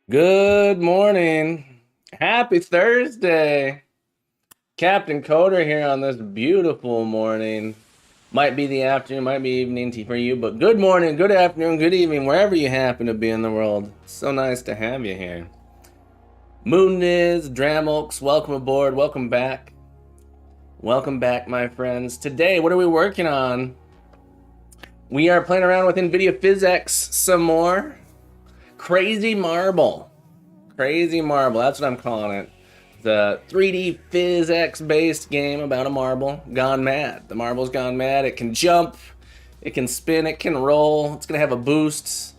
Good morning. Happy Thursday. Captain Coder here on this beautiful morning. Might be the afternoon, might be evening for you, but good morning, good afternoon, good evening, wherever you happen to be in the world. So nice to have you here. Mooniz, Dramulks, welcome aboard, welcome back. Welcome back, my friends. Today, what are we working on? We are playing around with NVIDIA PhysX some more. Crazy Marble. Crazy Marble, that's what I'm calling it. The 3D PhysX based game about a marble gone mad. The marble's gone mad. It can jump, it can spin, it can roll. It's gonna have a boost.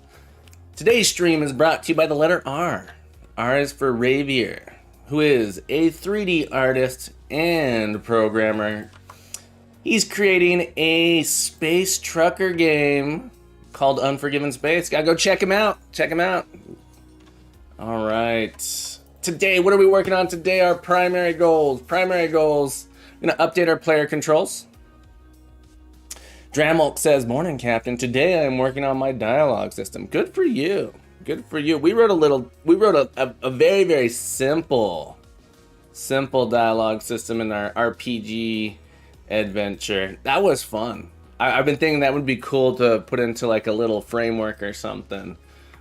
Today's stream is brought to you by the letter R. R is for Ravier, who is a 3D artist and programmer. He's creating a space trucker game called Unforgiven Space. Gotta go check him out. Check him out. All right. Today, what are we working on today? Our primary goals. Primary goals. I'm gonna update our player controls. Dramulk says, "Morning, Captain. Today I'm working on my dialogue system." Good for you. Good for you. We wrote a very, very simple dialogue system in our RPG adventure. That was fun. I've been thinking that would be cool to put into like a little framework or something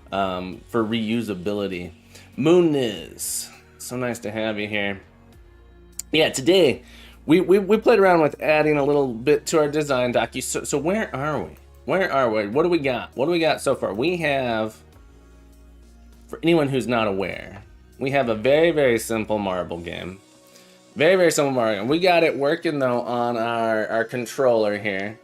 for reusability. Mooniz, so nice to have you here. Yeah, today we played around with adding a little bit to our design docu. So where are we? Where are we? What do we got? What do we got so far? We have, for anyone who's not aware, we have a very, very simple marble game. Very, very simple marble game. We got it working though on our controller here.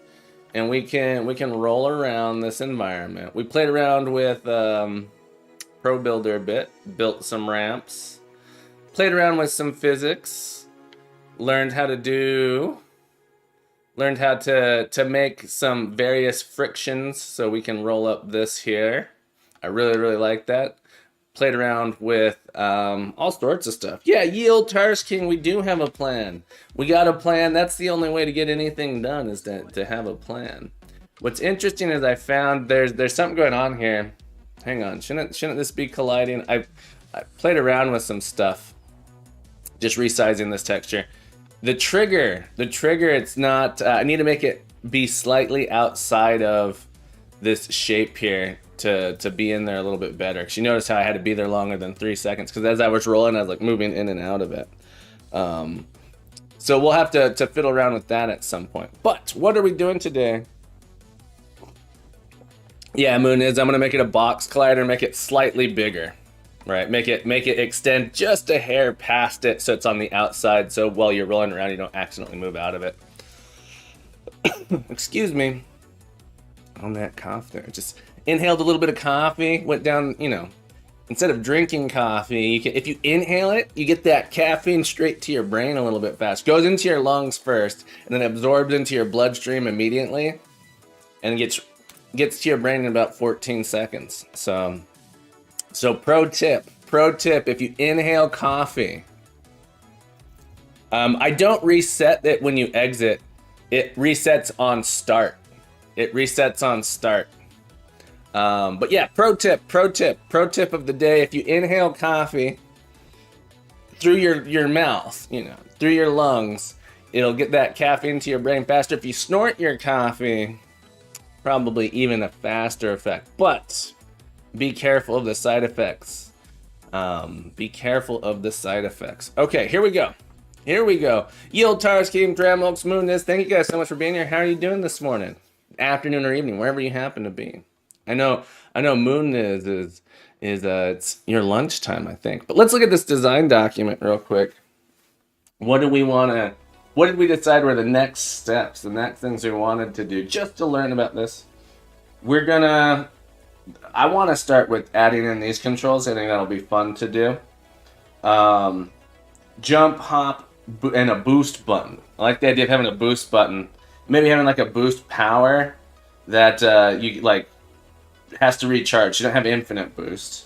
And we can roll around this environment. We played around with Pro Builder a bit, built some ramps, played around with some physics, learned how to make some various frictions so we can roll up this here. I really, really like that. Played around with all sorts of stuff. Yeah, Yield Tars King, we do have a plan. We got a plan. That's the only way to get anything done, is to have a plan. What's interesting is I found there's something going on here. Hang on, shouldn't this be colliding? I played around with some stuff, just resizing this texture. The trigger, it's not, I need to make it be slightly outside of this shape here to be in there a little bit better. Because you notice how I had to be there longer than 3 seconds, because as I was rolling, I was like moving in and out of it. So we'll have to fiddle around with that at some point. But what are we doing today? Yeah, Mooniz, I'm gonna make it a box collider, make it slightly bigger. Right, make it extend just a hair past it so it's on the outside, so while you're rolling around you don't accidentally move out of it. Excuse me. On that cough there. Just inhaled a little bit of coffee, went down, instead of drinking coffee, if you inhale it, you get that caffeine straight to your brain a little bit fast. Goes into your lungs first, and then absorbs into your bloodstream immediately, and gets to your brain in about 14 seconds. So pro tip, if you inhale coffee, I don't reset it when you exit. It resets on start. But yeah, pro tip of the day: if you inhale coffee through your mouth, through your lungs, it'll get that caffeine to your brain faster. If you snort your coffee, probably even a faster effect. But be careful of the side effects. Okay, here we go. Yield Tars, Keem, Dramulks, Mooniz, thank you guys so much for being here. How are you doing this morning? Afternoon or evening, wherever you happen to be. I know Mooniz is it's your lunchtime, I think. But let's look at this design document real quick. What did we decide were the next steps, the next things we wanted to do just to learn about this? I want to start with adding in these controls. I think that'll be fun to do. Jump, hop, and a boost button. I like the idea of having a boost button. Maybe having like a boost power that you like has to recharge. You don't have infinite boost.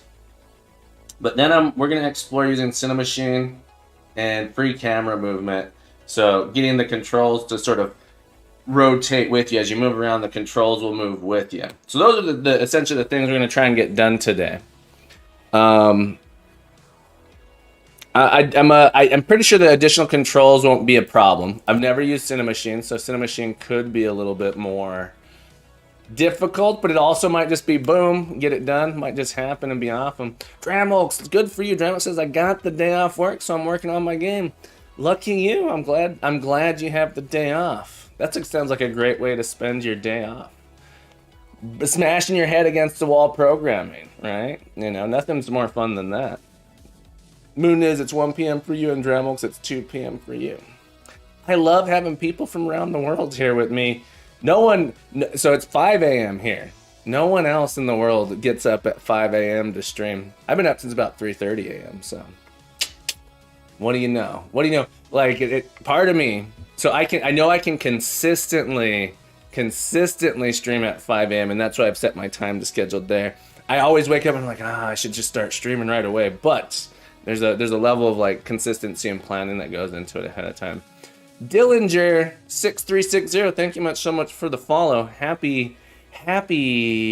But then we're gonna explore using Cinemachine and free camera movement. So getting the controls to sort of rotate with you as you move around. The controls will move with you. So those are the essentially the things we're going to try and get done today. Um, I'm pretty sure the additional controls won't be a problem. I've never used Cinemachine, so Cinemachine could be a little bit more difficult, but it also might just be boom, get it done. Might just happen and be awesome. Dramolx, it's good for you. Dramolx says I got the day off work, so I'm working on my game. Lucky you. I'm glad you have the day off. That sounds like a great way to spend your day off. Smashing your head against the wall programming, right? You know, nothing's more fun than that. Moon is it's 1 p.m. for you, and Dramolx it's 2 p.m. for you. I love having people from around the world here with me. So it's 5 a.m. here. No one else in the world gets up at 5 a.m. to stream. I've been up since about 3:30 a.m. So what do you know? What do you know? Like part of me. So I know I can consistently stream at 5 a.m. and that's why I've set my time to schedule there. I always wake up and I'm like, I should just start streaming right away. But there's a level of like consistency and planning that goes into it ahead of time. Dillinger6360, thank you so much for the follow. Happy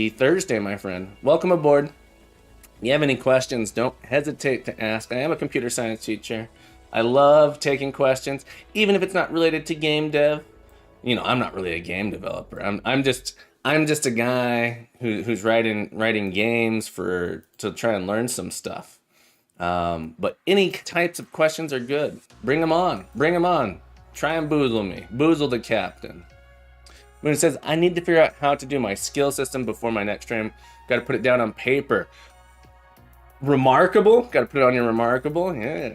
Thursday, my friend. Welcome aboard. If you have any questions, don't hesitate to ask. I am a computer science teacher. I love taking questions, even if it's not related to game dev. You know, I'm not really a game developer. I'm just a guy who's writing games to try and learn some stuff. But any types of questions are good. Bring them on. Bring them on. Try and boozle me. Boozle the captain. When it says, I need to figure out how to do my skill system before my next stream. Got to put it down on paper. Remarkable. Got to put it on your Remarkable. Yeah.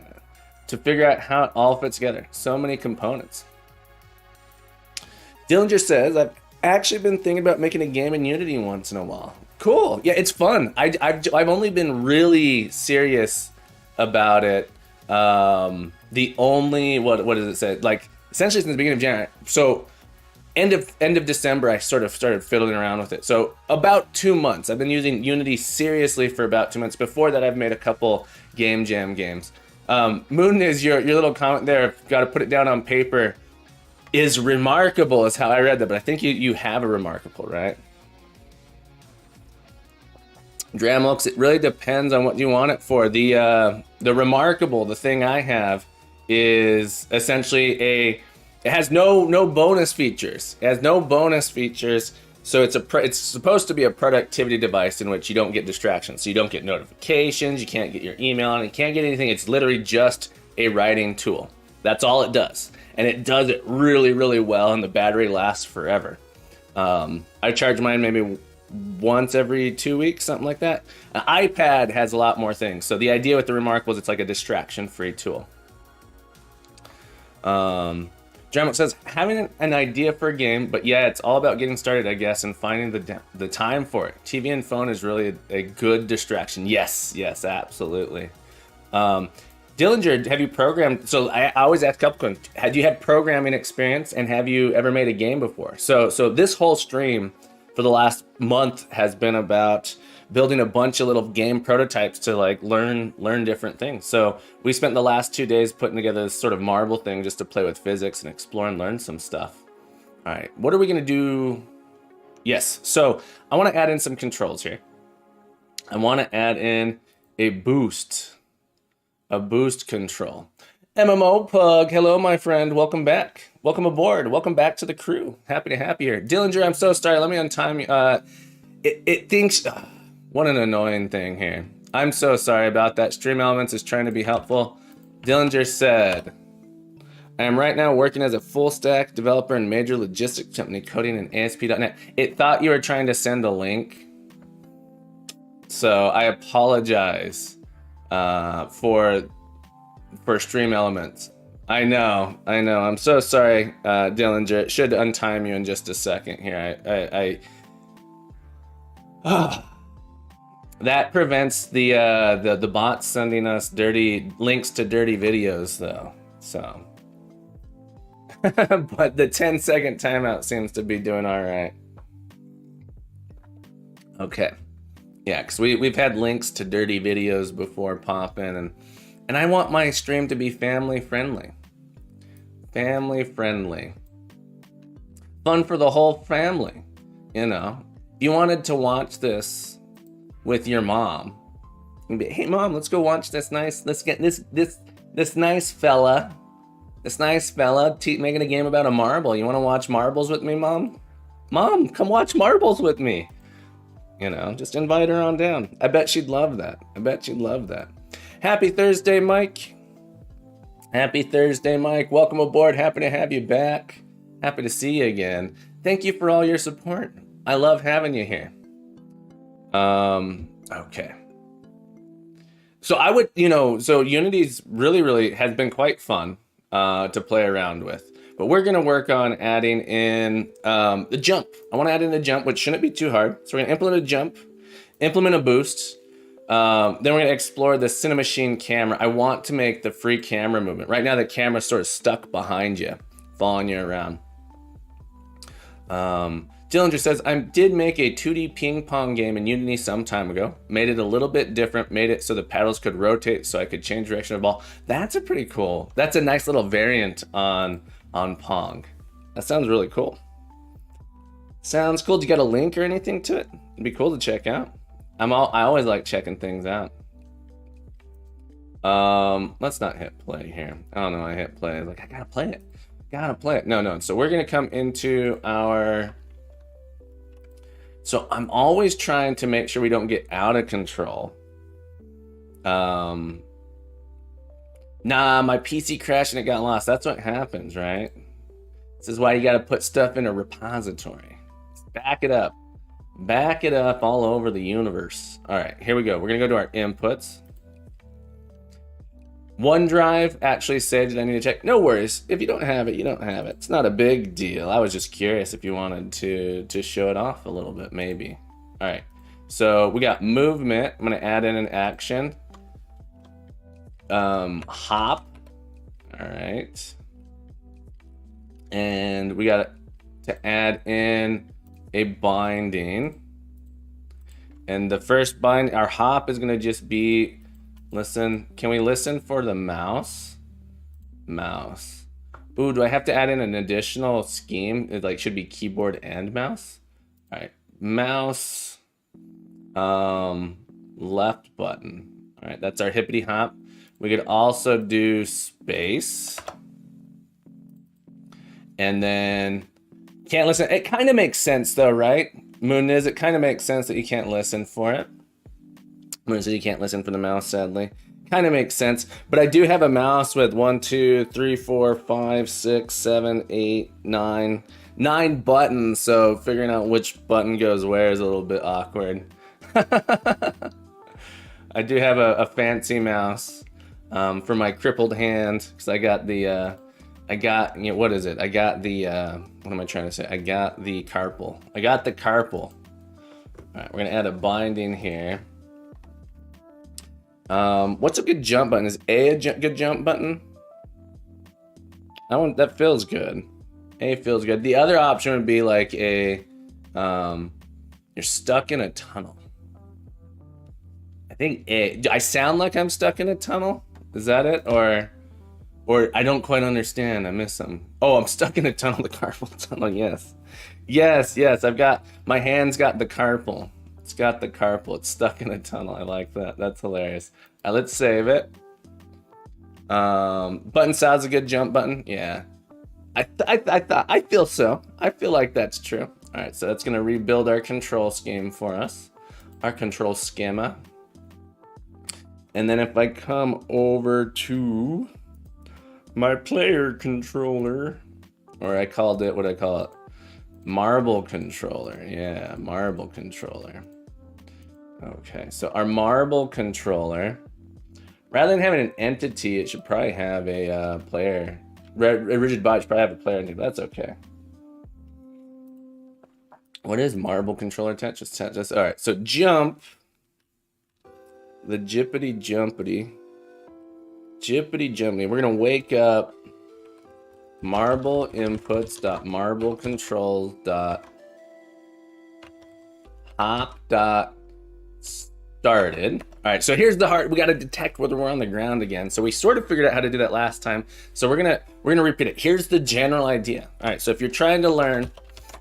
To figure out how it all fits together. So many components. Dillinger says, I've actually been thinking about making a game in Unity once in a while. Cool. Yeah, it's fun. I've only been really serious about it. The only what does it say? Like essentially since the beginning of January. So end of December, I sort of started fiddling around with it. So about 2 months. I've been using Unity seriously for about 2 months. Before that, I've made a couple game jam games. Moon is your little comment there. Got to put it down on paper. Is remarkable is how I read that, but I think you have a remarkable, right? Dramolx, it really depends on what you want it for. The remarkable, the thing I have, is essentially it has no bonus features. It has no bonus features, so it's supposed to be a productivity device in which you don't get distractions. So you don't get notifications, you can't get your email, and you can't get anything. It's literally just a writing tool. That's all it does. And it does it really, really well, and the battery lasts forever. I charge mine maybe once every 2 weeks, something like that. An iPad has a lot more things. So the idea with the Remarkable is it's like a distraction-free tool. Dramolx says, having an idea for a game, but yeah, it's all about getting started, I guess, and finding the time for it. TV and phone is really a good distraction. Yes, absolutely. Dillinger, have you programmed? So I always ask a couple questions. Had you had programming experience, and have you ever made a game before? So this whole stream for the last month has been about building a bunch of little game prototypes to like learn different things. So we spent the last 2 days putting together this sort of marble thing just to play with physics and explore and learn some stuff. All right, what are we gonna do? Yes, so I want to add in some controls here. I want to add in a boost control. MMO Pug, hello my friend, welcome back. Welcome aboard, welcome back to the crew. Happy to have you here. Dillinger, I'm so sorry, let me untime you. It thinks, what an annoying thing here. I'm so sorry about that. Stream Elements is trying to be helpful. Dillinger said, I am right now working as a full stack developer in major logistics company coding in ASP.NET. It thought you were trying to send a link. So I apologize for Stream Elements. I know. I'm so sorry, Dillinger. It should untime you in just a second here. That prevents the bots sending us dirty links to dirty videos, though. So, but the 10-second timeout seems to be doing all right. Okay. Yeah, because we've had links to dirty videos before pop in, and I want my stream to be family friendly. Family friendly. Fun for the whole family, you know. If you wanted to watch this with your mom, You can be, hey mom, let's go watch this nice. Let's get this nice fella. This nice fella making a game about a marble. You want to watch marbles with me, mom? Mom, come watch marbles with me. You know, just invite her on down. I bet she'd love that. I bet she'd love that. Happy Thursday, Mike. Happy Thursday, Mike. Welcome aboard. Happy to have you back. Happy to see you again. Thank you for all your support. I love having you here. Okay. So I would, so Unity's really has been quite fun to play around with. But we're going to work on adding in the jump. I want to add in the jump, which shouldn't be too hard. So we're going to implement a jump, implement a boost. Then we're going to explore the Cinemachine camera. I want to make the free camera movement. Right now, the camera's sort of stuck behind you, following you around. Dillinger says, I did make a 2D ping pong game in Unity some time ago. Made it a little bit different. Made it so the paddles could rotate so I could change direction of the ball. That's a pretty cool. That's a nice little variant on Pong. That sounds really cool. Sounds cool. Do you got a link or anything to it? It'd be cool to check out. I always like checking things out. Let's not hit play here. I don't know. I hit play. Like, I gotta play it. Gotta play it. No. So we're gonna come into our. So I'm always trying to make sure we don't get out of control. Nah, my PC crashed and it got lost. That's what happens, right? This is why you got to put stuff in a repository. Back it up. Back it up all over the universe. All right, here we go. We're going to go to our inputs. OneDrive actually said that I need to check. No worries. If you don't have it, you don't have it. It's not a big deal. I was just curious if you wanted to show it off a little bit, maybe. All right. So we got movement. I'm going to add in an action. Hop. All right. And we got to add in a binding. And the first bind, our hop is going to just be listen. Can we listen for the mouse? Mouse. Ooh, do I have to add in an additional scheme? It like should be keyboard and mouse. All right, mouse, left button. All right, that's our hippity hop. We could also do space. And then can't listen. It kind of makes sense though, right? Muniz, it kind of makes sense that you can't listen for it. So you can't listen for the mouse, sadly. Kind of makes sense. But I do have a mouse with 1, 2, 3, 4, 5, 6, 7, 8, 9. 9 buttons, so figuring out which button goes where is a little bit awkward. I do have a fancy mouse for my crippled hand, because I got the, what is it? I got the, what am I trying to say? I got the carpal. All right, we're going to add a binding here. What's a good jump button? Is A a good jump button? That feels good. A feels good. The other option would be like a, you're stuck in a tunnel. I think A. Do I sound like I'm stuck in a tunnel? Is that it? Or I don't quite understand. I miss something. Oh, I'm stuck in a tunnel, the carpal tunnel. Yes. I've got, my hand's got the carpal. It's got the carpal. It's stuck in a tunnel. I like that. That's hilarious. Let's save it. Button sounds a good jump button. Yeah. I feel so. I feel like that's true. All right, so that's going to rebuild our control scheme for us. Our control schema. And then if I come over to my player controller, or I called it, what I call it? Marble controller. Yeah, marble controller. Okay, so our marble controller, rather than having an entity, it should probably have a player. A rigid body should probably have a player entity, but that's okay. What is marble controller attached? Just all right, so jump. The jippity jumpity. We're gonna wake up marble inputs.marble controls hop started. All right, so here's the hard. We got to detect whether we're on the ground again. So we sort of figured out how to do that last time. So we're gonna repeat it. Here's the general idea. All right, so if you're trying to learn,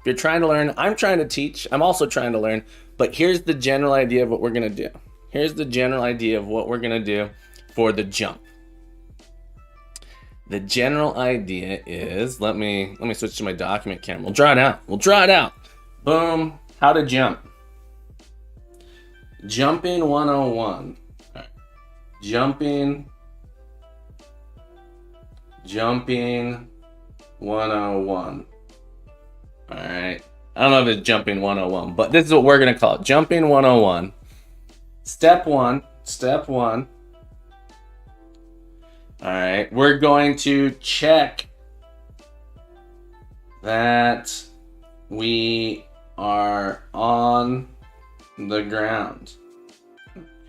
I'm trying to teach. I'm also trying to learn. But here's the general idea of what we're gonna do. Here's the general idea of what we're gonna do for the jump. The general idea is, let me switch to my document camera. We'll draw it out. We'll draw it out. Boom. How to jump. Jumping 101. Right. Jumping 101. All right. I don't know if it's jumping 101, but this is what we're gonna call it. Jumping 101. Step one. All right, we're going to check that we are on the ground.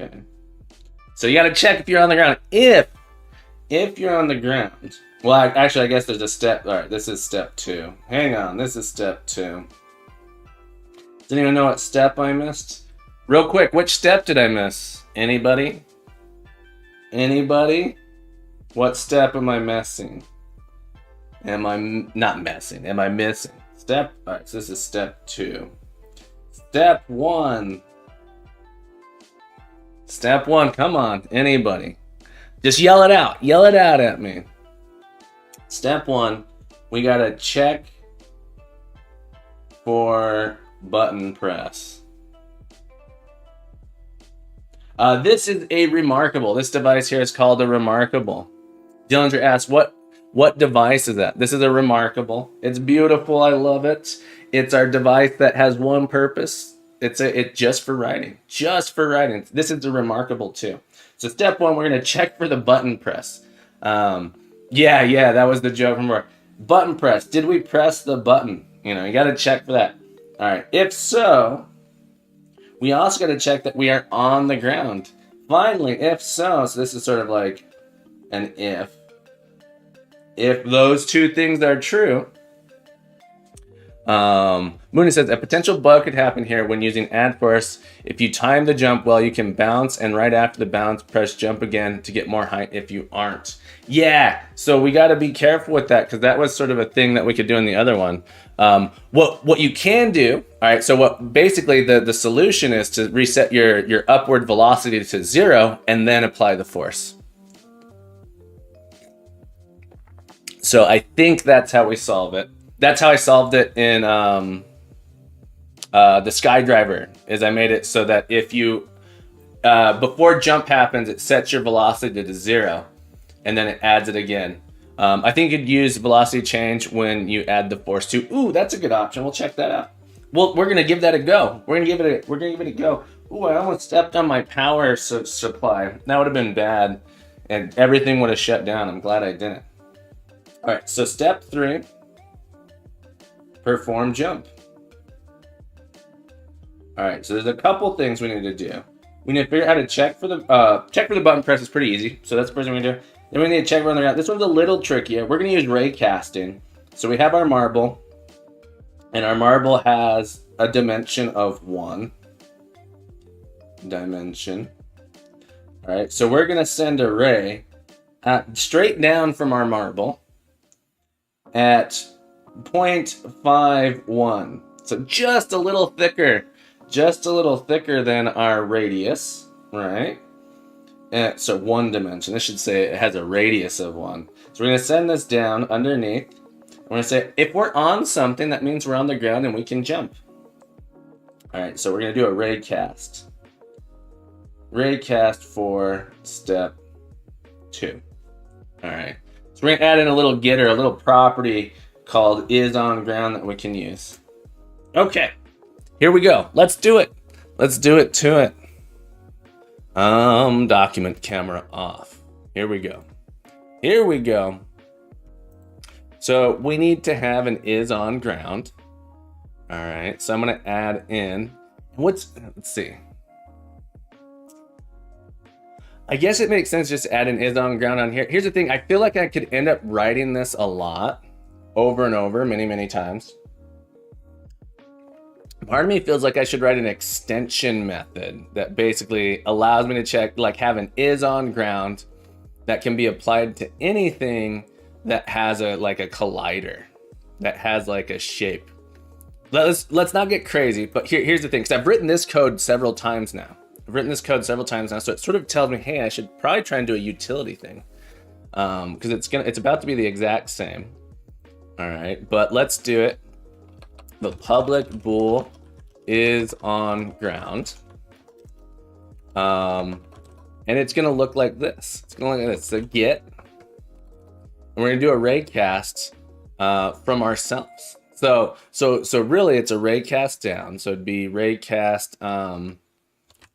Okay. So you got to check if you're on the ground. If you're on the ground. Well, actually, I guess there's a step. All right, this is step 2. Hang on, this is step 2. Does anyone know what step I missed? Real quick, which step did I miss? Anybody? What step am I missing? Am I not missing? Am I missing? All right, so this is step 2. Step 1. Come on, anybody. Just yell it out. Yell it out at me. Step 1, we gotta check for button press. This is a Remarkable. This device here is called a Remarkable. Dillinger asks, what device is that? This is a Remarkable. It's beautiful. I love it. It's our device that has one purpose. It's just for writing. Just for writing. This is a Remarkable too. So step 1, we're gonna check for the button press. Yeah, that was the joke from before. Button press. Did we press the button? You gotta check for that. All right. If so, we also gotta check that we are on the ground. Finally, if so this is sort of like an if. If those two things are true, Mooney says a potential bug could happen here when using add force. If you time the jump well, you can bounce, and right after the bounce, press jump again to get more height if you aren't. Yeah, so we got to be careful with that because that was sort of a thing that we could do in the other one. What you can do, all right, so what basically the solution is to reset your upward velocity to 0 and then apply the force. So I think that's how we solve it. That's how I solved it in the Skydriver, is I made it so that if you, before jump happens, it sets your velocity to 0, and then it adds it again. I think you'd use velocity change when you add the force too. Ooh, that's a good option. We'll check that out. Well, we're gonna give that a go. We're gonna give it a go. Ooh, I almost stepped on my power supply. That would have been bad, and everything would have shut down. I'm glad I didn't. All right, so step 3, perform jump. All right, so there's a couple things we need to do. We need to figure out how to check for the button press. Is pretty easy. So that's the first thing we do. Then we need to check around the ground. This one's a little trickier. We're gonna use ray casting. So we have our marble, and our marble has a dimension of 1 dimension. All right, so we're gonna send a ray straight down from our marble at 0.51. So just a little thicker than our radius, right? So 1 dimension. This should say it has a radius of 1. So we're gonna send this down underneath. We're gonna say if we're on something, that means we're on the ground and we can jump. All right, so we're gonna do a ray cast. Ray cast for step 2. All right. So we're gonna add in a little getter, a little property called is on ground that we can use. Okay, here we go. Let's do it. Let's do it to it. Document camera off. Here we go. So we need to have an is on ground. All right, so I'm gonna add in, let's see. I guess it makes sense just to add an is on ground on here. Here's the thing, I feel like I could end up writing this a lot, over and over, many times. Part of me feels like I should write an extension method that basically allows me to check, like have an is on ground that can be applied to anything that has a collider, that has like a shape. Let's not get crazy, but here's the thing, because I've written this code several times now. I've written this code several times now, so it sort of tells me, hey, I should probably try and do a utility thing, because it's about to be the exact same. All right, but let's do it. The public bool is on ground, and it's gonna look like this. It's gonna look like this. So get, and we're gonna do a raycast from ourselves. So really, it's a raycast down. So it'd be raycast,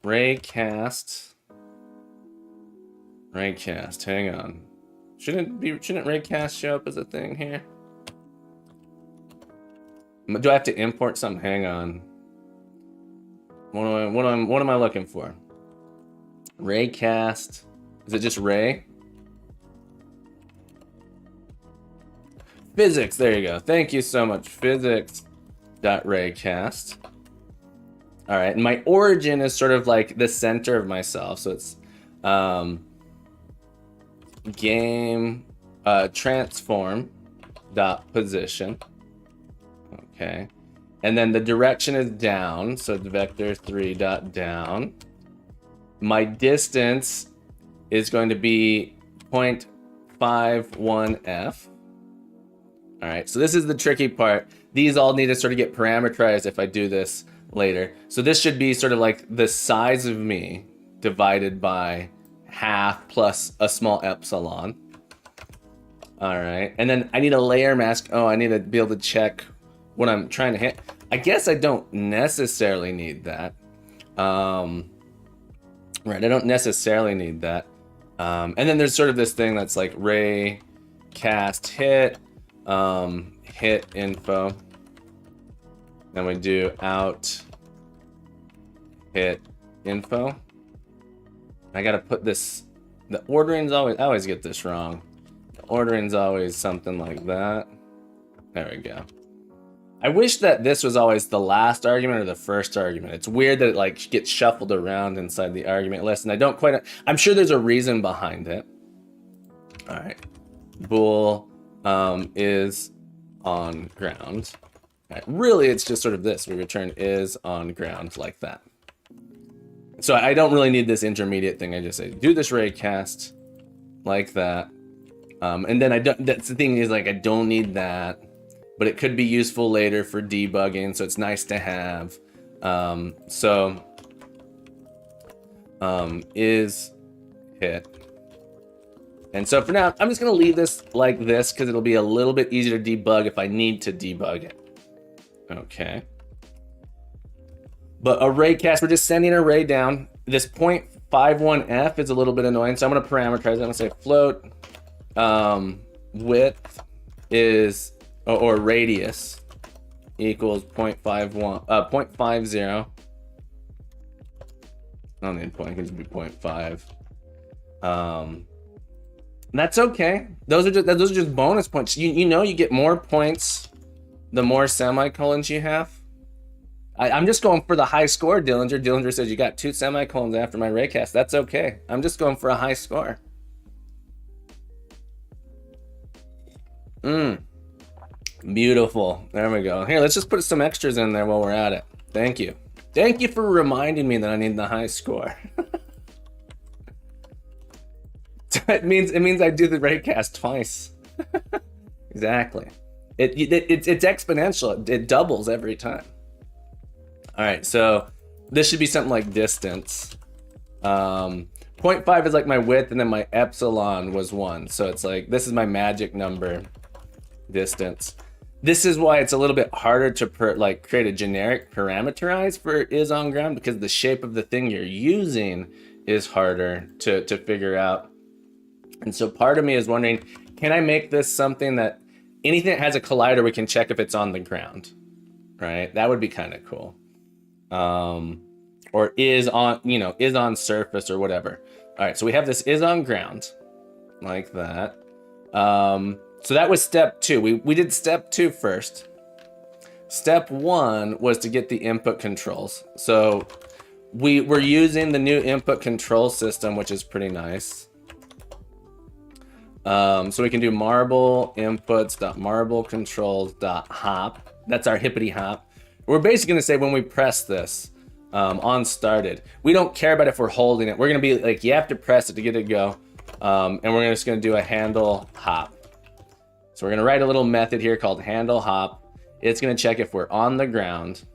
raycast. Hang on. Shouldn't raycast show up as a thing here? Do I have to import something? Hang on. What am I looking for? Raycast. Is it just ray? Physics. There you go. Thank you so much. Physics.raycast. All right. And my origin is sort of like the center of myself. So it's game transform dot position. Okay, and then the direction is down, so it's vector 3 dot down. My distance is going to be 0.51f. All right, so this is the tricky part. These all need to sort of get parameterized if I do this later. So this should be sort of like the size of me divided by half plus a small epsilon. All right, and then I need a layer mask. Oh, I need to be able to check what I'm trying to hit. I guess I don't necessarily need that. Right, I don't necessarily need that. And then there's sort of this thing that's like ray cast hit, hit info. Then we do out hit info. I gotta put this, the ordering's always, I always get this wrong. The ordering's always something like that. There we go. I wish that this was always the last argument or the first argument. It's weird that it like gets shuffled around inside the argument list, and I don't quite, I'm sure there's a reason behind it. All right, bool is on ground. All right. Really, it's just sort of this. We return is on ground like that. So I don't really need this intermediate thing. I just say do this raycast like that. And then I don't, that's the thing is like, I don't need that, but it could be useful later for debugging. So it's nice to have. Is hit. And so for now, I'm just going to leave this like this because it'll be a little bit easier to debug if I need to debug it. Okay. But array cast, we're just sending an array down. This 0.51f is a little bit annoying, so I'm going to parameterize it. I'm going to say float width is, or radius equals 0.50. I don't need point, it can just be 0.5. That's okay. Those are just bonus points. You know you get more points the more semicolons you have. I'm just going for the high score, Dillinger. Dillinger says you got 2 semicolons after my raycast. That's okay. I'm just going for a high score. Beautiful. There we go. Here, let's just put some extras in there while we're at it. Thank you. Thank you for reminding me that I need the high score. It means I do the raycast twice. Exactly. It's exponential. It doubles every time. All right, so this should be something like distance. 0.5 is like my width, and then my epsilon was 1. So it's like, this is my magic number, distance. This is why it's a little bit harder to create a generic parameterize for is on ground, because the shape of the thing you're using is harder to figure out. And so part of me is wondering, can I make this something that anything that has a collider, we can check if it's on the ground, right? That would be kind of cool. Or is on, is on surface or whatever. All right, so we have this is on ground like that. So that was step 2. We did step 2 first. Step 1 was to get the input controls. So we're using the new input control system, which is pretty nice. So we can do marble inputs.marble controls.hop. That's our hippity hop. We're basically going to say when we press this, on started. We don't care about if we're holding it. We're gonna be like, you have to press it to get it to go. And we're just gonna do a handle hop. So we're gonna write a little method here called handle hop. It's gonna check if we're on the ground.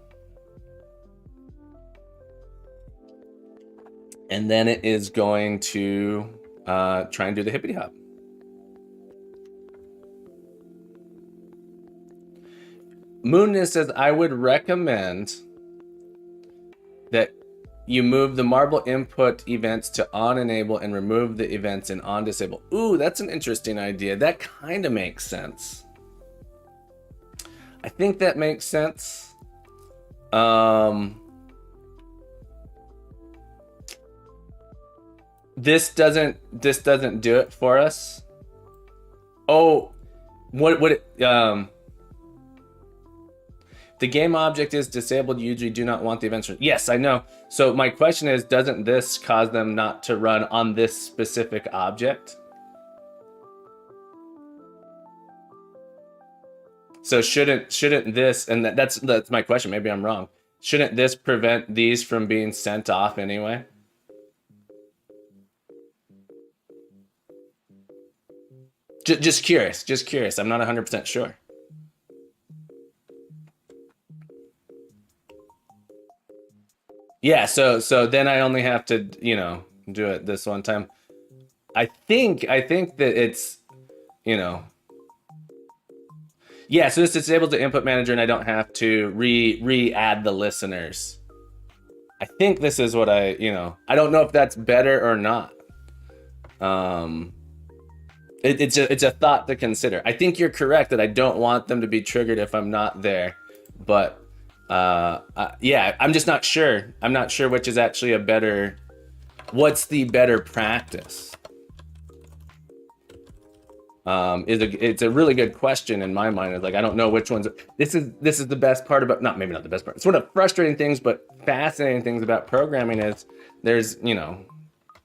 And then it is going to try and do the hippity hop. Moonness says, I would recommend that you move the marble input events to on enable and remove the events in on disable. Ooh, that's an interesting idea. That kind of makes sense. I think that makes sense. This doesn't do it for us. Oh, what would it the game object is disabled, you usually do not want the events. Yes, I know. So my question is, doesn't this cause them not to run on this specific object? So shouldn't this, and that's my question, maybe I'm wrong. Shouldn't this prevent these from being sent off anyway? Just curious. I'm not 100% sure. Yeah, so then I only have to, do it this one time. I think that it's, yeah, so this disables the input manager and I don't have to re-add the listeners. I think this is what I don't know if that's better or not. It's a thought to consider. I think you're correct that I don't want them to be triggered if I'm not there, but yeah, I'm just not sure. I'm not sure which is actually what's the better practice. It's a really good question in my mind. It's like, I don't know which ones. This is the best part about, maybe not the best part. It's one of the frustrating things, but fascinating things about programming is there's,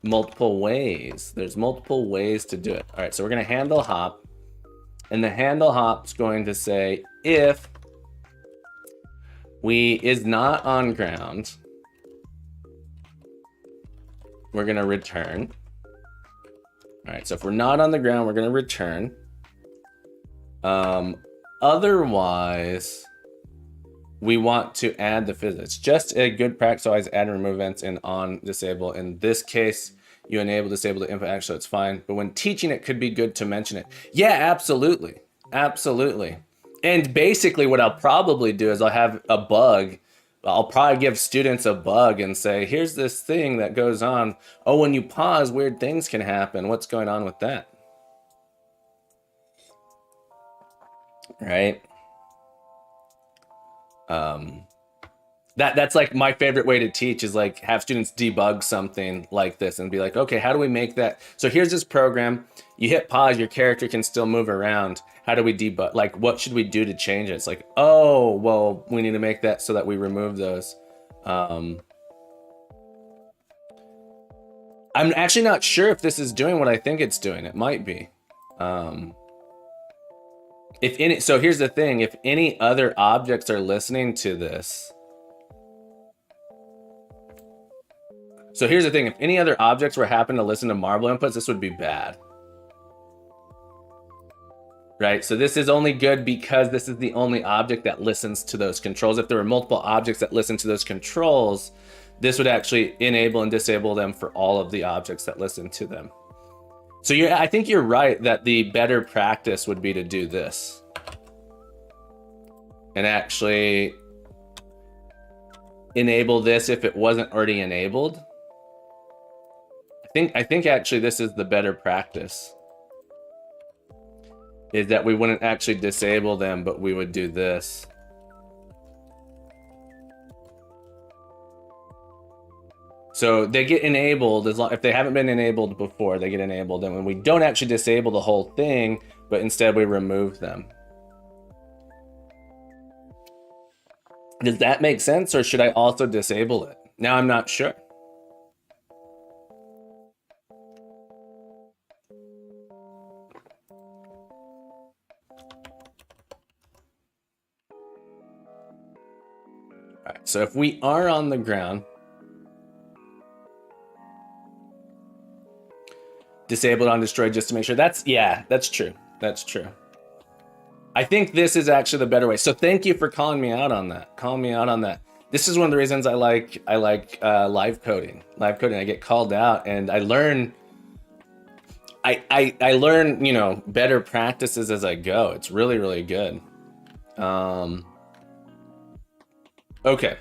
multiple ways. There's multiple ways to do it. All right, so we're gonna handle hop, and the handle hop's going to say if we is not on ground, we're gonna return. All right, so if we're not on the ground, we're gonna return. Otherwise, we want to add the physics. Just a good practice, always add and remove events in on disable. In this case, you enable disable the input action, so it's fine. But when teaching, it could be good to mention it. Yeah, absolutely. Absolutely. And basically what I'll probably do is I'll have a bug. I'll probably give students a bug and say, here's this thing that goes on. Oh, when you pause, weird things can happen. What's going on with that? Right? That's like my favorite way to teach is like have students debug something like this and be like, okay, how do we make that? So here's this program. You hit pause, your character can still move around. How do we debug? Like, what should we do to change it? It's like, oh, well, we need to make that so that we remove those. I'm actually not sure if this is doing what I think it's doing. It might be. So here's the thing. If any other objects are listening to this, so here's the thing. If any other objects were happen to listen to marble inputs, this would be bad. Right, so this is only good because this is the only object that listens to those controls. If there were multiple objects that listen to those controls, this would actually enable and disable them for all of the objects that listen to them. So I think you're right that the better practice would be to do this. And actually enable this if it wasn't already enabled. I think actually this is the better practice. Is that we wouldn't actually disable them, but we would do this. So they get enabled if they haven't been enabled before, they get enabled. And when we don't actually disable the whole thing, but instead we remove them. Does that make sense, or should I also disable it? Now I'm not sure. All right, so if we are on the ground, disabled on destroyed just to make sure. That's true. That's true. I think this is actually the better way. So thank you for calling me out on that. Calling me out on that. This is one of the reasons I like live coding. Live coding. I get called out and I learn. I learn, you know, better practices as I go. It's really, really good. Okay.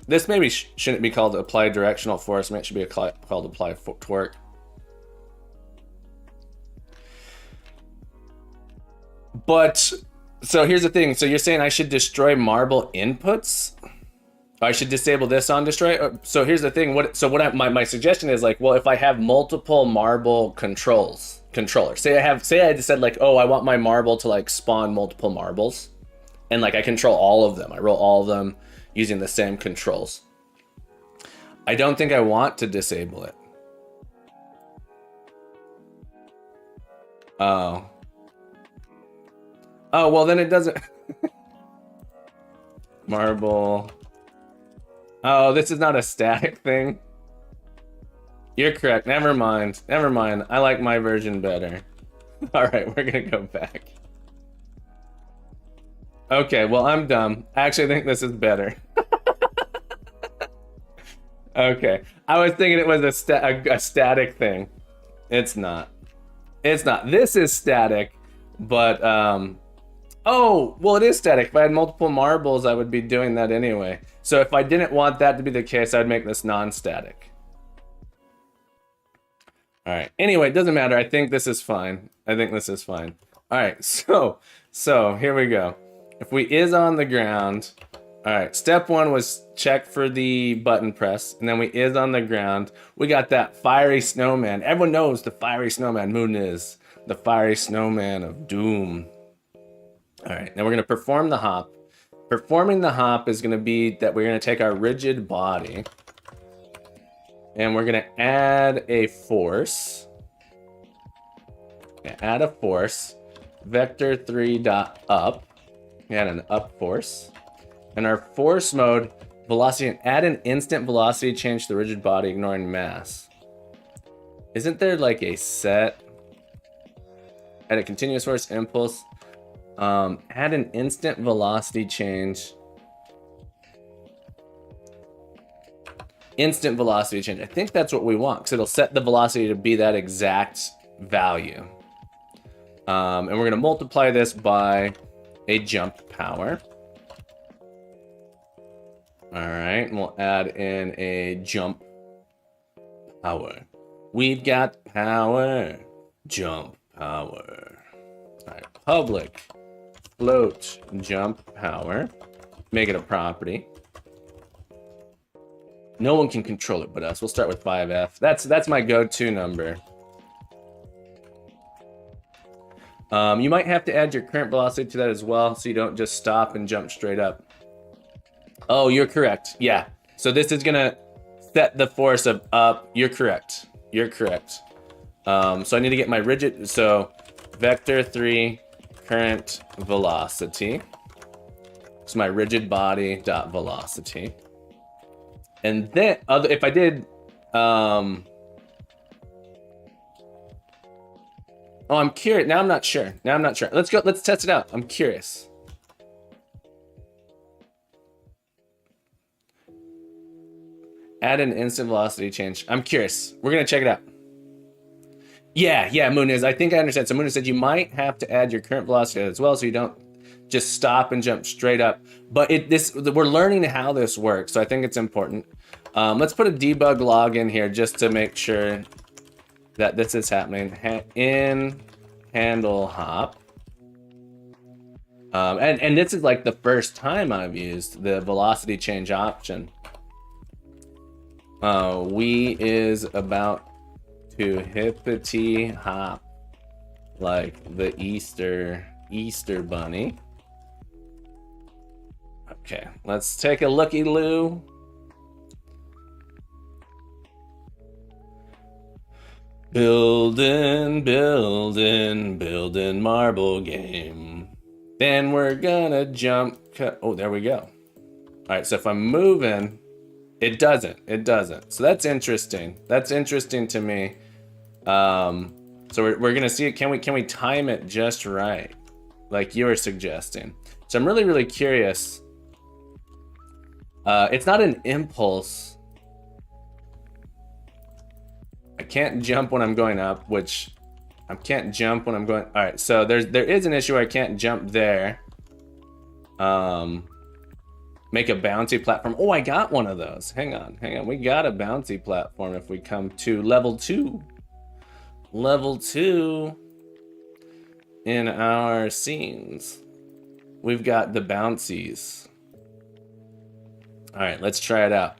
This maybe shouldn't be called apply directional force. Maybe it should be called apply torque. But so here's the thing. So you're saying I should destroy marble inputs? I should disable this on destroy. So here's the thing. My suggestion is like, well, if I have multiple marble controllers. Say I just said like, oh, I want my marble to like spawn multiple marbles, and like I control all of them. I roll all of them using the same controls. I don't think I want to disable it. Oh. Oh, well then it doesn't. Marble. Oh, this is not a static thing. You're correct. Never mind. Never mind. I like my version better. All right, we're gonna go back. Okay, well, I'm dumb. I actually think this is better. Okay, I was thinking it was a static thing. It's not. It's not. This is static, but oh, well, it is static. If I had multiple marbles, I would be doing that anyway. So if I didn't want that to be the case, I'd make this non-static. All right. Anyway, it doesn't matter. I think this is fine. I think this is fine. All right. So here we go. If we is on the ground, all right. Step one was check for the button press, and then we is on the ground. We got that fiery snowman. Everyone knows the fiery snowman. Moon is the fiery snowman of doom. All right. Now we're gonna perform the hop. Performing the hop is gonna be that we're gonna take our rigid body. And we're gonna add a force. Add a force. Vector 3 dot up. Add an up force. And our force mode velocity. Add an instant velocity change to the rigid body, ignoring mass. Isn't there like a set? Add a continuous force impulse. Add an instant velocity change. Instant velocity change. I think that's what we want because it'll set the velocity to be that exact value. And we're going to multiply this by a jump power. All right, and we'll add in a jump power. We've got power. Jump power. All right, public float jump power. Make it a property. No one can control it but us. We'll start with 5F. That's my go-to number. You might have to add your current velocity to that as well, so you don't just stop and jump straight up. Oh, you're correct. Yeah. So this is gonna set the force of up. You're correct. You're correct. So I need to get my rigid. So vector 3 current velocity. So my rigid body dot velocity. And then if I did, oh, I'm curious. Now I'm not sure. Now I'm not sure. Let's go. Let's test it out. I'm curious. Add an instant velocity change. I'm curious. We're gonna check it out. Yeah, Muniz. I think I understand. So Muniz said you might have to add your current velocity as well, so you don't just stop and jump straight up. But we're learning how this works, so I think it's important. Let's put a debug log in here just to make sure that this is happening. In handle hop. And this is like the first time I've used the velocity change option. We is about to hippity hop like the Easter bunny. Okay, let's take a looky-loo. Building marble game. Then we're gonna jump cut. Oh, there we go. All right, so if I'm moving, it doesn't. It doesn't. So that's interesting. That's interesting to me. So we're gonna see it. Can we time it just right, like you were suggesting? So I'm really curious. It's not an impulse. I can't jump when I'm going up, which I can't jump when I'm going. All right, so there is an issue where I can't jump there. Make a bouncy platform. Oh, I got one of those. Hang on. We got a bouncy platform if we come to level 2. Level 2 in our scenes. We've got the bouncies. All right, let's try it out.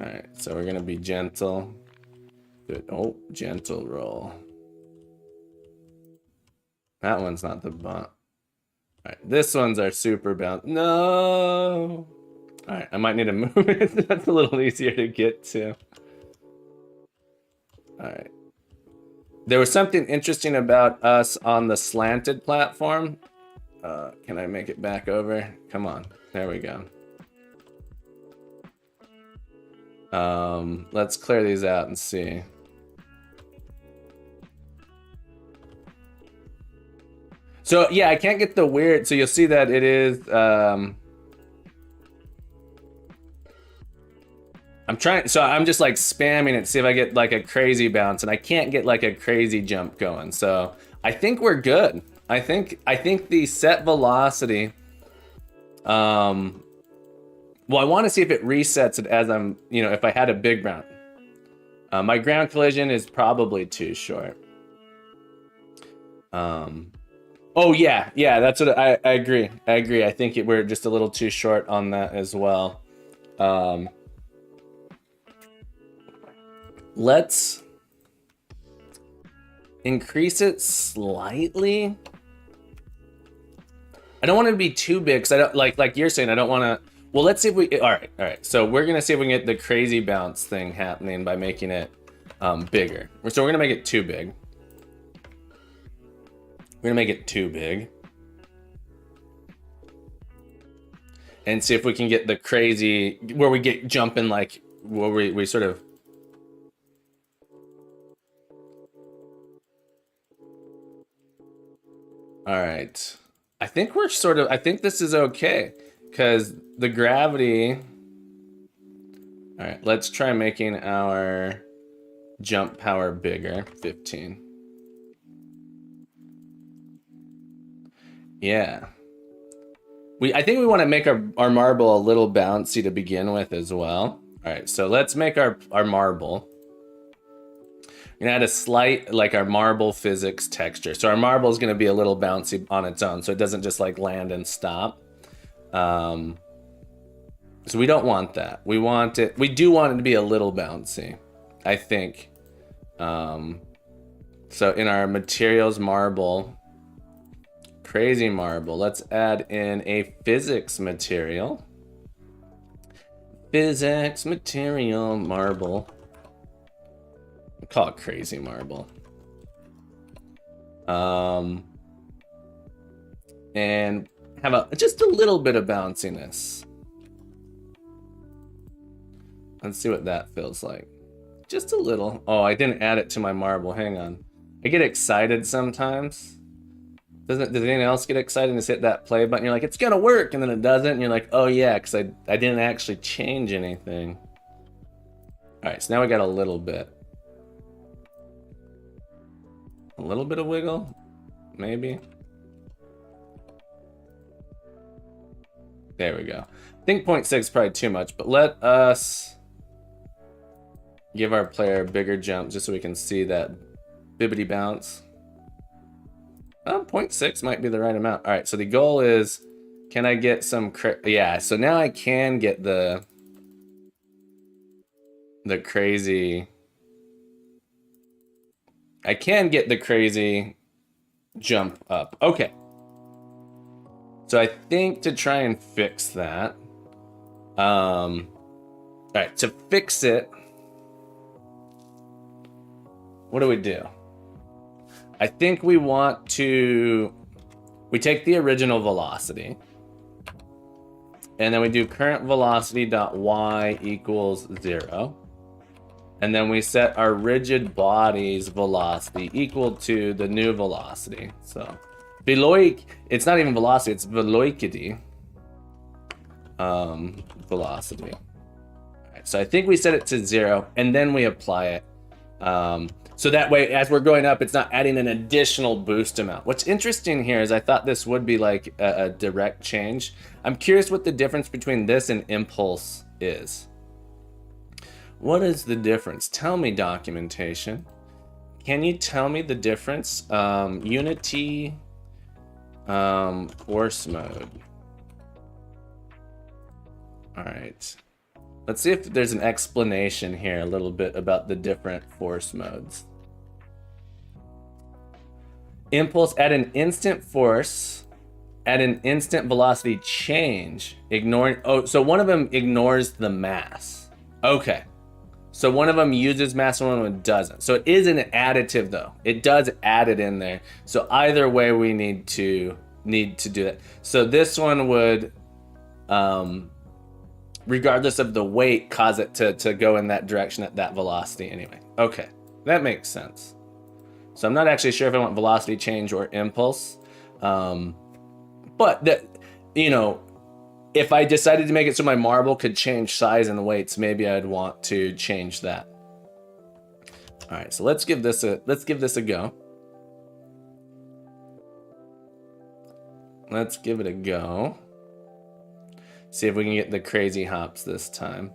All right, so we're gonna be gentle. Good. Oh, gentle roll. That one's not the bump. All right, this one's our super bounce. No. All right, I might need to move it. That's a little easier to get to. All right. There was something interesting about us on the slanted platform. Can I make it back over? Come on. There we go. Let's clear these out and see. So yeah, I can't get the weird. So you'll see that it is. I'm trying. So I'm just like spamming it, see if I get like a crazy bounce, and I can't get like a crazy jump going. So I think we're good. I think the set velocity. Well, I want to see if it resets it as I'm, if I had a big ground. My ground collision is probably too short. Oh yeah, that's what I agree. I think we're just a little too short on that as well. Let's increase it slightly. I don't want it to be too big because I don't like you're saying. I don't want to. Well, let's see if we. All right. So we're gonna see if we can get the crazy bounce thing happening by making it bigger. So we're gonna make it too big. We're gonna make it too big. And see if we can get the crazy where we get jumping, like where we sort of. All right. I think this is okay because the gravity. All right, let's try making our jump power bigger, 15. Yeah. I think we want to make our marble a little bouncy to begin with as well. All right, so let's make our marble. We're gonna add a slight, like our marble physics texture. So our marble is gonna be a little bouncy on its own, so it doesn't just like land and stop. So we don't want that. We do want it to be a little bouncy, I think. So in our materials marble, crazy marble, let's add in a physics material. Physics material marble. We'll call it crazy marble. And have just a little bit of bounciness. Let's see what that feels like. Just a little. Oh, I didn't add it to my marble. Hang on. I get excited sometimes. Does anyone else get excited and just hit that play button? You're like, it's gonna work, and then it doesn't. And you're like, oh yeah, because I didn't actually change anything. All right, so now we got a little bit. A little bit of wiggle, maybe. There we go. I think 0.6 is probably too much, but let us give our player a bigger jump just so we can see that bibbity bounce. 0.6 might be the right amount. All right, so the goal is, can I get some, yeah, so now I can get the crazy, I can get the crazy jump up. Okay. So I think to try and fix that, all right, to fix it, what do? I think we take the original velocity And then we do current velocity dot y equals 0. And then we set our rigid body's velocity equal to the new velocity. So veloic, it's not even velocity, it's veloicity velocity. All right, so I think we set it to 0 and then we apply it. So that way, as we're going up, it's not adding an additional boost amount. What's interesting here is I thought this would be like a direct change. I'm curious what the difference between this and impulse is. What is the difference? Tell me, documentation. Can you tell me the difference? Unity, force mode. All right. Let's see if there's an explanation here a little bit about the different force modes. Impulse at an instant force, at an instant velocity change, ignoring, oh, so one of them ignores the mass. Okay. So one of them uses mass and one of them doesn't. So it is an additive though. It does add it in there. So either way we need to do that. So this one would, regardless of the weight, cause it to go in that direction at that velocity anyway. Okay, that makes sense. So I'm not actually sure if I want velocity change or impulse. But that, you know, if I decided to make it so my marble could change size and weights, maybe I'd want to change that. All right, so let's give this a go. Let's give it a go. See if we can get the crazy hops this time.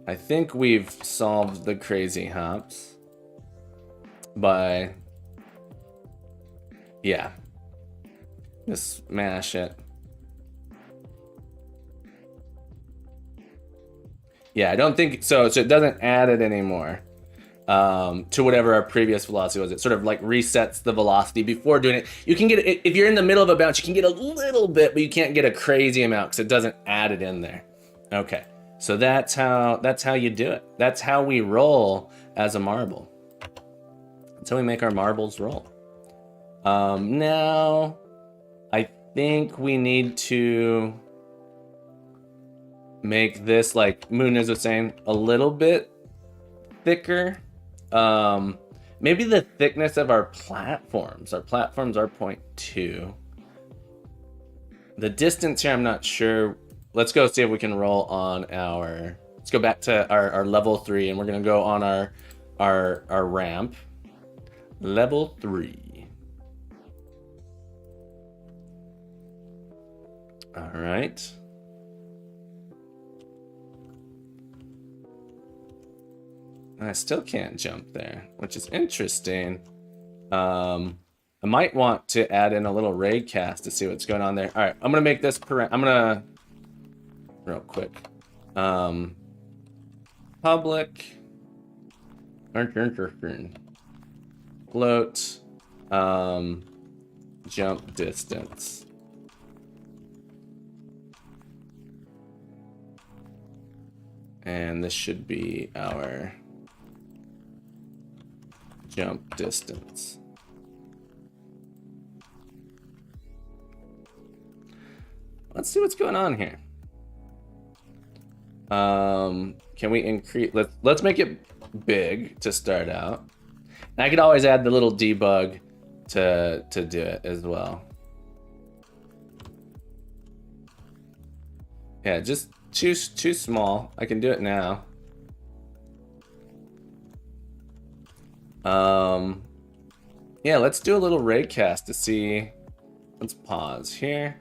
I think we've solved the crazy hops by, yeah, just smash it. Yeah, I don't think so. So it doesn't add it anymore to whatever our previous velocity was. It sort of like resets the velocity before doing it. You can get it if you're in the middle of a bounce. You can get a little bit, but you can't get a crazy amount because it doesn't add it in there. Okay, so that's how you do it. That's how we roll as a marble. That's how we make our marbles roll. Now, I think we need to make this, like Munez was saying, a little bit thicker. Maybe the thickness of our platforms. Our platforms are 0.2. The distance here, I'm not sure. Let's go see if we can roll on our, let's go back to our level 3 and we're gonna go on our ramp. Level 3. All right. I still can't jump there, which is interesting. I might want to add in a little ray cast to see what's going on there. All right, I'm gonna make this I'm gonna real quick. Public float jump distance. And this should be our jump distance. Let's see what's going on here. Can we increase? Let's make it big to start out. And I could always add the little debug to do it as well. Yeah, just too small. I can do it now. Yeah, let's do a little raycast to see. Let's pause here.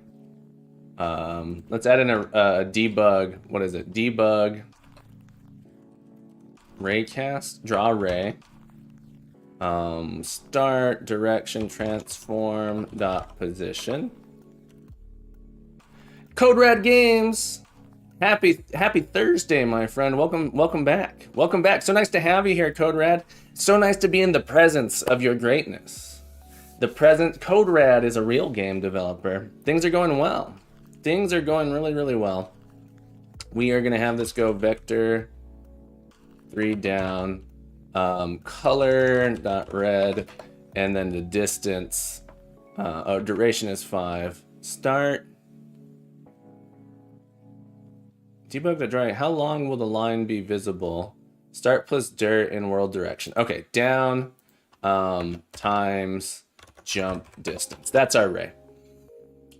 Let's add in a debug. What is it? Debug raycast. Draw ray. Start direction transform dot position. CodeRad Games. Happy Thursday, my friend. Welcome back. Welcome back. So nice to have you here, CodeRad. So nice to be in the presence of your greatness. CodeRad is a real game developer. Things are going well. Things are going really, really well. We are gonna have this go vector 3 down, color dot red, and then the distance. Duration is 5. Start. Debug the drawing. How long will the line be visible? Start plus dirt in world direction. Okay, down times jump distance. That's our array.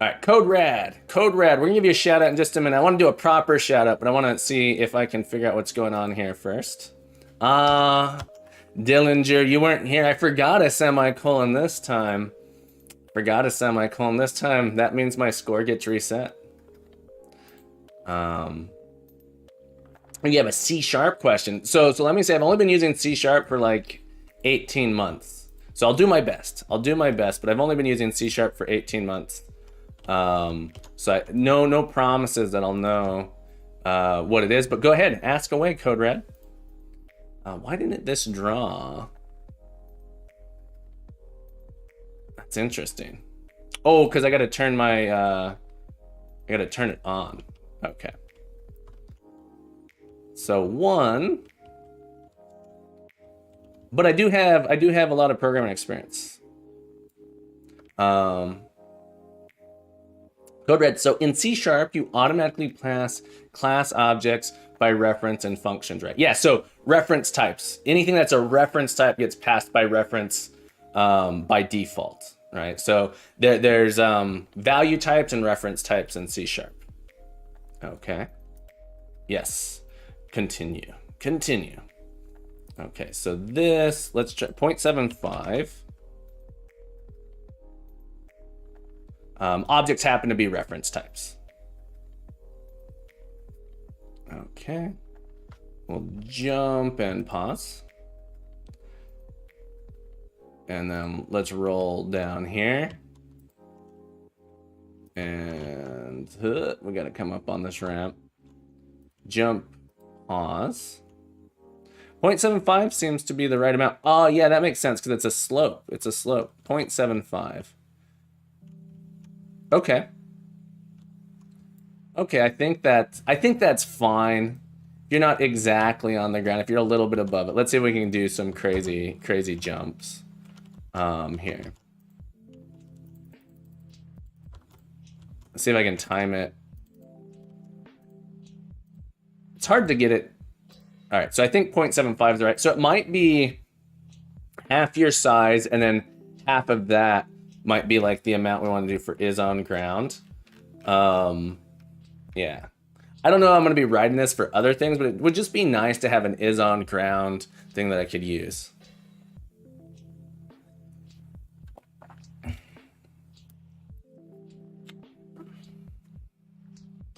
All right, Code Rad. Code Rad. We're gonna give you a shout out in just a minute. I want to do a proper shout out, but I want to see if I can figure out what's going on here first. Dillinger, you weren't here. I forgot a semicolon this time. Forgot a semicolon this time. That means my score gets reset. You have a C# question. So let me say I've only been using C# for like 18 months. So I'll do my best. I'll do my best, but I've only been using C# for 18 months. So no promises that I'll know what it is, but go ahead, ask away, Code Red. Why didn't this draw? That's interesting. Oh, because I got to turn my I got to turn it on. Okay. So 1, but I do have a lot of programming experience. Code Red. So in C# you automatically pass class objects by reference and functions, right? Yeah. So reference types. Anything that's a reference type gets passed by reference by default, right? So there's value types and reference types in C#. Okay. Yes. Continue. Okay, so this, let's try 0.75. Objects happen to be reference types. Okay. We'll jump and pause. And then let's roll down here. And we got to come up on this ramp. Jump, pause. 0.75 seems to be the right amount. Oh, yeah, that makes sense because it's a slope. It's a slope. 0.75. Okay. Okay, I think that's fine. You're not exactly on the ground. If you're a little bit above it, let's see if we can do some crazy jumps here. Let's see if I can time it. It's hard to get it. All right, so I think 0.75 is right. So it might be half your size, and then half of that might be like the amount we want to do for is on ground. Yeah. I don't know how I'm going to be writing this for other things, but it would just be nice to have an is on ground thing that I could use.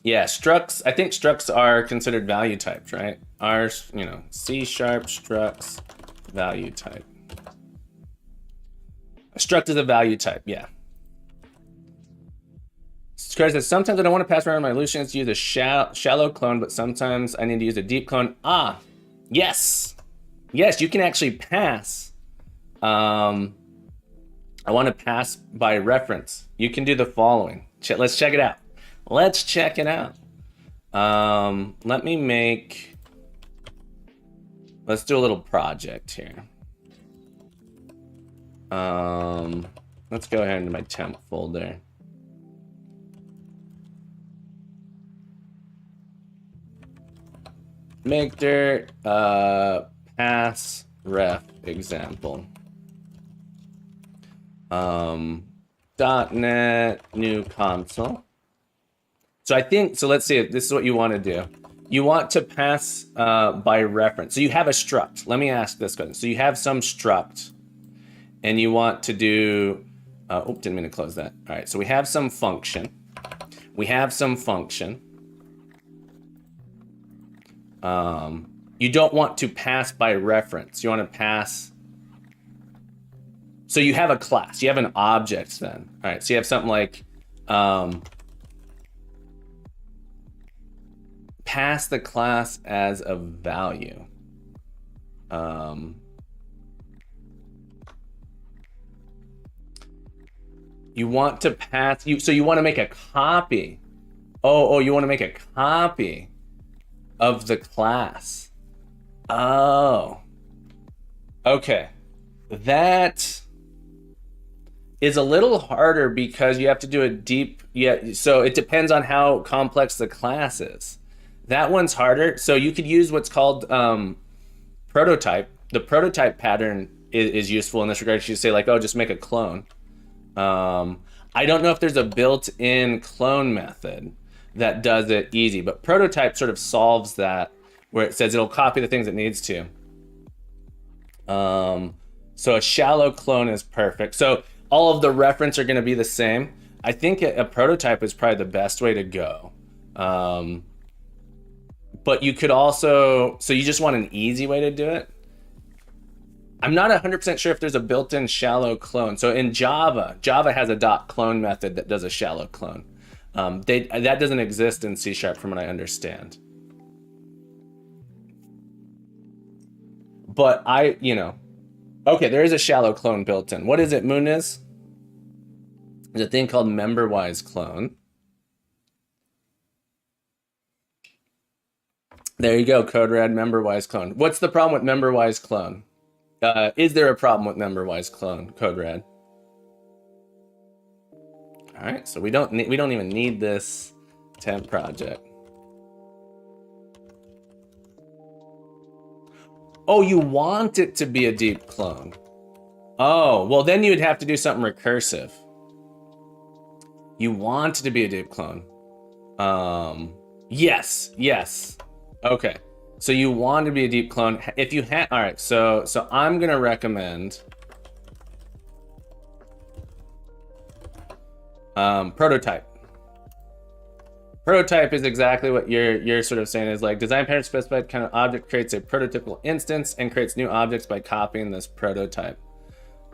Yeah, structs, I think structs are considered value types, right? Are, you know, C# structs value type. A struct is a value type, yeah. Square says, sometimes I don't want to pass around my solutions to use a shallow clone, but sometimes I need to use a deep clone. Ah, yes. Yes, you can actually pass. I want to pass by reference. You can do the following. Let's check it out. Let's check it out. Let me make, let's do a little project here. Let's go ahead into my temp folder. Make dirt, pass ref example. .NET new console. So I think, so let's see, this is what you want to do. You want to pass by reference. So you have a struct. Let me ask this question. So you have some struct and you want to do, oh, didn't mean to close that. All right, so we have some function. We have some function. You don't want to pass by reference. You want to pass. So you have a class, you have an object then. All right, so you have something like, pass the class as a value. You want to pass, so you want to make a copy. Oh, you want to make a copy of the class. Oh, okay. That is a little harder because you have to do a deep, yeah, so it depends on how complex the class is. That one's harder. So you could use what's called prototype. The prototype pattern is useful in this regard. You say like, oh, just make a clone. I don't know if there's a built-in clone method that does it easy, but prototype sort of solves that, where it says it'll copy the things it needs to. So a shallow clone is perfect. So all of the reference are going to be the same. I think a prototype is probably the best way to go. But you could also, so you just want an easy way to do it. I'm not 100% sure if there's a built-in shallow clone. So in Java has a .clone method that does a shallow clone. That doesn't exist in C# from what I understand. But okay, there is a shallow clone built in. What is it, Muniz? There's a thing called memberwise clone. There you go, CodeRad memberwise clone. What's the problem with memberwise clone? Is there a problem with memberwise clone, CodeRad? All right, so we don't even need this temp project. Oh, you want it to be a deep clone. Oh, well then you'd have to do something recursive. You want it to be a deep clone. Yes. Okay. So you want to be a deep clone. If you had, all right, so I'm gonna recommend prototype. Prototype is exactly what you're sort of saying, is like design pattern specified kind of object creates a prototypical instance and creates new objects by copying this prototype.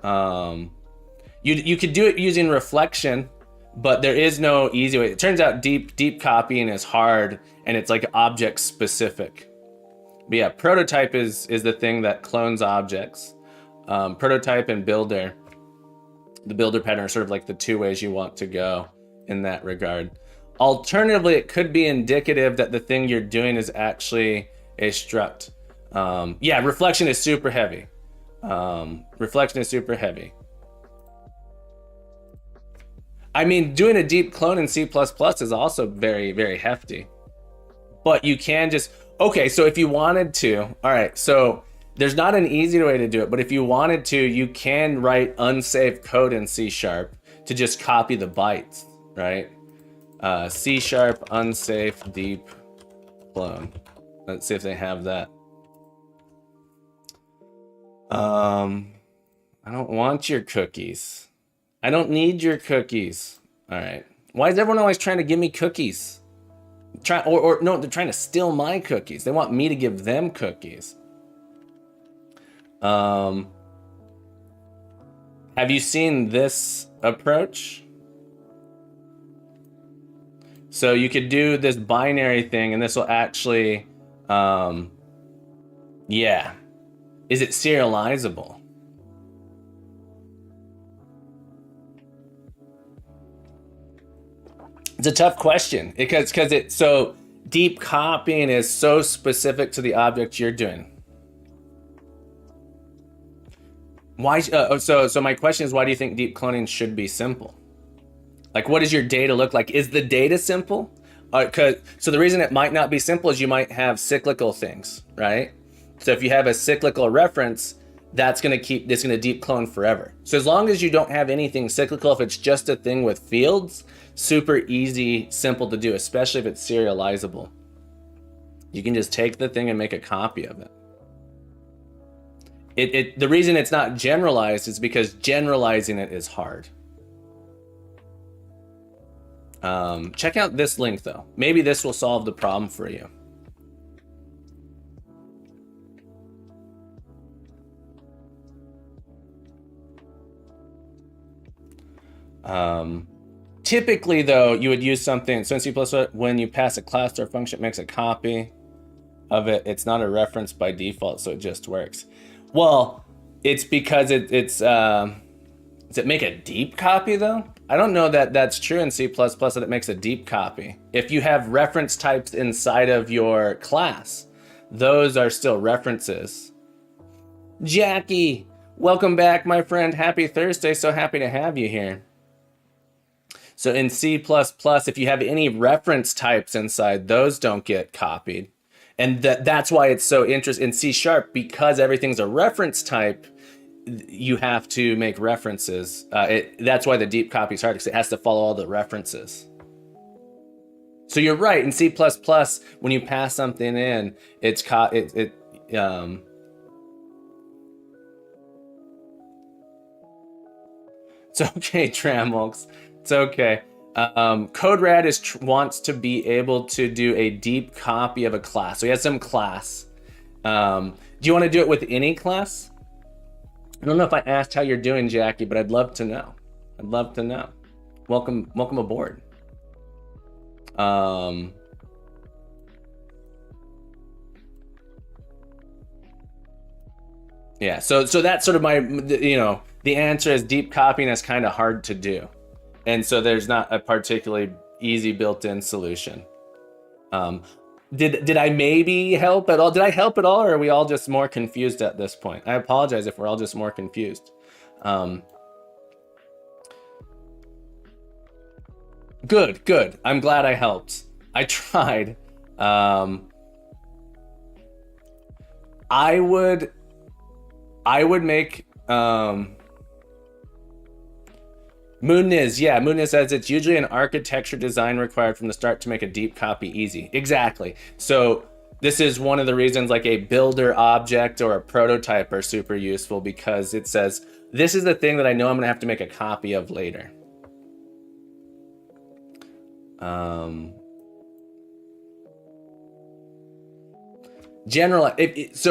You could do it using reflection, but there is no easy way. It turns out deep copying is hard, and it's like object specific. But yeah, prototype is the thing that clones objects. Prototype and builder, the builder pattern are sort of like the two ways you want to go in that regard. Alternatively, it could be indicative that the thing you're doing is actually a struct. Yeah, reflection is super heavy. Reflection is super heavy. I mean, doing a deep clone in C++ is also very, very hefty. But you can just, okay, so if you wanted to, all right, so there's not an easy way to do it, but if you wanted to, you can write unsafe code in C# to just copy the bytes, right? C# unsafe deep clone. Let's see if they have that. I don't want your cookies. I don't need your cookies. All right. Why is everyone always trying to give me cookies? No, they're trying to steal my cookies. They want me to give them cookies. Have you seen this approach? So you could do this binary thing, and this will actually, yeah. Is it serializable? It's a tough question because so deep copying is so specific to the object you're doing. Why? So my question is, why do you think deep cloning should be simple? Like, what does your data look like? Is the data simple? So the reason it might not be simple is you might have cyclical things, right? So if you have a cyclical reference, it's gonna deep clone forever. So as long as you don't have anything cyclical, if it's just a thing with fields, super easy, simple to do, especially if it's serializable. You can just take the thing and make a copy of it. The reason it's not generalized is because generalizing it is hard. Check out this link though. Maybe this will solve the problem for you. Typically though, you would use something, so in C++, when you pass a class to a function, it makes a copy of it. It's not a reference by default, so it just works. Well, it's because does it make a deep copy though? I don't know that that's true in C++ that it makes a deep copy. If you have reference types inside of your class, those are still references. Jackie, Welcome back, my friend. Happy Thursday. So happy to have you here. So in C++, if you have any reference types inside, those don't get copied. And that's why it's so interesting in C#, because everything's a reference type, you have to make references. That's why the deep copy is hard, because it has to follow all the references. So you're right, in C++, when you pass something in, it's okay, Tramulks. It's okay. CodeRad wants to be able to do a deep copy of a class. So he has some class. Do you want to do it with any class? I don't know if I asked how you're doing, Jackie, but I'd love to know. I'd love to know. Welcome aboard. Yeah, so that's sort of my, the answer is deep copying is kind of hard to do. And so there's not a particularly easy built-in solution. Did I maybe help at all? Did I help at all, or are we all just more confused at this point? I apologize if we're all just more confused. Good. I'm glad I helped. I tried. I would make Mooniz, yeah, Mooniz says it's usually an architecture design required from the start to make a deep copy easy. Exactly. So this is one of the reasons like a builder object or a prototype are super useful, because it says, this is the thing that I know I'm gonna have to make a copy of later. So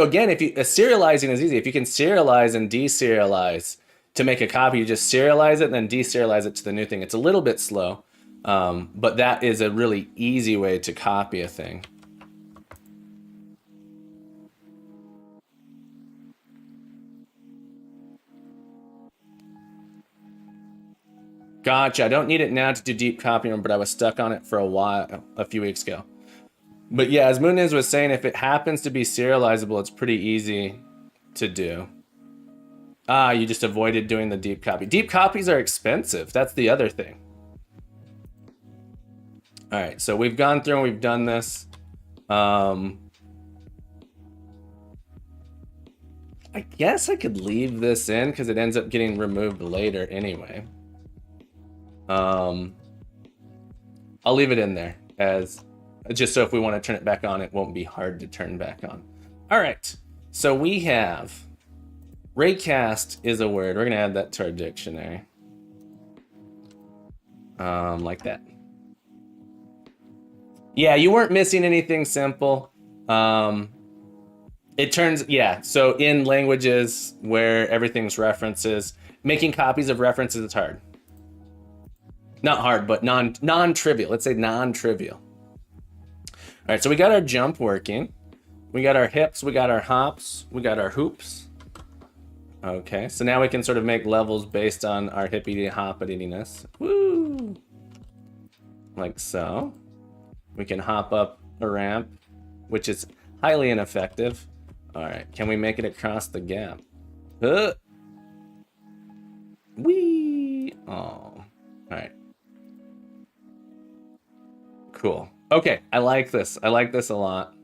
again, serializing is easy. If you can serialize and deserialize to make a copy, you just serialize it and then deserialize it to the new thing. It's a little bit slow, but that is a really easy way to copy a thing. Gotcha. I don't need it now to do deep copying, but I was stuck on it for a while, a few weeks ago. But yeah, as Mooniz was saying, if it happens to be serializable, it's pretty easy to do. You just avoided doing the deep copy. Deep copies are expensive. That's the other thing. All right, so we've gone through and we've done this. I guess I could leave this in because it ends up getting removed later anyway. I'll leave it in there as just so if we want to turn it back on, it won't be hard to turn back on. All right, so we have raycast is a word. We're gonna add that to our dictionary. Like that. Yeah, you weren't missing anything simple. It turns, yeah, so in languages where everything's references, making copies of references is hard. Not hard, but non-trivial. Let's say non-trivial. All right, so we got our jump working. We got our hips, we got our hops, we got our hoops. Okay, so now we can sort of make levels based on our hippity-hoppityness. Woo! Like so. We can hop up a ramp, which is highly ineffective. All right, can we make it across the gap? Whee! Oh, all right. Cool. Okay, I like this. I like this a lot.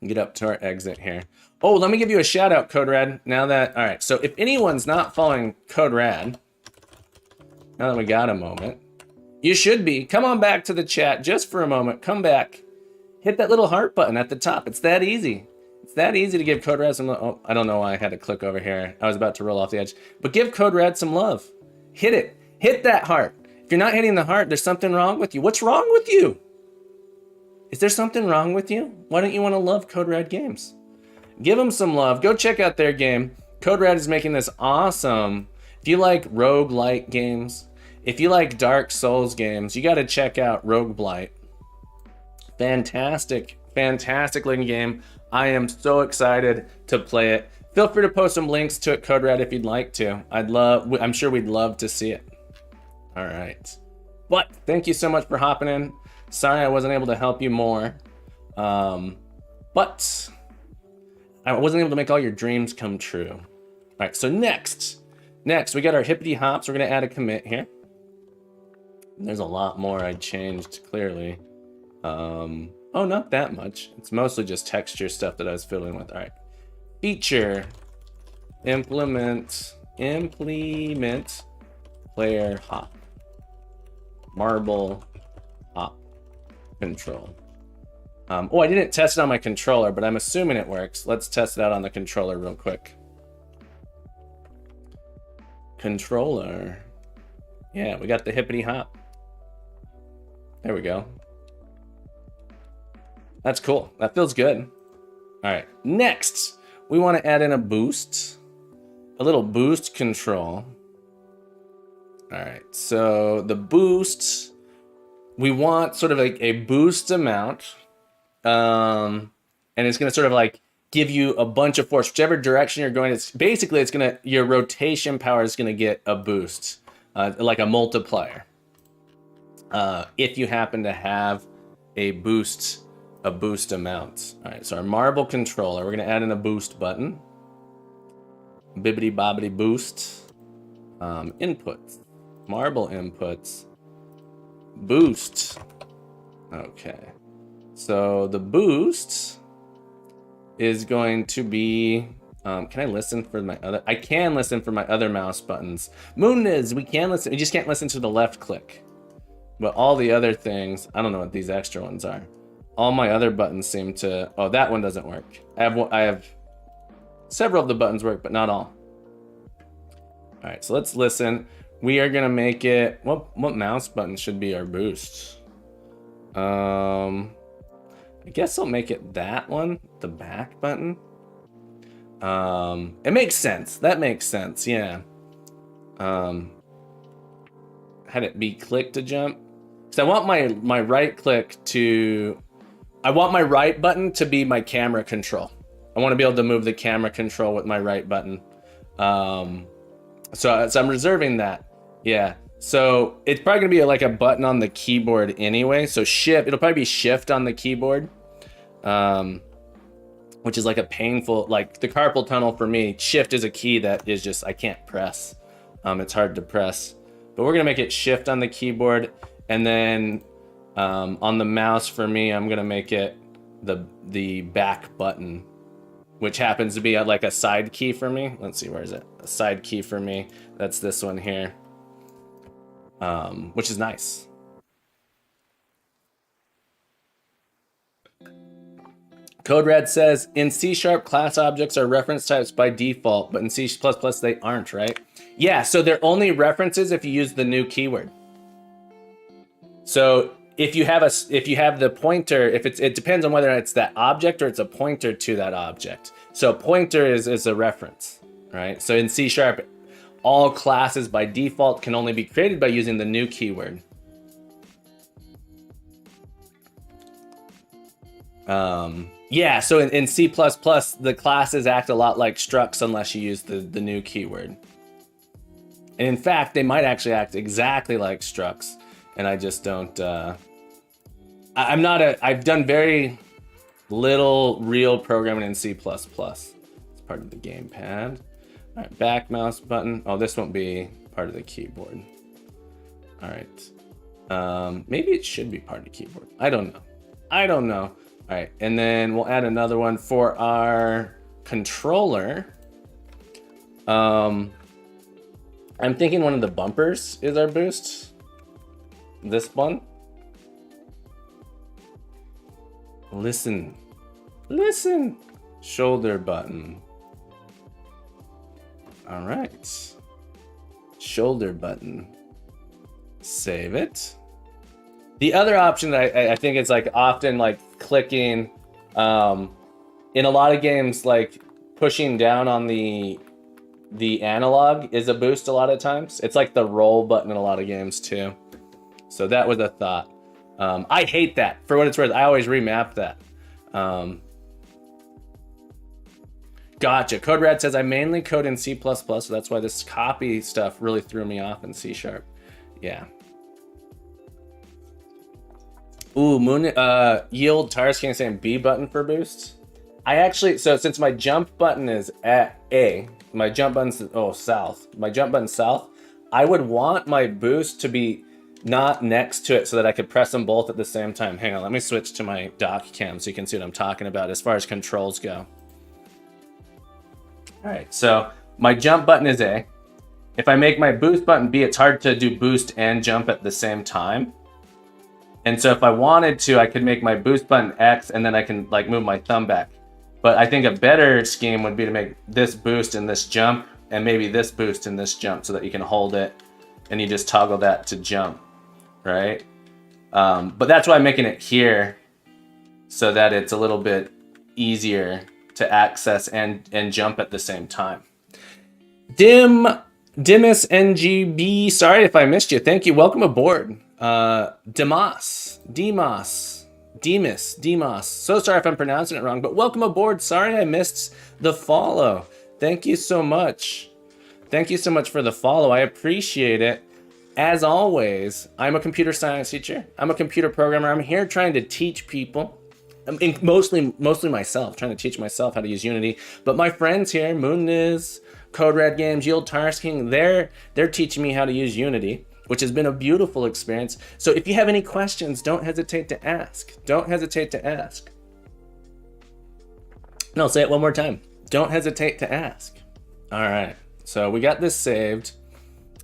Get up to our exit here. Oh, let me give you a shout out, CodeRad. Now that, all right, so if anyone's not following CodeRad, now that we got a moment, you should be. Come on back to the chat just for a moment. Come back. Hit that little heart button at the top. It's that easy. It's that easy to give CodeRad some love. Oh, I don't know why I had to click over here. I was about to roll off the edge. But give CodeRad some love. Hit it. Hit that heart. If you're not hitting the heart, there's something wrong with you. What's wrong with you? Is there something wrong with you? Why don't you want to love CodeRad games? Give them some love. Go check out their game. CodeRad is making this awesome. If you like roguelike games, if you like Dark Souls games, you got to check out Rogueblight. Fantastic, fantastic looking game. I am so excited to play it. Feel free to post some links to it, CodeRad, if you'd like to. I'm sure we'd love to see it. All right. But thank you so much for hopping in. Sorry I wasn't able to help you more. But I wasn't able to make all your dreams come true. right, so next we got our hippity hops. We're gonna add a commit here. There's a lot more I changed clearly. Oh, not that much. It's mostly just texture stuff that I was fiddling with. All right, feature implement player hop marble hop control. Oh, I didn't test it on my controller, but I'm assuming it works. Let's test it out on the controller real quick. Controller. Yeah, we got the hippity hop. There we go. That's cool. That feels good. All right, next, we want to add in a boost, a little boost control. All right, so the boost, we want sort of like a boost amount, and it's going to sort of like give you a bunch of force, whichever direction you're going. It's basically, it's going to, your rotation power is going to get a boost, like a multiplier. If you happen to have a boost amount. All right, so our marble controller, we're going to add in a boost button. Bibbidi bobbidi boost. Inputs. Marble inputs. Boost. Okay. So the boost is going to be, can I listen for my other, I can listen for my other mouse buttons. Mooniz, we can listen, we just can't listen to the left click. But all the other things, I don't know what these extra ones are. All my other buttons seem to, oh, that one doesn't work. I have several of the buttons work, but not all. All right, so let's listen. We are gonna make it, what mouse button should be our boost? I guess I'll make it that one, the back button. It makes sense. That makes sense, yeah. Had it be click to jump. So I want my right click to, I want my right button to be my camera control. I want to be able to move the camera control with my right button. So I'm reserving that. Yeah. So it's probably gonna be like a button on the keyboard anyway. So shift, it'll probably be shift on the keyboard, which is like a painful, like the carpal tunnel for me. Shift is a key that is just, I can't press. It's hard to press, but we're gonna make it shift on the keyboard. And then on the mouse for me, I'm gonna make it the back button, which happens to be like a side key for me. Let's see, where is it? A side key for me. That's this one here, which is nice. CodeRad says, in C# class objects are reference types by default, but in C++ they aren't, right? Yeah, so they're only references if you use the new keyword. So if you have the pointer, it depends on whether it's that object or it's a pointer to that object. So pointer is a reference, right? So in C#, all classes by default can only be created by using the new keyword. Yeah, so in C++, the classes act a lot like structs unless you use the new keyword. And in fact, they might actually act exactly like structs. And I just don't, I've done very little real programming in C++. It's part of the gamepad. All right, back mouse button. Oh, this won't be part of the keyboard. All right. Maybe it should be part of the keyboard. I don't know. All right, and then we'll add another one for our controller. I'm thinking one of the bumpers is our boost. This one. Listen. Shoulder button. All right. Shoulder button. Save it. The other option that I think it's like often like clicking, in a lot of games, like pushing down on the analog is a boost a lot of times. It's like the roll button in a lot of games too. So that was a thought. I hate that. For what it's worth, I always remap that. Gotcha. CodeRad says, I mainly code in C++, so that's why this copy stuff really threw me off in C#. Yeah. Ooh, Yield Tires King saying B button for boost. I actually, so since my jump button is at A, my jump button's, oh, south. My jump button's south. I would want my boost to be not next to it so that I could press them both at the same time. Hang on, let me switch to my dock cam so you can see what I'm talking about as far as controls go. All right, so my jump button is A. If I make my boost button B, it's hard to do boost and jump at the same time. And so if I wanted to, I could make my boost button X and then I can like move my thumb back. But I think a better scheme would be to make this boost and this jump and maybe this boost and this jump so that you can hold it and you just toggle that to jump, right? But that's why I'm making it here so that it's a little bit easier to access and jump at the same time. Dimas NGB, sorry if I missed you. Thank you. Welcome aboard. Demas. So sorry if I'm pronouncing it wrong, but welcome aboard. Sorry I missed the follow. Thank you so much. Thank you so much for the follow. I appreciate it. As always, I'm a computer science teacher. I'm a computer programmer. I'm here trying to teach people, mostly myself, trying to teach myself how to use Unity. But my friends here, Moonniz, Code Red Games, Yield Tarsking, they're teaching me how to use Unity, which has been a beautiful experience. So if you have any questions, don't hesitate to ask. Don't hesitate to ask. No, say it one more time. Don't hesitate to ask. All right, so we got this saved.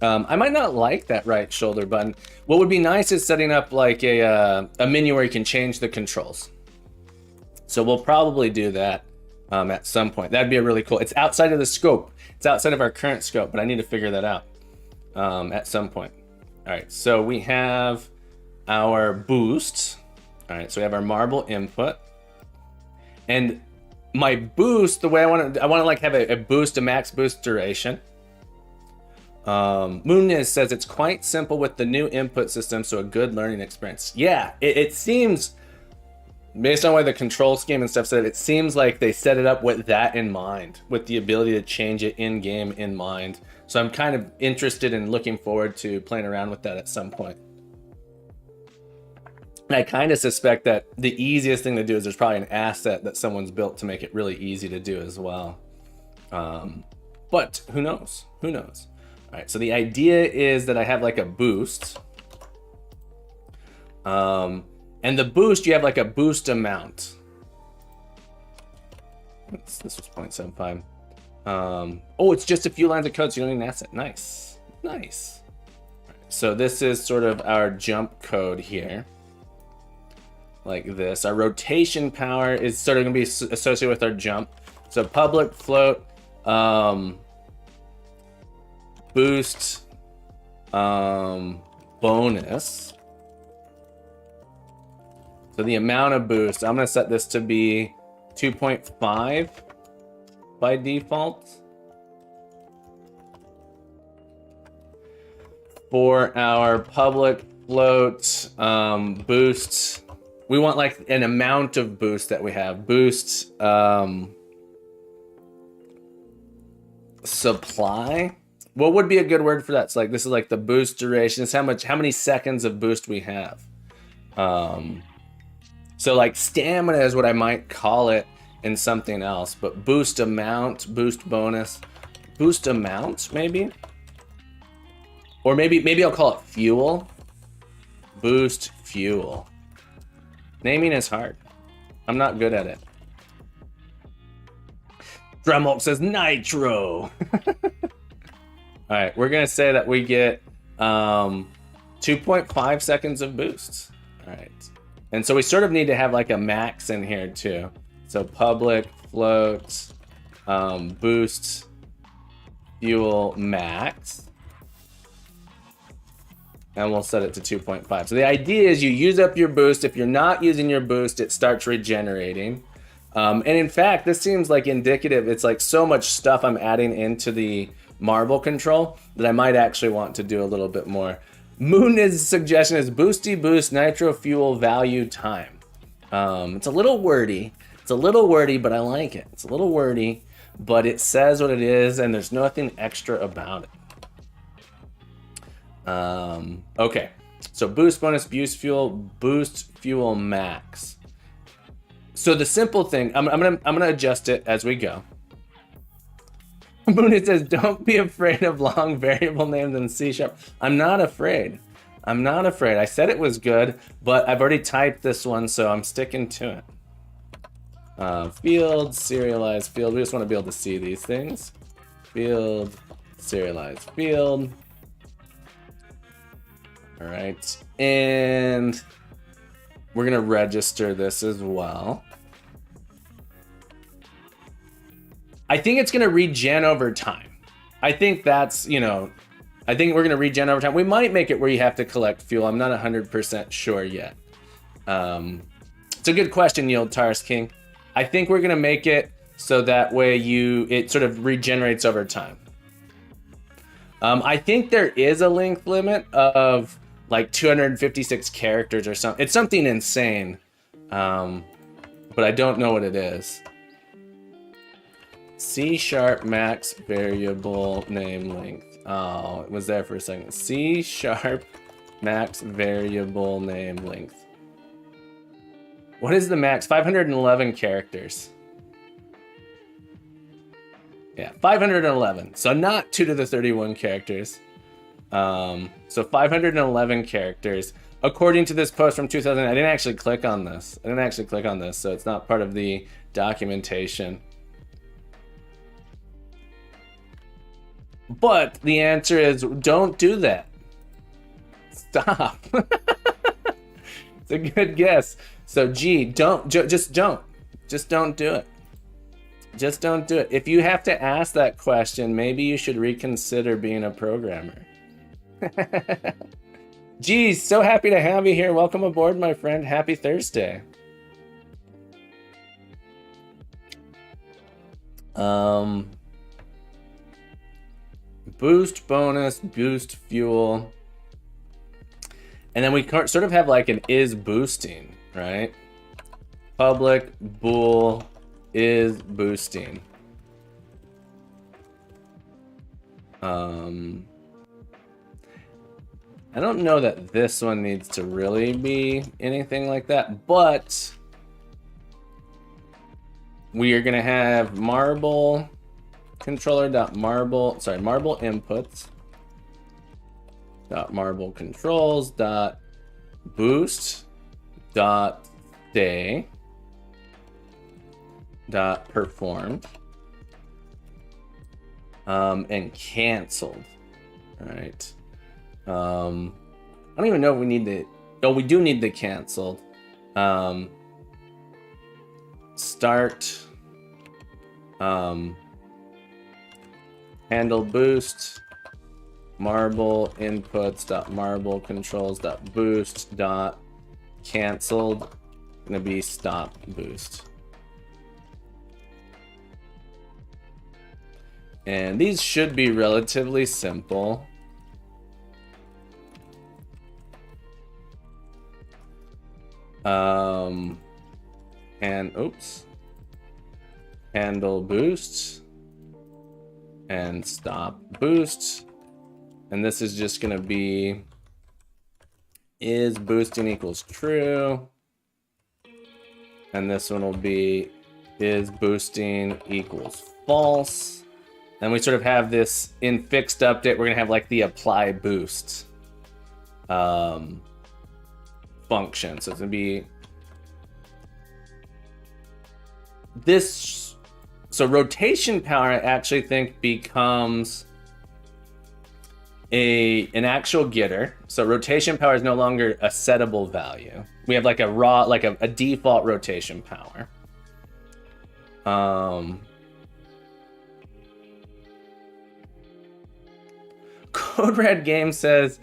I might not like that right shoulder button. What would be nice is setting up like a menu where you can change the controls. So we'll probably do that at some point. That'd be a really cool. It's outside of the scope. It's outside of our current scope, but I need to figure that out at some point. All right, so we have our boost. All right, so we have our marble input. And my boost, the way I want to like have a boost, a max boost duration. Mooniz says it's quite simple with the new input system, so a good learning experience. Yeah, it seems, based on why the control scheme and stuff said, it seems like they set it up with that in mind, with the ability to change it in-game in mind. So I'm kind of interested and looking forward to playing around with that at some point. And I kind of suspect that the easiest thing to do is there's probably an asset that someone's built to make it really easy to do as well. But who knows? Who knows? All right, so the idea is that I have like a boost. And the boost, you have like a boost amount. This was 0.75. Oh, it's just a few lines of code, so you don't need an asset. Nice, nice. Right, so this is sort of our jump code here. Like this. Our rotation power is sort of going to be associated with our jump. So public float, boost, bonus. So the amount of boost, I'm going to set this to be 2.5 by default. For our public float boost, we want like an amount of boost that we have. Boost supply. What would be a good word for that? It's like, this is like the boost duration. It's how many seconds of boost we have. So like stamina is what I might call it in something else, but boost amount, boost bonus, boost amount maybe? Or maybe I'll call it fuel. Boost fuel. Naming is hard. I'm not good at it. Drumhulk says nitro. All right, we're gonna say that we get 2.5 seconds of boosts. All right, and so we sort of need to have like a max in here too. So public float boost fuel max, and we'll set it to 2.5. So the idea is you use up your boost. If you're not using your boost, it starts regenerating. And in fact, this seems like indicative. It's like so much stuff I'm adding into the marble control that I might actually want to do a little bit more. Moon's suggestion is boosty boost nitro fuel value time. It's a little wordy. It's a little wordy, but I like it. It's a little wordy, but it says what it is, and there's nothing extra about it. Okay, so boost bonus, boost fuel max. So the simple thing, I'm gonna adjust it as we go. Moon says, don't be afraid of long variable names in C#. I'm not afraid. I'm not afraid. I said it was good, but I've already typed this one, so I'm sticking to it. Field, serialized field. We just want to be able to see these things. Field, serialized field. All right. And we're going to register this as well. I think it's going to regen over time. I think that's, you know, I think we're going to regen over time. We might make it where you have to collect fuel. I'm not 100% sure yet. It's a good question, Yield Tars King. I think we're going to make it so that way it sort of regenerates over time. I think there is a length limit of like 256 characters or something. It's something insane, but I don't know what it is. C# max variable name length. Oh, it was there for a second. C# max variable name length. What is the max? 511 characters. Yeah, 511. So not 2 to the 31 characters. So 511 characters. According to this post from 2000, I didn't actually click on this. So it's not part of the documentation. But the answer is, don't do that. Stop. It's a good guess. So G, just don't do it. Just don't do it. If you have to ask that question, maybe you should reconsider being a programmer. Geez, so happy to have you here. Welcome aboard, my friend. Happy Thursday. Boost bonus, boost fuel. And then we sort of have like an is boosting, right? Public bool is boosting. I don't know that this one needs to really be anything like that, but we are gonna have marble controller.marble, sorry, marble inputs dot marble controls dot boost dot stay dot performed and canceled. All right. I don't even know if we need the, oh, we do need the canceled. Start handle boost marble inputs dot marble controls dot boost dot canceled, gonna be stop boost. And these should be relatively simple. And oops, handle boost and stop boost, and this is just going to be is boosting equals true, and this one will be is boosting equals false. And we sort of have this in fixed update. We're going to have like the apply boost function. So it's going to be this. So rotation power, I actually think, becomes an actual getter. So rotation power is no longer a settable value. We have like a raw, like a default rotation power. Code Red Game says,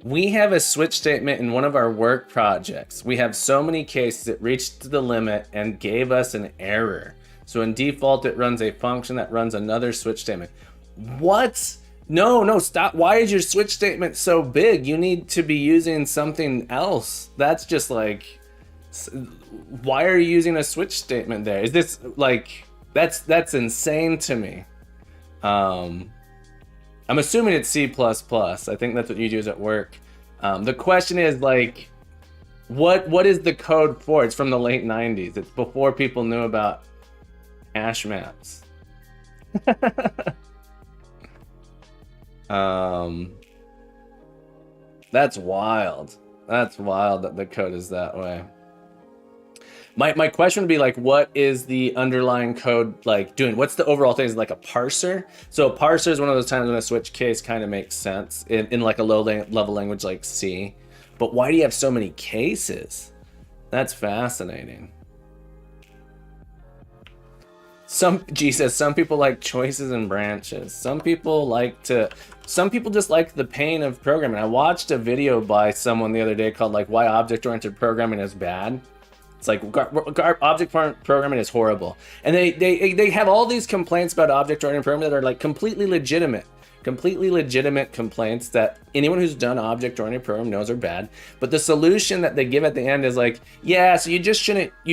we have a switch statement in one of our work projects. We have so many cases it reached the limit and gave us an error. So in default, it runs a function that runs another switch statement. What? No, stop. Why is your switch statement so big? You need to be using something else. That's just like, why are you using a switch statement there? Is this like, that's insane to me. I'm assuming it's C++. I think that's what you use at work. The question is like, what is the code for? It's from the late 90s. It's before people knew about hash maps. Um, that's wild. That's wild that the code is that way. My question would be like, what is the underlying code like doing? What's the overall thing? Is it like a parser? So a parser is one of those times when a switch case kind of makes sense in like a low level language like C. But why do you have so many cases? That's fascinating. G says some people like choices and branches. Some people just like the pain of programming. I watched a video by someone the other day called like why object-oriented programming is bad. It's like object programming is horrible. And they have all these complaints about object-oriented programming that are like completely legitimate complaints that anyone who's done object-oriented programming knows are bad. But the solution that they give at the end is like, yeah, so you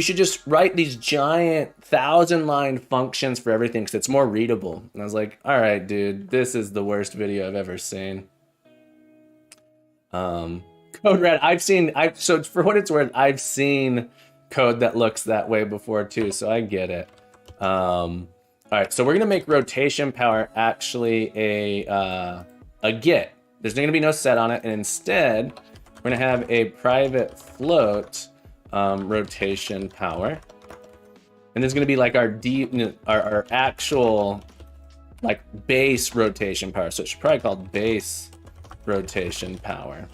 should just write these giant 1,000-line functions for everything because it's more readable. And I was like, all right, dude, this is the worst video I've ever seen. Code Red, so for what it's worth, I've seen code that looks that way before too, so I get it. All right, so we're gonna make rotation power actually a get. There's gonna be no set on it, and instead we're gonna have a private float rotation power, and there's gonna be like our actual like base rotation power. So it should probably be called base rotation power.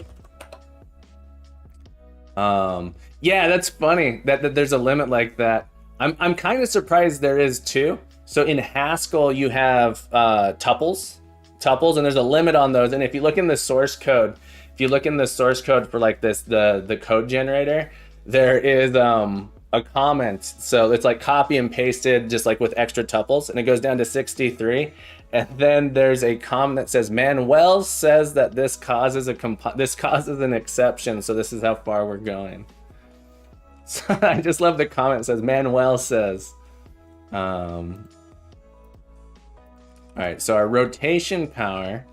Yeah, that's funny that there's a limit like that. I'm kind of surprised there is too. So in Haskell you have tuples, and there's a limit on those. And if you look in the source code, for like this, the code generator, there is a comment. So it's like copy and pasted, just like with extra tuples, and it goes down to 63. And then there's a comment that says Manuel says that this causes an exception. So this is how far we're going. So I just love the comment that says Manuel says. All right, so our rotation power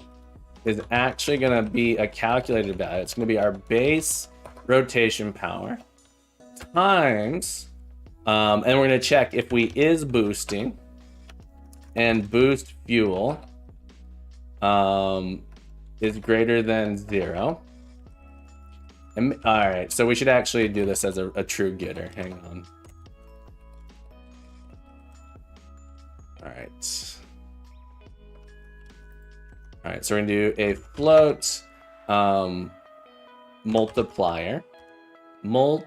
is actually going to be a calculated value. It's going to be our base rotation power times, and we're going to check if we is boosting, and boost fuel is greater than 0. And, all right, so we should actually do this as a true getter. Hang on. All right. All right, so we're gonna do a float multiplier. We're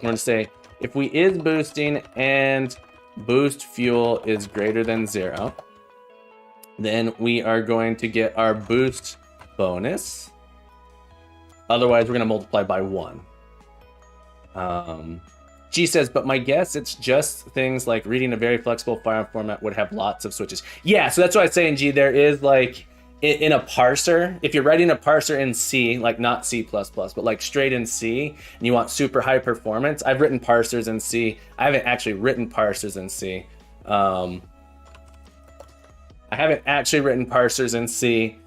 gonna say if we is boosting and boost fuel is greater than 0, then we are going to get our boost bonus. Otherwise, we're gonna multiply by 1. G says, but my guess it's just things like reading a very flexible file format would have lots of switches. Yeah, so that's what I was saying, G. There is like in a parser, if you're writing a parser in C, like not C++, but like straight in C, and you want super high performance, I've written parsers in C. I haven't actually written parsers in C.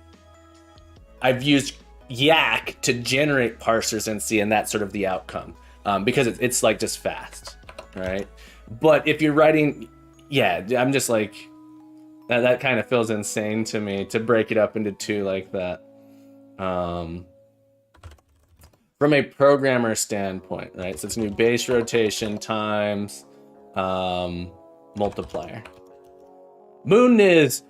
I've used Yak to generate parsers in C, and that's sort of the outcome. Because it's like just fast, right? But if you're writing, yeah, I'm just like, that kind of feels insane to me to break it up into 2 like that. From a programmer standpoint, right? So it's new base rotation times multiplier. Mooniz,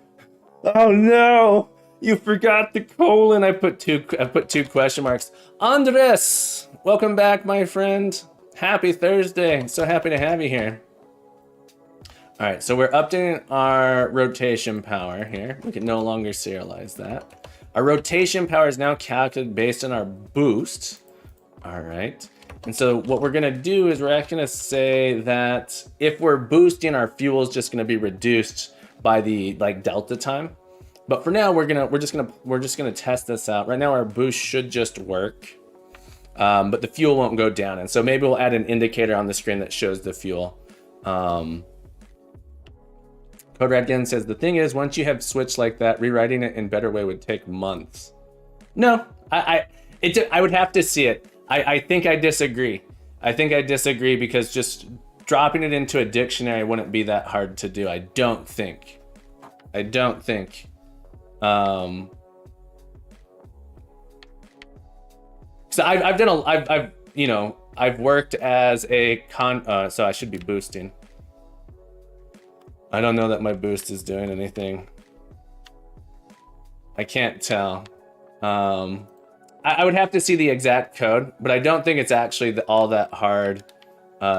oh no, you forgot the colon. I put two question marks. Andres, welcome back, my friend. Happy Thursday. So happy to have you here. All right, so we're updating our rotation power here. We can no longer serialize that. Our rotation power is now calculated based on our boost. All right. And so what we're gonna do is we're actually gonna say that if we're boosting, our fuel is just gonna be reduced by the like delta time. But for now, we're just gonna test this out. Right now, our boost should just work, but the fuel won't go down. And so maybe we'll add an indicator on the screen that shows the fuel. Code Radgan says the thing is, once you have switched like that, rewriting it in better way would take months. No, I would have to see it. I think I disagree. I think I disagree because just dropping it into a dictionary wouldn't be that hard to do. I don't think. Um, so I've done a, I've, you know, I've worked as a so I should be boosting. I don't know that my boost is doing anything. I can't tell. I would have to see the exact code, but I don't think it's actually all that hard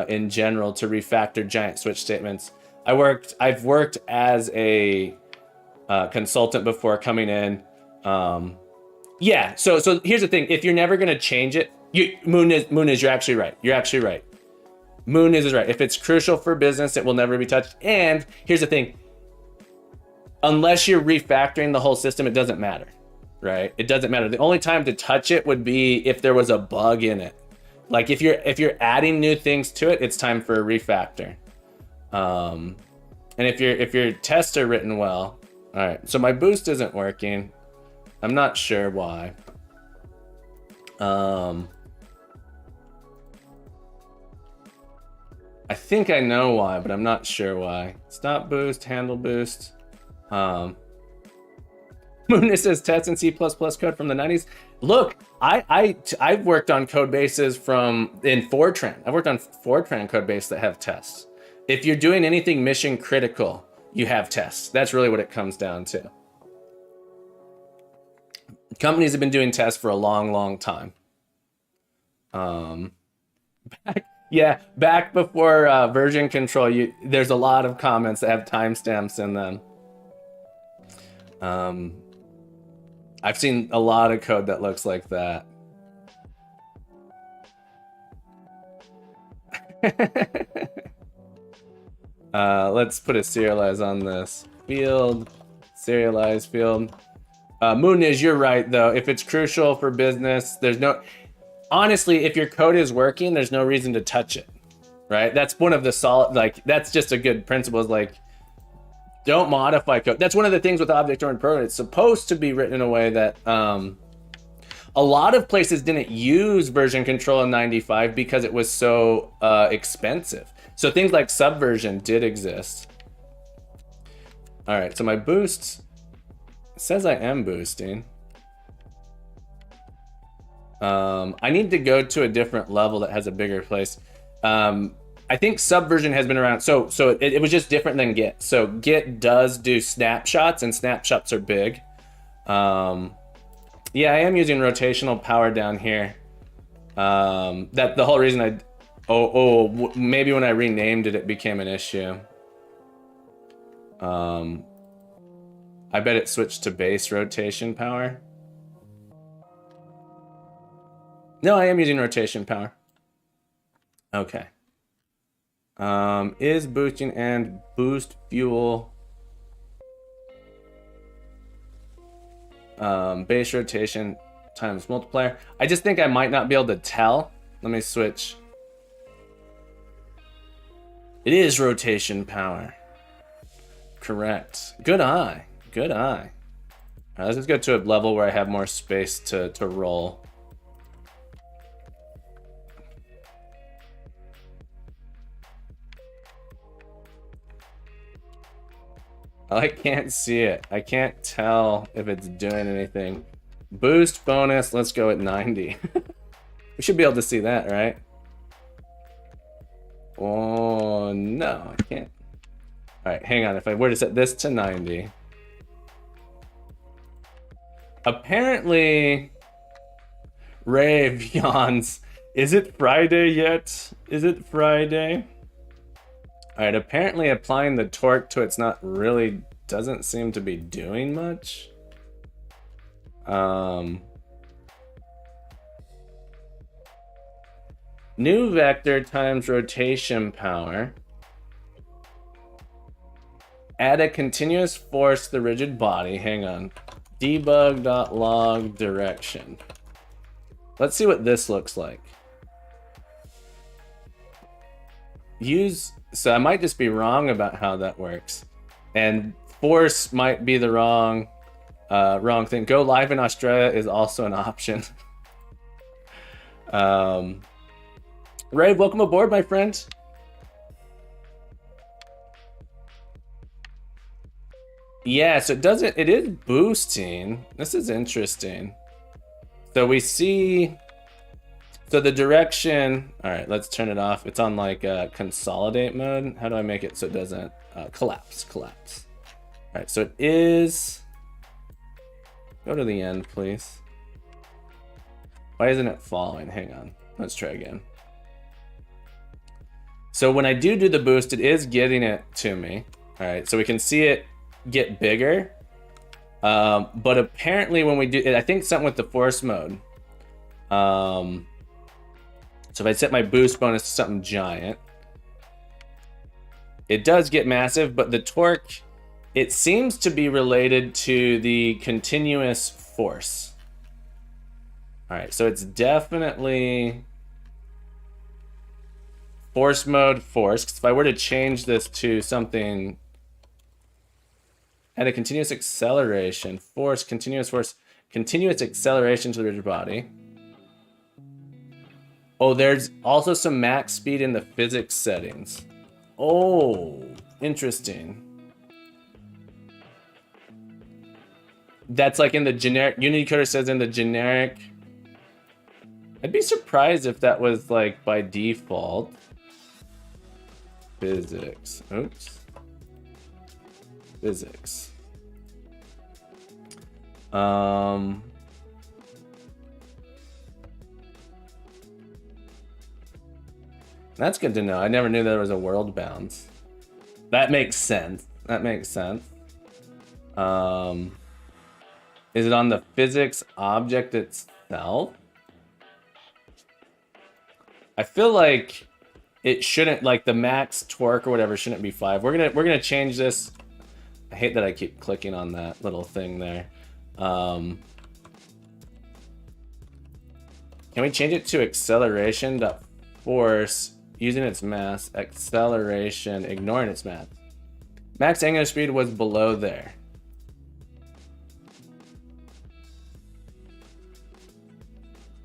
in general to refactor giant switch statements. I've worked as a consultant before coming in. Yeah, so here's the thing. If you're never gonna change it, Moon is you're actually right. You're actually right. Moon is right. If it's crucial for business, it will never be touched. And here's the thing. Unless you're refactoring the whole system, it doesn't matter, right? It doesn't matter. The only time to touch it would be if there was a bug in it. Like if you're adding new things to it, it's time for a refactor. And if your tests are written well, all right. So my boost isn't working. I'm not sure why. I think I know why, but I'm not sure why. Stop boost, handle boost. Moon says tests in C++ code from the 90s. Look, I've worked on code bases in Fortran. I've worked on Fortran code bases that have tests. If you're doing anything mission critical, you have tests. That's really what it comes down to. Companies have been doing tests for a long, long time. Back before version control, there's a lot of comments that have timestamps in them. I've seen a lot of code that looks like that. Let's put a serialize on this. Field, serialize field. Moon is, you're right though. If it's crucial for business, honestly, if your code is working, there's no reason to touch it, right? That's one of the that's just a good principle, is like, don't modify code. That's one of the things with object-oriented programming. It's supposed to be written in a way that a lot of places didn't use version control in 95 because it was so expensive. So things like Subversion did exist. All right, so my boost says I am boosting. I need to go to a different level that has a bigger place. I think Subversion has been around. So it was just different than Git. So Git does do snapshots, and snapshots are big. Yeah, I am using rotational power down here. That the whole reason maybe when I renamed it, it became an issue. I bet it switched to base rotation power. No, I am using rotation power. Okay. Is boosting and boost fuel base rotation times multiplier? I just think I might not be able to tell. Let me switch. It is rotation power. Correct. Good eye. Good eye. All right, let's just go to a level where I have more space to roll. I can't see it. I can't tell if it's doing anything. Boost bonus, let's go at 90. We should be able to see that, right? Oh, no, I can't. All right, hang on. If I were to set this to 90. Apparently, Rave yawns. Is it Friday yet? Is it Friday? All right, apparently applying the torque to it's not really, doesn't seem to be doing much. New vector times rotation power. Add a continuous force to the rigid body. Hang on. Debug.log direction. Let's see what this looks like. So I might just be wrong about how that works. And force might be the wrong thing. Go live in Australia is also an option. Ray, welcome aboard, my friend. Yeah, so it is boosting. This is interesting. So we see, so the direction, all right, let's turn it off. It's on like consolidate mode. How do I make it so it doesn't collapse? All right, so it is, go to the end, please. Why isn't it following? Hang on, let's try again. So when I do the boost, it is getting it to me. All right, so we can see it get bigger. But apparently when we do it, I think something with the force mode. So if I set my boost bonus to something giant, it does get massive, but the torque, it seems to be related to the continuous force. All right, so it's definitely force mode force. 'Cause if I were to change this to something at a continuous acceleration, force, continuous acceleration to the rigid body. Oh, there's also some max speed in the physics settings. Oh, interesting. That's like in the generic, Unicoder says in the generic. I'd be surprised if that was like by default. Physics, oops. Physics. That's good to know. I never knew there was a world bounds. That makes sense. Is it on the physics object itself? I feel like it shouldn't, like the max torque or whatever shouldn't be 5. We're gonna change this. I hate that I keep clicking on that little thing there. Can we change it to acceleration force using its mass, acceleration, ignoring its mass? Max angular speed was below there.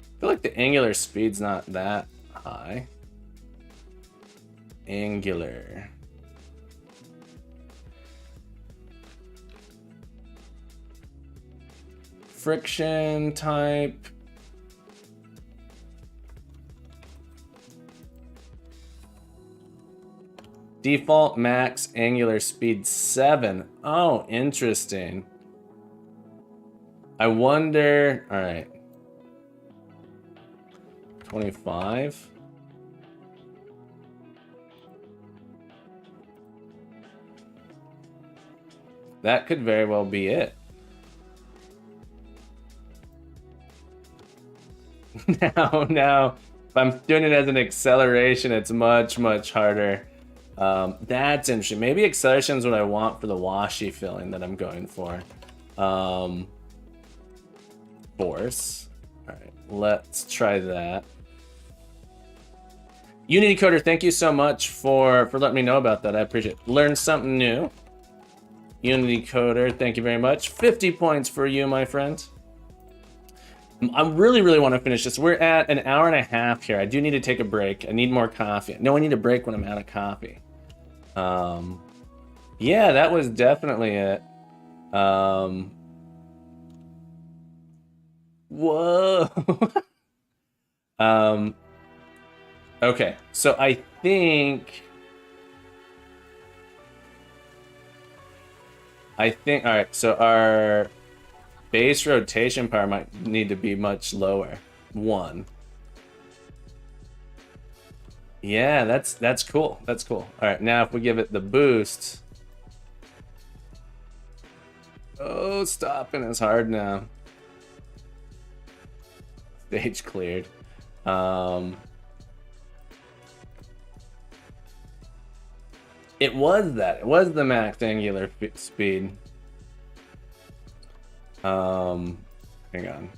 I feel like the angular speed's not that high. Angular. Friction type. Default max angular speed 7. Oh, interesting. I wonder, all right. 25. That could very well be it. Now, if I'm doing it as an acceleration, it's much, much harder. That's interesting. Maybe acceleration is what I want for the washy filling that I'm going for. Force. All right, let's try that. Unicoder, thank you so much for letting me know about that. I appreciate it. Learn something new. Unicoder, thank you very much. 50 points for you, my friend. I really want to finish this. We're at an hour and a half here. I do need to take a break. I need more coffee. No, I need a break when I'm out of coffee. Yeah, that was definitely it. Whoa. Okay, so I think, all right, so our base rotation power might need to be much lower. 1. Yeah, that's cool. That's cool. All right, now if we give it the boost. Oh, stopping is hard now. Stage cleared. It was that. It was the max angular speed. Hang on.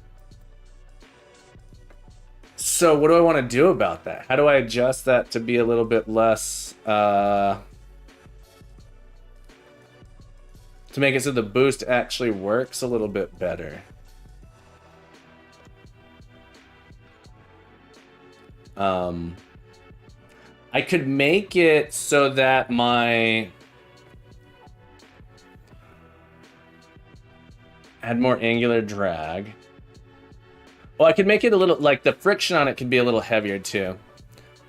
So what do I want to do about that? How do I adjust that to be a little bit less, to make it so the boost actually works a little bit better? I could make it so that my Add more angular drag. Well, I could make it a little, like the friction on it could be a little heavier too.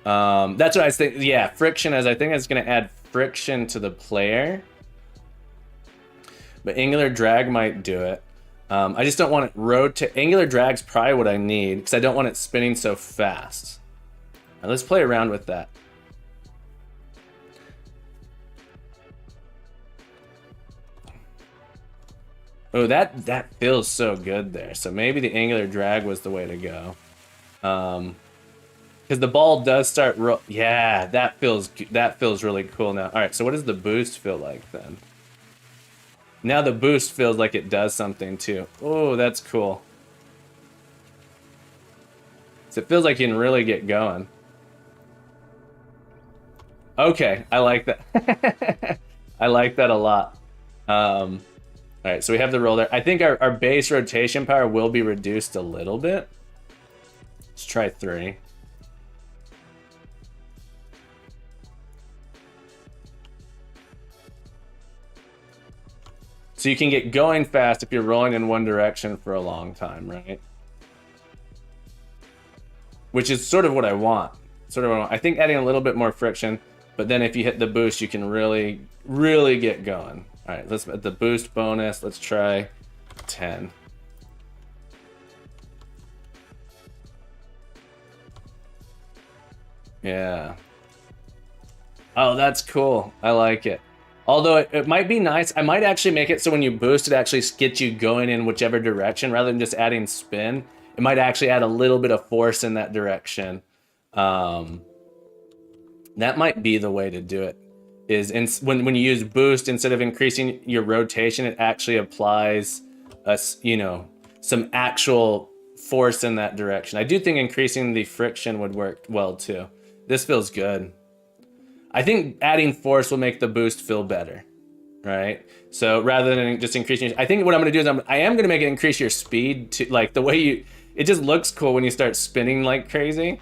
That's what I was thinking. Yeah, friction, as I think it's going to add friction to the player. But angular drag might do it. I just don't want it rotate. Angular drag's probably what I need because I don't want it spinning so fast. All right, let's play around with that. Oh, that feels so good there. So maybe the angular drag was the way to go. Because the ball does start yeah, that feels really cool now. All right, so what does the boost feel like then? Now the boost feels like it does something too. Oh, that's cool. So it feels like you can really get going. Okay, I like that. I like that a lot. All right, so we have the roll there. I think our base rotation power will be reduced a little bit. Let's try 3. So you can get going fast if you're rolling in one direction for a long time, right? Which is sort of what I want. I think adding a little bit more friction, but then if you hit the boost, you can really, really get going. All right, let's the boost bonus. Let's try 10. Yeah. Oh, that's cool. I like it. Although it might be nice. I might actually make it so when you boost, it actually gets you going in whichever direction rather than just adding spin. It might actually add a little bit of force in that direction. That might be the way to do it. When you use boost, instead of increasing your rotation, it actually applies some actual force in that direction. I do think increasing the friction would work well too. This feels good. I think adding force will make the boost feel better, right? So rather than just increasing, I think what I'm going to do is I am going to make it increase your speed to like the way it just looks cool when you start spinning like crazy.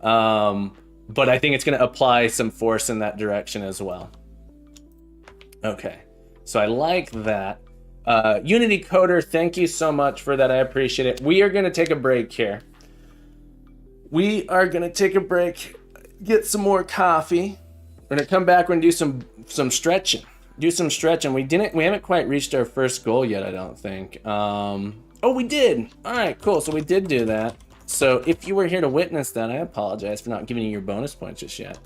But I think it's going to apply some force in that direction as well. Okay, so I like that. Unity Coder, thank you so much for that. I appreciate it. We are going to take a break here. We are going to take a break, get some more coffee. We're gonna come back. We're gonna do some stretching. We haven't quite reached our first goal yet, I don't think. Oh, we did. All right, cool. So we did do that. So if you were here to witness that, I apologize for not giving you your bonus points just yet.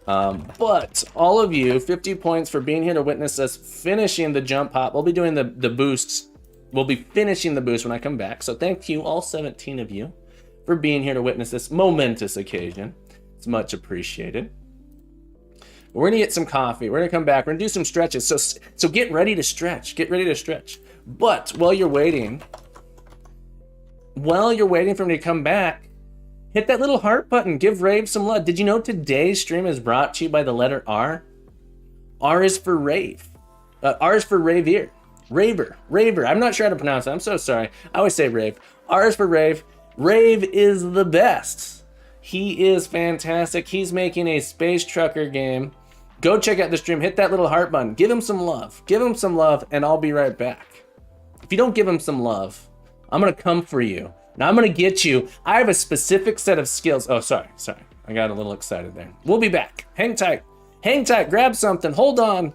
But all of you, 50 points for being here to witness us finishing the jump hop. We'll be doing the boosts. We'll be finishing the boost when I come back. So thank you, all 17 of you, for being here to witness this momentous occasion. It's much appreciated. We're gonna get some coffee. We're gonna come back. We're gonna do some stretches. So get ready to stretch. Get ready to stretch. But while you're waiting for me to come back, hit that little heart button. Give Rave some love. Did you know today's stream is brought to you by the letter R? R is for Rave. R is for Ravier. Raver. I'm not sure how to pronounce it. I'm so sorry. I always say Rave. R is for Rave. Rave is the best. He is fantastic. He's making a space trucker game. Go check out the stream. Hit that little heart button. Give him some love. Give him some love, and I'll be right back. If you don't give him some love, I'm going to come for you. Now I'm going to get you. I have a specific set of skills. Oh, sorry. I got a little excited there. We'll be back. Hang tight. Grab something. Hold on.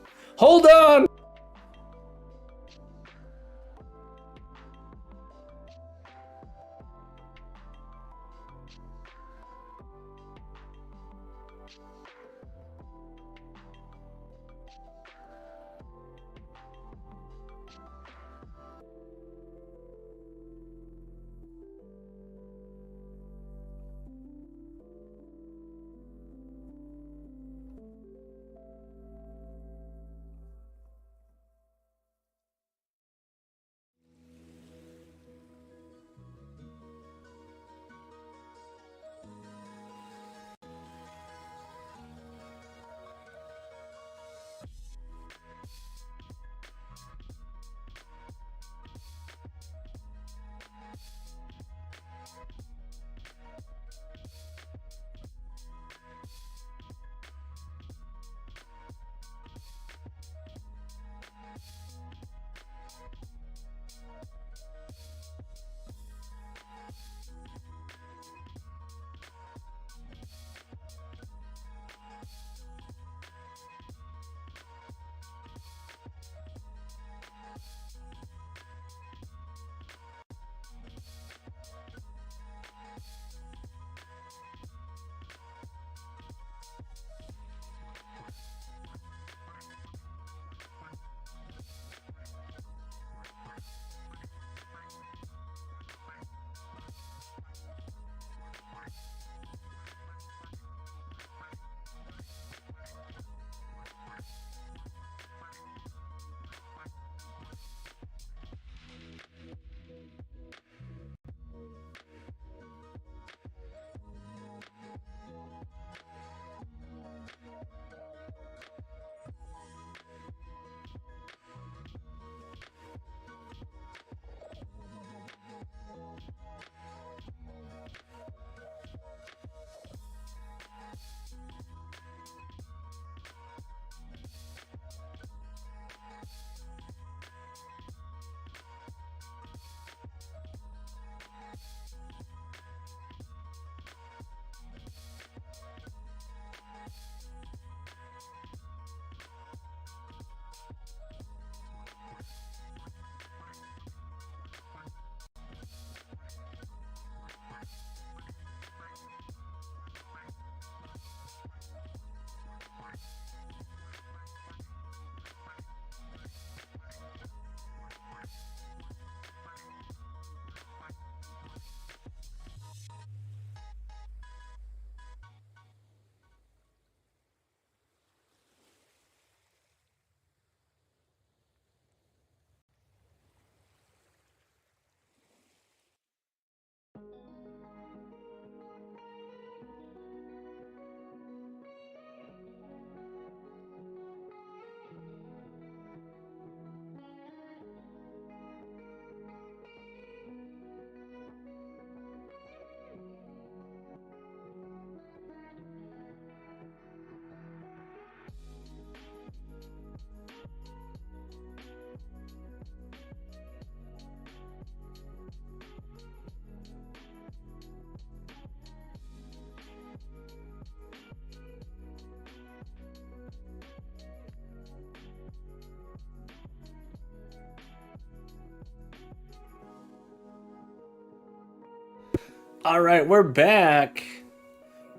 All right, we're back.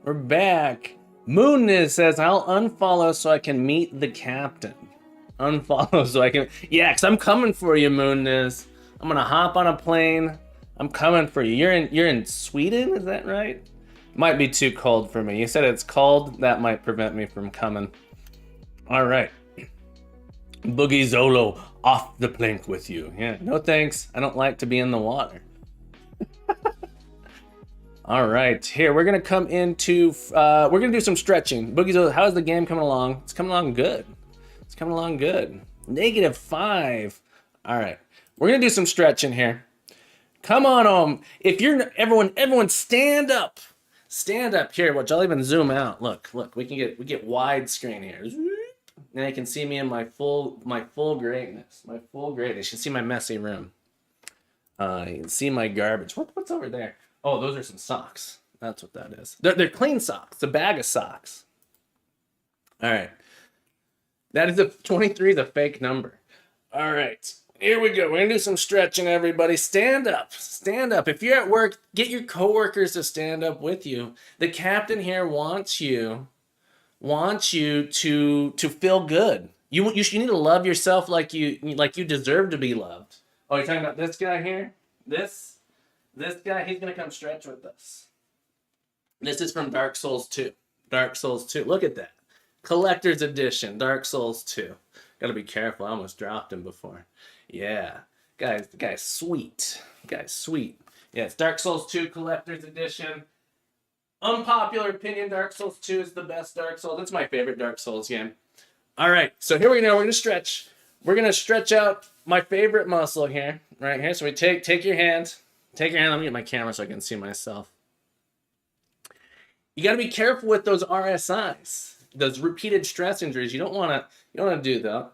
We're back. Moonness says, I'll unfollow so I can meet the captain. Unfollow so I can... Yeah, because I'm coming for you, Moonness. I'm going to hop on a plane. I'm coming for you. You're in Sweden, is that right? Might be too cold for me. You said it's cold. That might prevent me from coming. All right. Boogie Zolo, off the plank with you. Yeah, no thanks. I don't like to be in the water. All right, here we're gonna come into we're gonna do some stretching. Boogie, how's the game coming along? It's coming along good. It's coming along good. -5. All right, we're gonna do some stretching here. Come on, if you're everyone, stand up. Stand up here. Watch, I'll even zoom out. Look, we get wide screen here. Now you can see me in my full greatness. My full greatness. You can see my messy room. You can see my garbage. What's over there? Oh, those are some socks. That's what that is. They're clean socks. It's a bag of socks. All right. That is 23 is a fake number. All right. Here we go. We're going to do some stretching, everybody. Stand up. Stand up. If you're at work, get your coworkers to stand up with you. The captain here wants you to feel good. You need to love yourself like you deserve to be loved. Oh, you're talking about this guy here? This guy, he's going to come stretch with us. This is from Dark Souls 2. Dark Souls 2. Look at that. Collector's Edition, Dark Souls 2. Got to be careful. I almost dropped him before. Yeah. The guy's sweet. Sweet. Yeah, it's Dark Souls 2 Collector's Edition. Unpopular opinion, Dark Souls 2 is the best Dark Souls. That's my favorite Dark Souls game. All right, so here we go. We're going to stretch. We're going to stretch out my favorite muscle here, right here. So we take your hand. Take your hand. Let me get my camera so I can see myself. You got to be careful with those RSIs, those repeated stress injuries. You don't want to do that.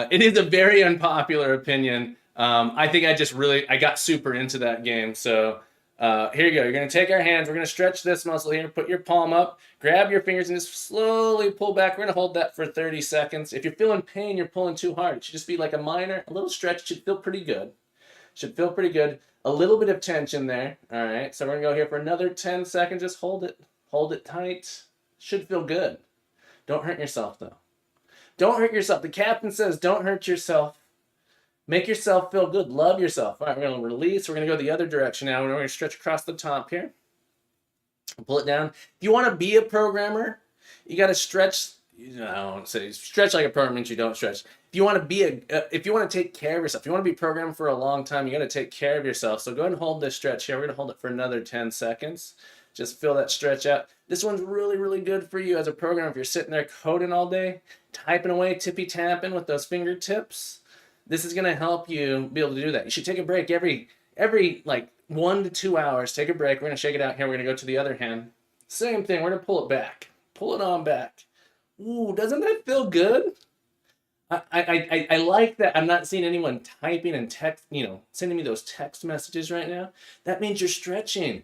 It is a very unpopular opinion. I think I got super into that game. So here you go. You're going to take our hands. We're going to stretch this muscle here. Put your palm up. Grab your fingers and just slowly pull back. We're going to hold that for 30 seconds. If you're feeling pain, you're pulling too hard. It should just be like a little stretch. It should feel pretty good. A little bit of tension there. All right. So we're going to go here for another 10 seconds. Just hold it. Hold it tight. Should feel good. Don't hurt yourself, though. Don't hurt yourself. The captain says don't hurt yourself. Make yourself feel good. Love yourself. All right, we're going to release. We're going to go the other direction now. We're going to stretch across the top here. Pull it down. If you want to be a programmer, you got to stretch. I don't want to say stretch like a programmer means you don't stretch. If you want to take care of yourself, if you want to be programmed for a long time, you got to take care of yourself. So go ahead and hold this stretch here. We're going to hold it for another 10 seconds. Just feel that stretch out. This one's really, really good for you as a programmer. If you're sitting there coding all day, typing away, tippy-tapping with those fingertips, this is going to help you be able to do that. You should take a break every like 1 to 2 hours. Take a break. We're going to shake it out here. We're going to go to the other hand. Same thing. We're going to pull it back. Pull it on back. Ooh, doesn't that feel good? I like that. I'm not seeing anyone typing and sending me those text messages right now. That means you're stretching.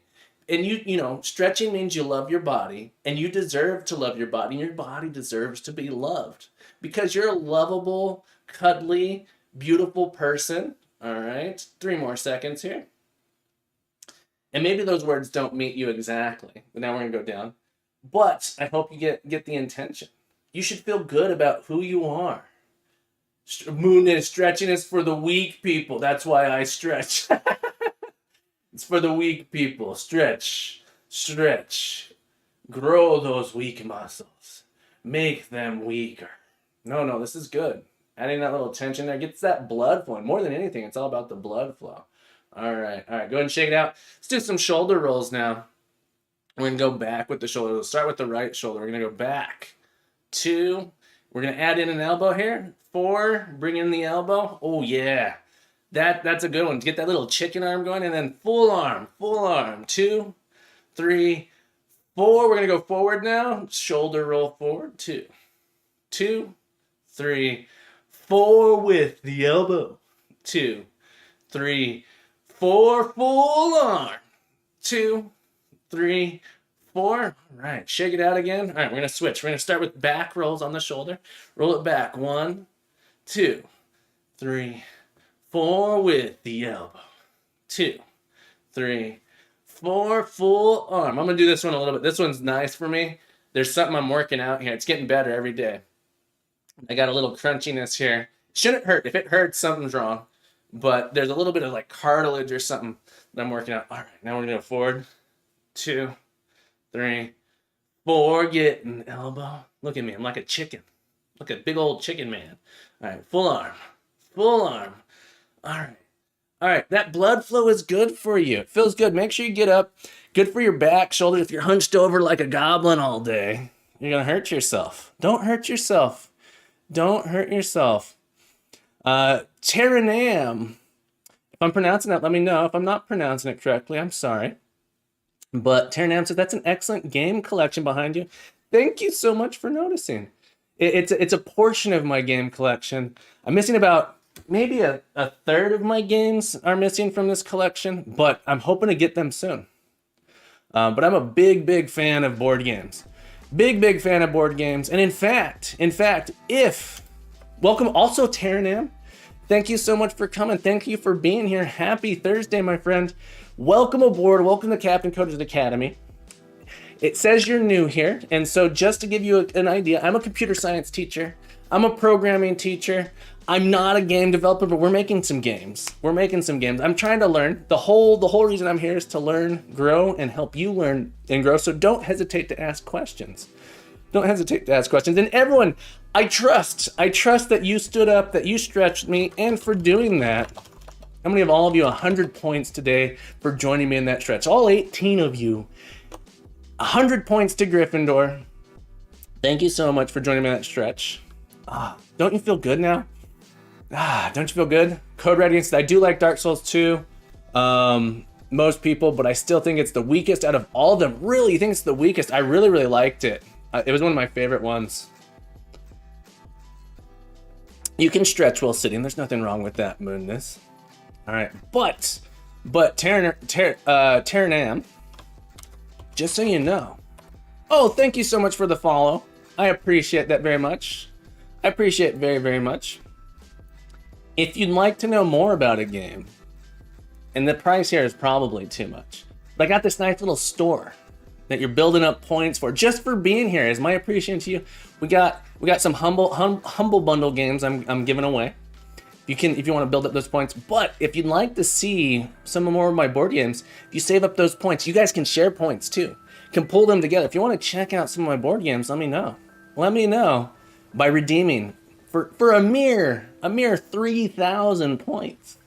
And stretching means you love your body, and you deserve to love your body, and your body deserves to be loved because you're a lovable, cuddly, beautiful person. All right, 3 more seconds here. And maybe those words don't meet you exactly, but now we're gonna go down. But I hope you get the intention. You should feel good about who you are. Stretching is for the weak people. That's why I stretch. It's for the weak people. Stretch. Grow those weak muscles. Make them weaker. No, this is good. Adding that little tension there gets that blood flowing. More than anything, it's all about the blood flow. All right. Go ahead and shake it out. Let's do some shoulder rolls now. We're going to go back with the shoulder. We'll start with the right shoulder. We're going to go back. 2. We're going to add in an elbow here. 4. Bring in the elbow. Oh, yeah. That's a good one. Get that little chicken arm going, and then full arm. 2, 3, 4. We're going to go forward now. Shoulder roll forward. 2, 3, 4 with the elbow. 2, 3, 4. Full arm. 2, 3, 4. All right. Shake it out again. All right. We're going to switch. We're going to start with back rolls on the shoulder. Roll it back. 1, 2, 3, 4 with the elbow. 2, 3, 4 full arm. I'm gonna do this one a little bit. This one's nice for me. There's something I'm working out here. It's getting better every day. I got a little crunchiness here. Shouldn't hurt. If it hurts, something's wrong. But there's a little bit of like cartilage or something that I'm working out. All right, now we're gonna go forward. 2, 3, 4. Get an elbow. Look at me. I'm like a chicken. Like a big old chicken man. All right, full arm. Full arm. All right. All right, that blood flow is good for you. It feels good. Make sure you get up. Good for your back, shoulders. If you're hunched over like a goblin all day, you're going to hurt yourself. Don't hurt yourself. Don't hurt yourself. Taranam. If I'm pronouncing that, let me know. If I'm not pronouncing it correctly, I'm sorry. But Taranam says, that's an excellent game collection behind you. Thank you so much for noticing. It's a portion of my game collection. I'm missing about maybe a third of my games are missing from this collection, but I'm hoping to get them soon. But I'm a big fan of board games. Big fan of board games. And in fact, welcome also Taranam. Thank you so much for coming. Thank you for being here. Happy Thursday, my friend. Welcome aboard. Welcome to Captain Coders Academy. It says you're new here, and so just to give you an idea, I'm a computer science teacher. I'm a programming teacher. I'm not a game developer, but we're making some games. I'm trying to learn. The whole reason I'm here is to learn, grow, and help you learn and grow. So don't hesitate to ask questions. And everyone, I trust that you stood up, that you stretched me, and for doing that, I'm gonna give all of you 100 points today for joining me in that stretch. All 18 of you. 100 points to Gryffindor. Thank you so much for joining me in that stretch. Don't you feel good now? Don't you feel good? Code Readiness, I do like Dark Souls 2. Most people, but I still think it's the weakest out of all of them. Really, you think it's the weakest? I really liked it. It was one of my favorite ones. You can stretch while sitting. There's nothing wrong with that, Moonness. All right, but Taranam, just so you know. Oh, thank you so much for the follow. I appreciate that very much. I appreciate it very much. If you'd like to know more about a game, and the price here is probably too much, but I got this nice little store that you're building up points for just for being here. Is my appreciation to you. We got some humble bundle games I'm giving away. If you want to build up those points. But if you'd like to see some more of my board games, if you save up those points, you guys can share points too. Can pull them together. If you want to check out some of my board games, let me know. Let me know by redeeming for a mere 3,000 points.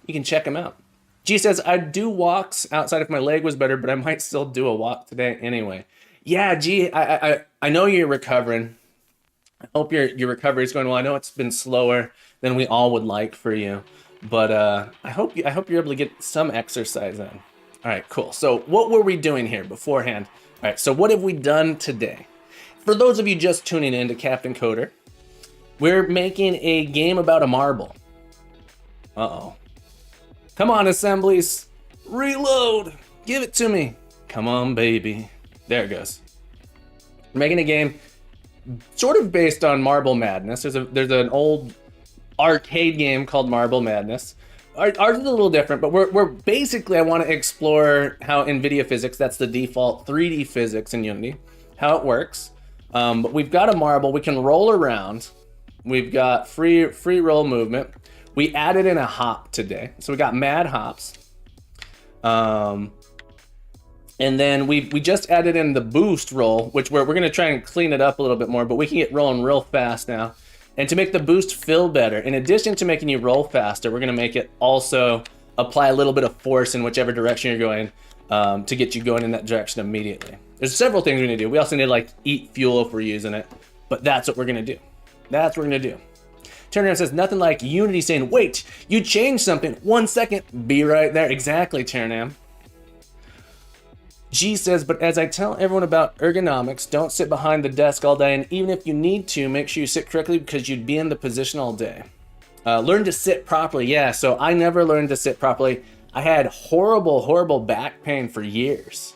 You can check them out. G says, I'd do walks outside if my leg was better, but I might still do a walk today anyway. Yeah, G, I know you're recovering. I hope your recovery is going well. I know it's been slower than we all would like for you, but I hope you're able to get some exercise in. All right, cool. So what were we doing here beforehand? All right, so what have we done today? For those of you just tuning in to Captain Coder, we're making a game about a marble. Uh-oh. Come on, assemblies. Reload. Give it to me. Come on, baby. There it goes. We're making a game sort of based on Marble Madness. There's an old arcade game called Marble Madness. Ours is a little different, but we're basically, I want to explore how NVIDIA physics, that's the default 3D physics in Unity, how it works. But we've got a marble. We can roll around. We've got free roll movement. We added in a hop today. So we got mad hops. And then we just added in the boost roll, which we're going to try and clean it up a little bit more, but we can get rolling real fast now. And to make the boost feel better, in addition to making you roll faster, we're going to make it also apply a little bit of force in whichever direction you're going to get you going in that direction immediately. There's several things we're going to do. We also need to like eat fuel if we're using it, but that's what we're going to do. That's what we're going to do. Turnaround says, nothing like Unity saying, wait, you changed something. 1 second, be right there. Exactly, Turnam. G says, but as I tell everyone about ergonomics, don't sit behind the desk all day, and even if you need to, make sure you sit correctly because you'd be in the position all day. Learn to sit properly. Yeah, so I never learned to sit properly. I had horrible back pain for years.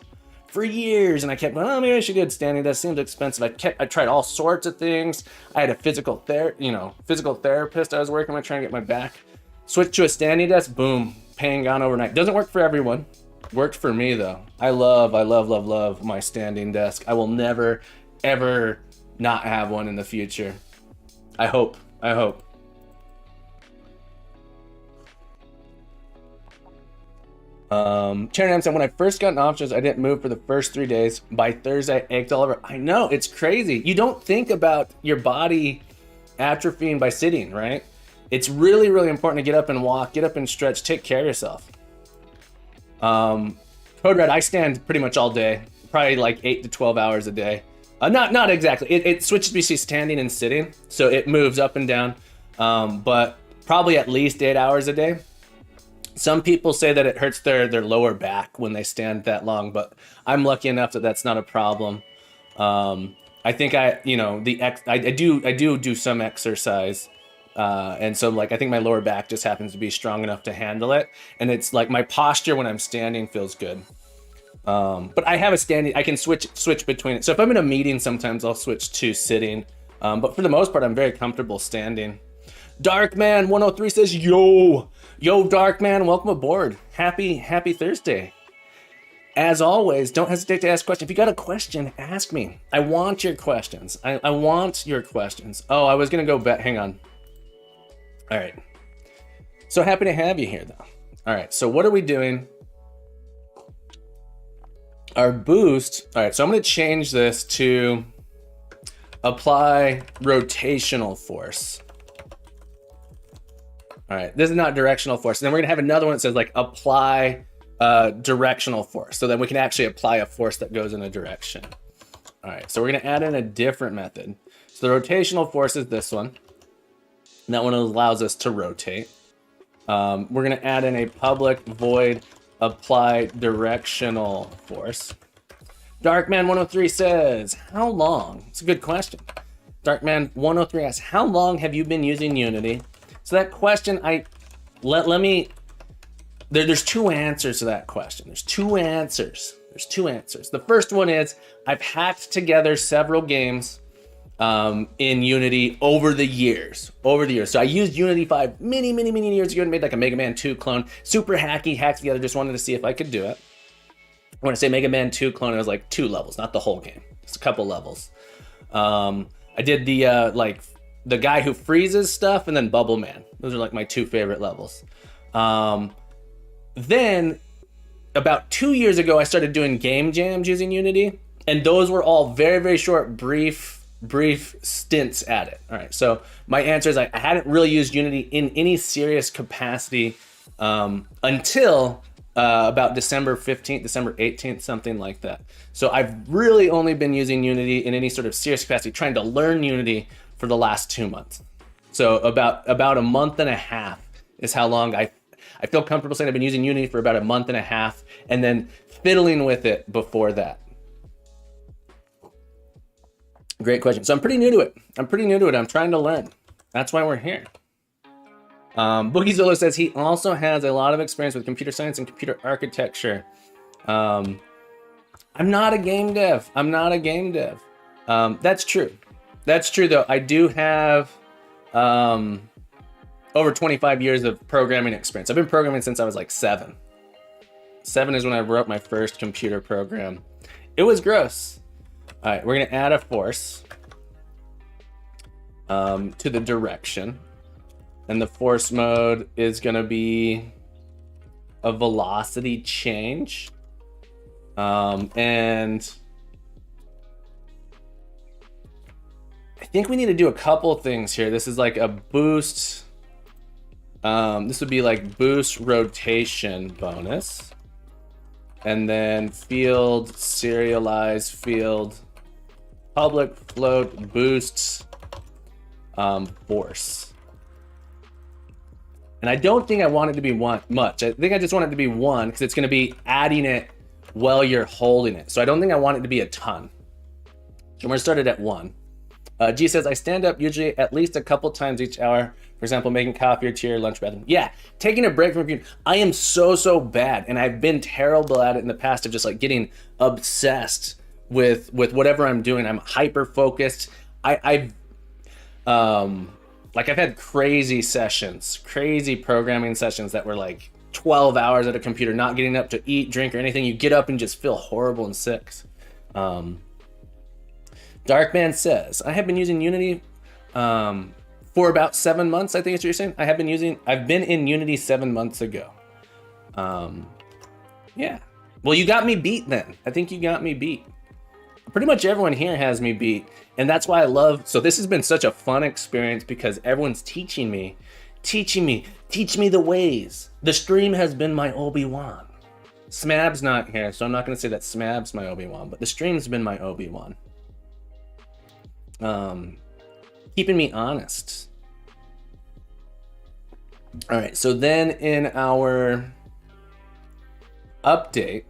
And I kept going, oh, maybe I should get standing. That seems expensive. I tried all sorts of things. I had a physical therapist I was working with trying to get my back. Switched to a standing desk, boom, pain gone overnight. Doesn't work for everyone. Worked for me though. I love my standing desk. I will never, ever not have one in the future. I hope. Chairman said, when I first got options, I didn't move for the first 3 days. By Thursday, I ached all over. I know, it's crazy. You don't think about your body atrophying by sitting, right? It's really, really important to get up and walk, get up and stretch, take care of yourself. Code Red, I stand pretty much all day, probably like 8 to 12 hours a day. Not exactly. It switches between standing and sitting, so it moves up and down, but probably at least 8 hours a day. Some people say that it hurts their lower back when they stand that long, but I'm lucky enough that that's not a problem. I think I do some exercise, and so like I think my lower back just happens to be strong enough to handle it, and it's like my posture when I'm standing feels good. But I have a standing. I can switch between it. So if I'm in a meeting, sometimes I'll switch to sitting, but for the most part, I'm very comfortable standing. Darkman 103 says, yo Darkman, welcome aboard. Happy Thursday. As always, don't hesitate to ask questions. If you got a question, ask me. I want your questions. I want your questions. Oh, I was gonna go back. Hang on. All right. So happy to have you here, though. All right. So what are we doing? Our boost. All right. So I'm gonna change this to apply rotational force. All right, this is not directional force. And then we're gonna have another one that says like apply directional force. So then we can actually apply a force that goes in a direction. All right, so we're gonna add in a different method. So the rotational force is this one. And that one allows us to rotate. We're gonna add in a public void apply directional force. Darkman103 says, how long? It's a good question. Darkman103 asks, how long have you been using Unity? So that question, there's two answers to that question. There's two answers. The first one is, I've hacked together several games in Unity over the years. So I used Unity 5 many years ago and made like a Mega Man 2 clone. Super hacky, hacked together, just wanted to see if I could do it. When I say Mega Man 2 clone, it was like 2 levels, not the whole game. Just a couple levels. I did the guy who freezes stuff, and then Bubble Man. Those are like my 2 favorite levels. Then about 2 years ago, I started doing game jams using Unity, and those were all very, very short, brief stints at it. All right, so my answer is I hadn't really used Unity in any serious capacity until about December 15th, December 18th, something like that. So I've really only been using Unity in any sort of serious capacity, trying to learn Unity for the last 2 months. So about a month and a half is how long I feel comfortable saying I've been using Unity for about a month and a half, and then fiddling with it before that. Great question. So I'm pretty new to it. I'm trying to learn. That's why we're here. Boogie Zolo says he also has a lot of experience with computer science and computer architecture. I'm not a game dev. That's true. That's true, though. I do have over 25 years of programming experience. I've been programming since I was like 7. 7 is when I wrote my first computer program. It was gross. All right, we're going to add a force to the direction. And the force mode is going to be a velocity change. And I think we need to do a couple things here. This is like a boost. This would be like boost rotation bonus. And then field serialize field public float boosts force. And I don't think I want it to be much. I think I just want it to be 1 because it's going to be adding it while you're holding it. So I don't think I want it to be a ton. So we're going to start it at 1. G says, I stand up usually at least a couple times each hour. For example, making coffee or tea or lunch bathroom. Yeah, taking a break from computer. I am so bad, and I've been terrible at it in the past of just like getting obsessed with whatever I'm doing. I'm hyper focused. I've had crazy sessions, crazy programming sessions that were like 12 hours at a computer, not getting up to eat, drink, or anything. You get up and just feel horrible and sick. Darkman says, I have been using Unity for about 7 months, I think is what you're saying. I've been in Unity 7 months ago. Yeah. Well, you got me beat then. I think you got me beat. Pretty much everyone here has me beat. And that's why I love, so this has been such a fun experience because everyone's teaching me the ways. The stream has been my Obi-Wan. Smab's not here, so I'm not going to say that Smab's my Obi-Wan, but the stream's been my Obi-Wan. Keeping me honest. All right, so then in our update,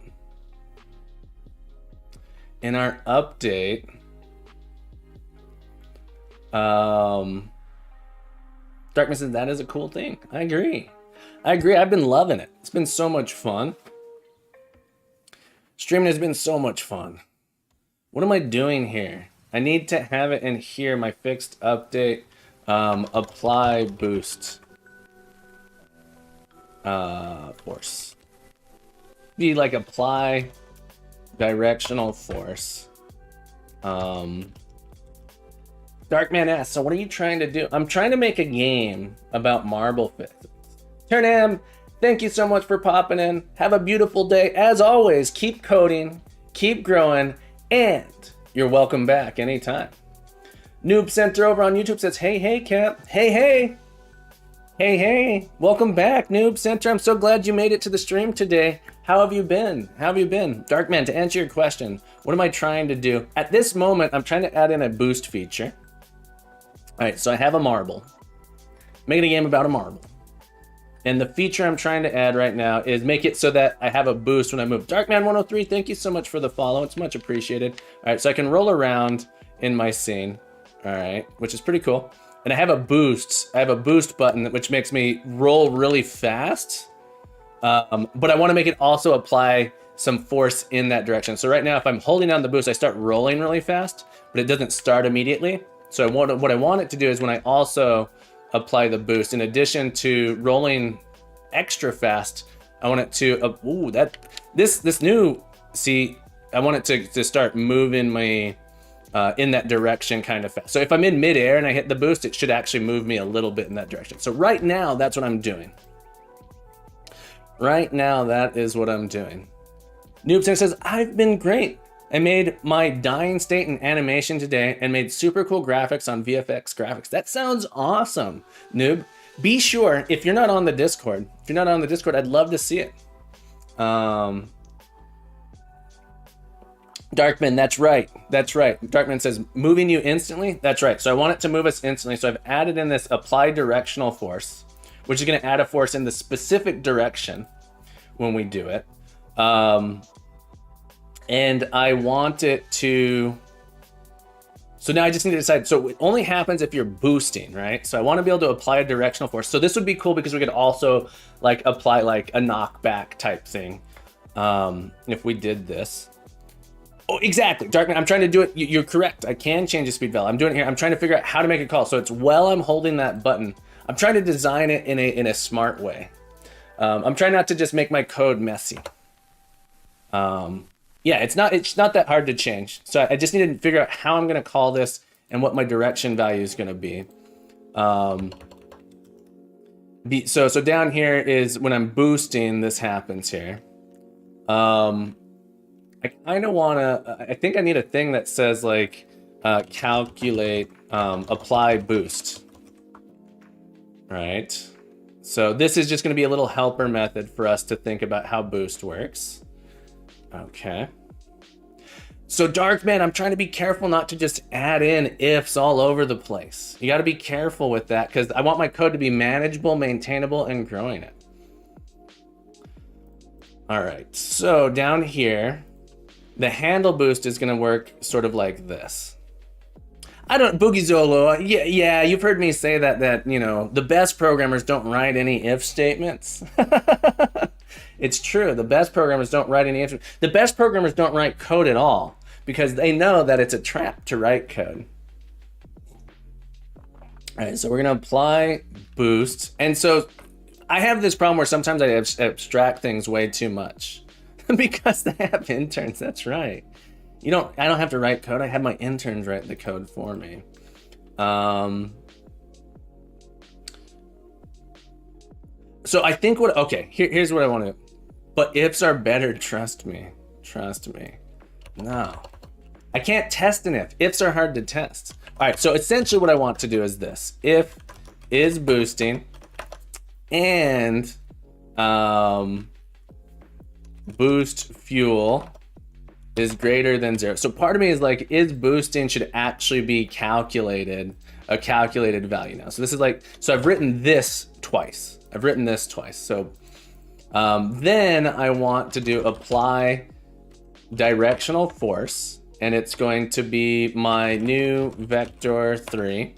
Darkman says that is a cool thing. I agree. I've been loving it. It's been so much fun. Streaming has been so much fun. What am I doing here? I need to have it in here, my fixed update, apply boost force. Be like apply directional force. Darkman asks, so what are you trying to do? I'm trying to make a game about marble physics. Turnam, thank you so much for popping in. Have a beautiful day. As always, keep coding, keep growing, and you're welcome back anytime. Noob Center over on YouTube says, hey, Cap. Hey. Welcome back, Noob Center. I'm so glad you made it to the stream today. How have you been? Darkman, to answer your question, what am I trying to do? At this moment, I'm trying to add in a boost feature. All right, so I have a marble. Making a game about a marble. And the feature I'm trying to add right now is make it so that I have a boost when I move. Darkman103, thank you so much for the follow. It's much appreciated. All right, so I can roll around in my scene. All right, which is pretty cool. And I have a boost. I have a boost button, which makes me roll really fast. But I want to make it also apply some force in that direction. So right now, if I'm holding down the boost, I start rolling really fast, but it doesn't start immediately. So what I want it to do is when I also apply the boost, in addition to rolling extra fast, I want it to, I want it to start moving my, in that direction kind of fast. So if I'm in midair and I hit the boost, it should actually move me a little bit in that direction. So right now, that's what I'm doing. Right now, that is what I'm doing. Noobster says, I've been great. I made my dying state in animation today and made super cool graphics on VFX graphics. That sounds awesome, Noob. Be sure, if you're not on the Discord, I'd love to see it. Darkman, that's right. Darkman says, moving you instantly? That's right. So I want it to move us instantly. So I've added in this apply directional force, which is going to add a force in the specific direction when we do it. And I want it to, so now I just need to decide. So it only happens if you're boosting, right? So I want to be able to apply a directional force. So this would be cool because we could also like apply like a knockback type thing. If we did this. Oh, exactly. Darkman, I'm trying to do it. You're correct. I can change the speed value. I'm doing it here. I'm trying to figure out how to make a call. So it's while I'm holding that button, I'm trying to design it in a smart way. I'm trying not to just make my code messy. Yeah, it's not that hard to change. So I just need to figure out how I'm going to call this and what my direction value is going to be. So down here is when I'm boosting, this happens here. I kind of want to, I think I need a thing that says like calculate apply boost. Right. So this is just going to be a little helper method for us to think about how boost works. Okay. So Darkman, I'm trying to be careful not to just add in ifs all over the place. You got to be careful with that because I want my code to be manageable, maintainable, and growing it. All right. So down here, the handle boost is going to work sort of like this. Boogie Zolo, yeah, you've heard me say that, you know, the best programmers don't write any if statements. It's true. The best programmers don't write any if. The best programmers don't write code at all because they know that it's a trap to write code. All right, so we're going to apply boost. And so I have this problem where sometimes I abstract things way too much because they have interns. That's right. I don't have to write code. I have my interns write the code for me. So I think here's what I want to do. But ifs are better, trust me. Trust me. No. I can't test an if. Ifs are hard to test. All right, so essentially what I want to do is this. If is boosting and boost fuel is greater than 0. So part of me is like, is boosting should actually be a calculated value now. So this is like, so I've written this twice. So then I want to do apply directional force, and it's going to be my new vector 3.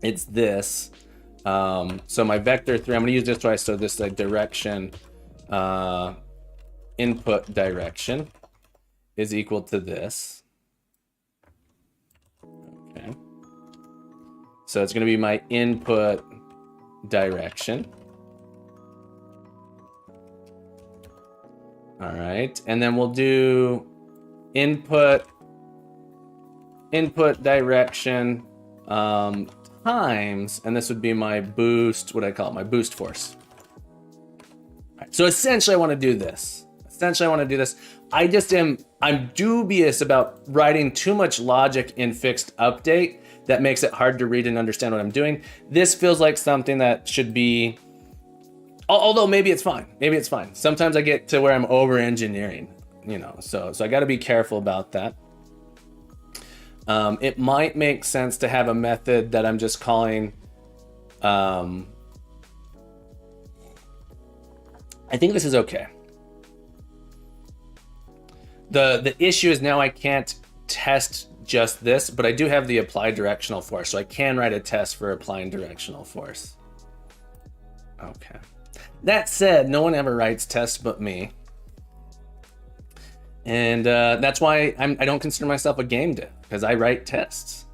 It's this. So my vector 3, I'm going to use this twice. So this like direction, input direction is equal to this. Okay. So it's going to be my input direction. All right. And then we'll do input direction times, and this would be my boost, what I call it, my boost force. All right, so essentially I want to do this. I'm dubious about writing too much logic in fixed update that makes it hard to read and understand what I'm doing. This feels like something that should be, although maybe it's fine. Sometimes I get to where I'm over engineering, so I got to be careful about that. It might make sense to have a method that I'm just calling, I think this is okay. The issue is now I can't test just this, but I do have the apply directional force, so I can write a test for applying directional force. Okay. That said, no one ever writes tests but me. And that's why I don't consider myself a game dev, because I write tests.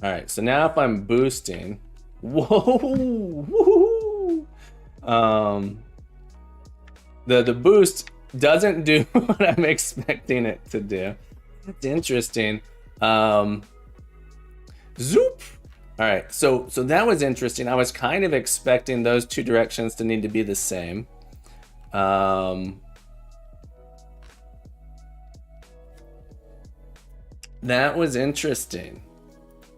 All right, so now if I'm boosting, whoa, the boost doesn't do what I'm expecting it to do. That's interesting. Zoop. All right, so that was interesting. I was kind of expecting those two directions to need to be the same. That was interesting.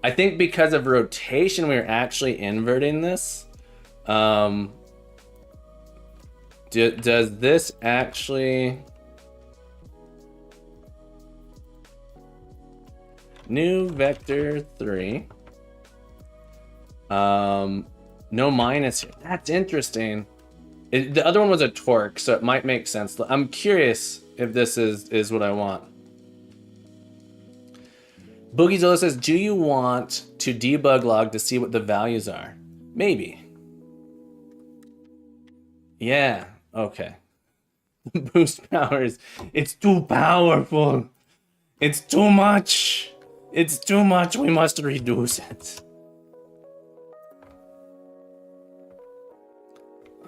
I think because of rotation, we were actually inverting this. Does this actually... New vector 3. No minus here. That's interesting. The other one was a torque, so it might make sense. I'm curious if this is what I want. Boogiezilla says, do you want to debug log to see what the values are? Maybe. Yeah, okay. Boost powers. It's too powerful. It's too much. It's too much. We must reduce it.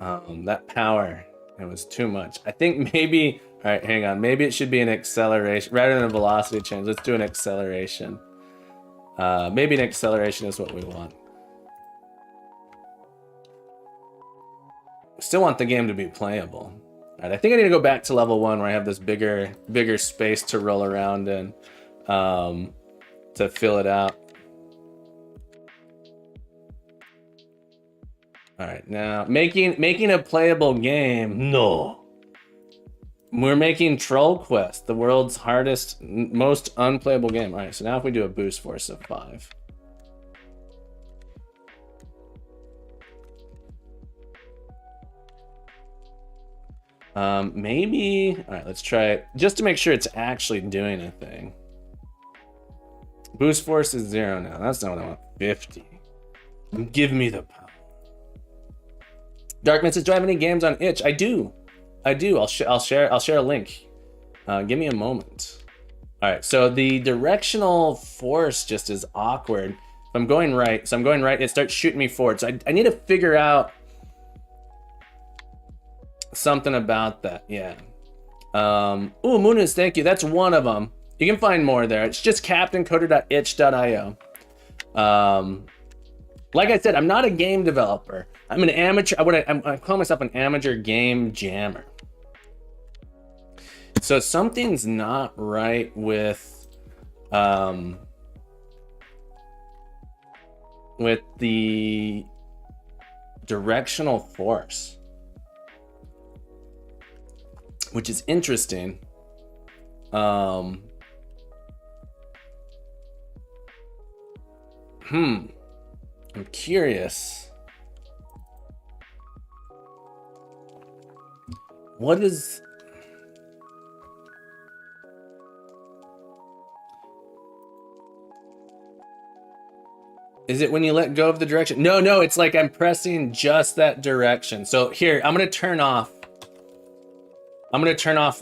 That power, it was too much. I think maybe, all right, hang on. Maybe it should be an acceleration rather than a velocity change. Let's do an acceleration. Maybe an acceleration is what we want. Still want the game to be playable. All right, I think I need to go back to level 1 where I have this bigger space to roll around in, to fill it out. All right, now making a playable game. No. We're making Troll Quest, the world's hardest, most unplayable game. All right, so now if we do a boost force of 5. Maybe, all right, let's try it just to make sure it's actually doing a thing. Boost force is 0 now. That's not what I want. 50. Give me the power. Darkman says, do I have any games on itch? I do. I'll share a link. Give me a moment. All right, so the directional force just is awkward. If I'm going right, so I'm going right, it starts shooting me forward. So I need to figure out something about that. Yeah. Ooh, Moonus, thank you. That's one of them. You can find more there. It's just captaincoder.itch.io. Like I said, I'm not a game developer. I'm an amateur. I call myself an amateur game jammer. So something's not right with the directional force, which is interesting. I'm curious. What is... Is it when you let go of the direction? No, it's like I'm pressing just that direction. So here, I'm gonna turn off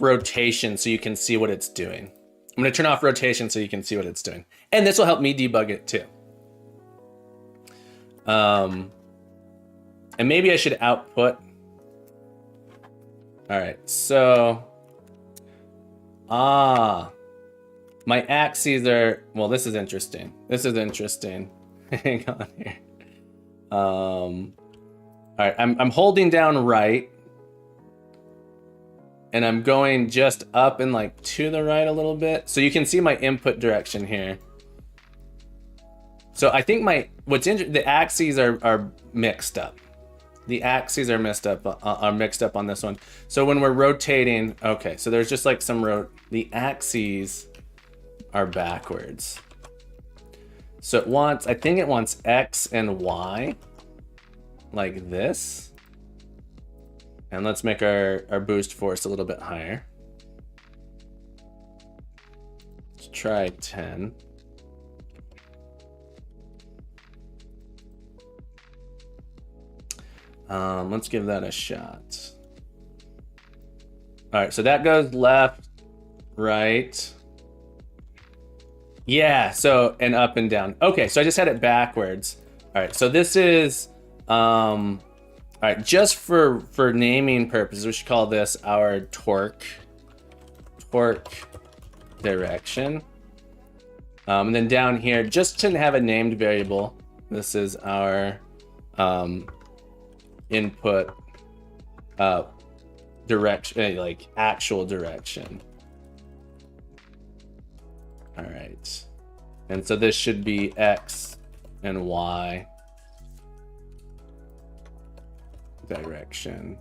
rotation so you can see what it's doing. I'm gonna turn off rotation so you can see what it's doing. And this will help me debug it too. And maybe I should output. All right, so, my axes are, well, this is interesting. Hang on here. All right, I'm holding down right, and I'm going just up and like to the right a little bit. So you can see my input direction here. So I think the axes are mixed up. The axes are mixed up on this one. So when we're rotating, okay, so there's just like the axes are backwards. So I think it wants X and Y like this. And let's make our boost force a little bit higher. Let's try 10. Let's give that a shot. All right, so that goes left, right. Yeah, so, and up and down. Okay, so I just had it backwards. All right, so this is, all right, just for naming purposes, we should call this our torque direction. And then down here, just to have a named variable, this is our input direction, like actual direction. All right, and so this should be X and Y direction,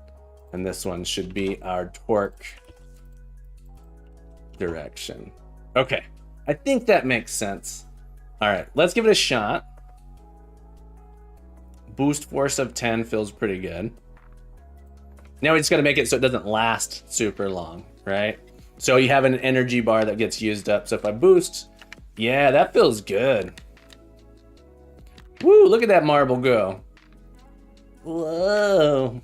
and this one should be our torque direction. Okay, I think that makes sense. All right, let's give it a shot. Boost force of 10 feels pretty good. Now we just got to make it so it doesn't last super long, right? So you have an energy bar that gets used up. So if I boost, yeah, that feels good. Woo, look at that marble go. Whoa.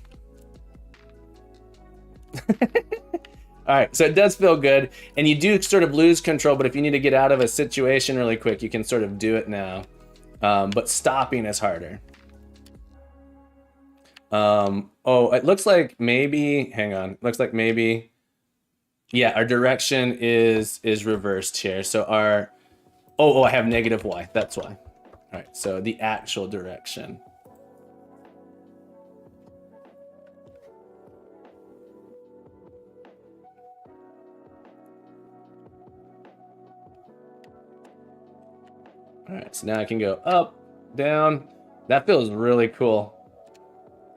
All right, so it does feel good. And you do sort of lose control, but if you need to get out of a situation really quick, you can sort of do it now. But stopping is harder. Oh, it looks like maybe, hang on, looks like maybe, yeah, our direction is reversed here. So our, oh, I have negative Y, that's why. All right, so the actual direction. All right, so now I can go up, down. That feels really cool.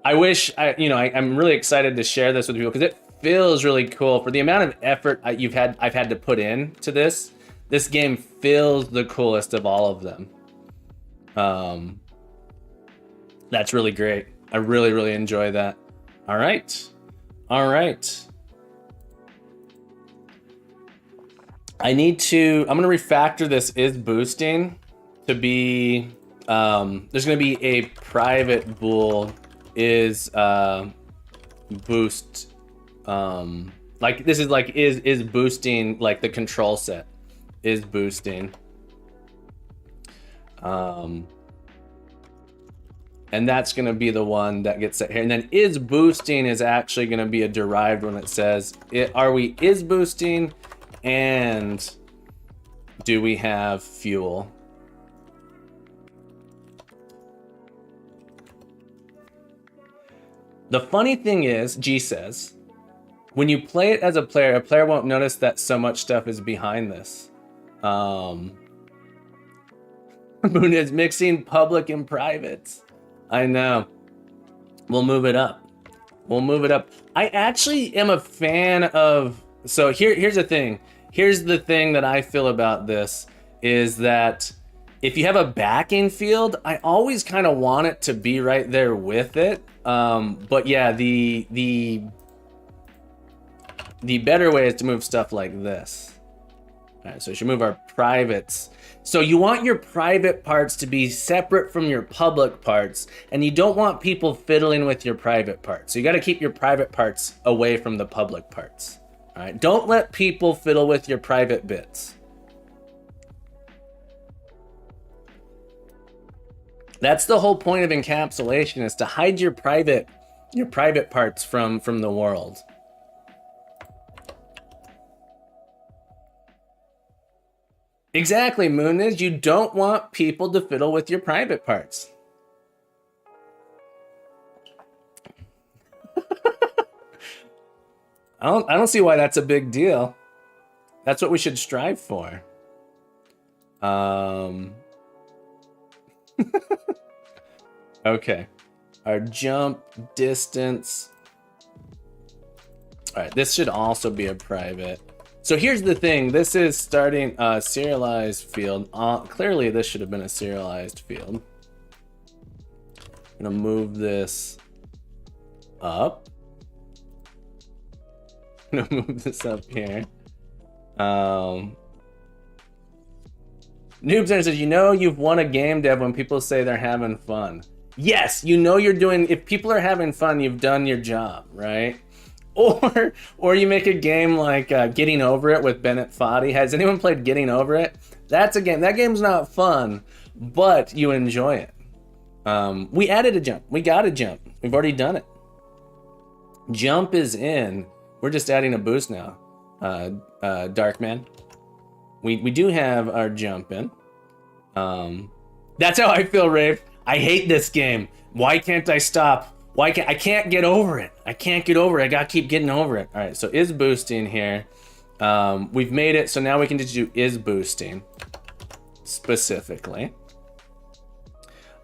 I wish, I'm really excited to share this with people because it feels really cool for the amount of effort I've had to put into this. This game feels the coolest of all of them. That's really great. I really, really enjoy that. All right. I'm going to refactor this is boosting to be, there's going to be a private bool is boost, like this is like is boosting, like the control set is boosting. And that's going to be the one that gets set here. And then is boosting is actually going to be a derived one that says, are we is boosting and do we have fuel? The funny thing is, G says, when you play it as a player won't notice that so much stuff is behind this. Moon is mixing public and privates. I know. We'll move it up. We'll move it up. I actually am a fan of... So here's the thing. Here's the thing that I feel about this is that if you have a backing field, I always kind of want it to be right there with it. But yeah, the better way is to move stuff like this. All right, so we should move our privates. So you want your private parts to be separate from your public parts, and you don't want people fiddling with your private parts. So you got to keep your private parts away from the public parts. All right, don't let people fiddle with your private bits. That's the whole point of encapsulation, is to hide your private parts from the world. Exactly, Moon is. You don't want people to fiddle with your private parts. I don't see why that's a big deal. That's what we should strive for. Okay. Our jump distance. All right, this should also be a private. So here's the thing. This is starting a serialized field. Clearly, this should have been a serialized field. I'm gonna move this up. I'm gonna move this up here. Noob Center says, you know you've won a game dev when people say they're having fun. Yes, you know you're doing, if people are having fun, you've done your job, right? Or you make a game like Getting Over It with Bennett Foddy. Has anyone played Getting Over It? That's a game. That game's not fun, but you enjoy it. We added a jump. We got a jump. We've already done it. Jump is in. We're just adding a boost now. Darkman. We do have our jump in. That's how I feel, Rave. I hate this game. Why can't I stop? I can't get over it. I can't get over it. I gotta keep getting over it. All right, so is boosting here. We've made it, so now we can just do is boosting specifically.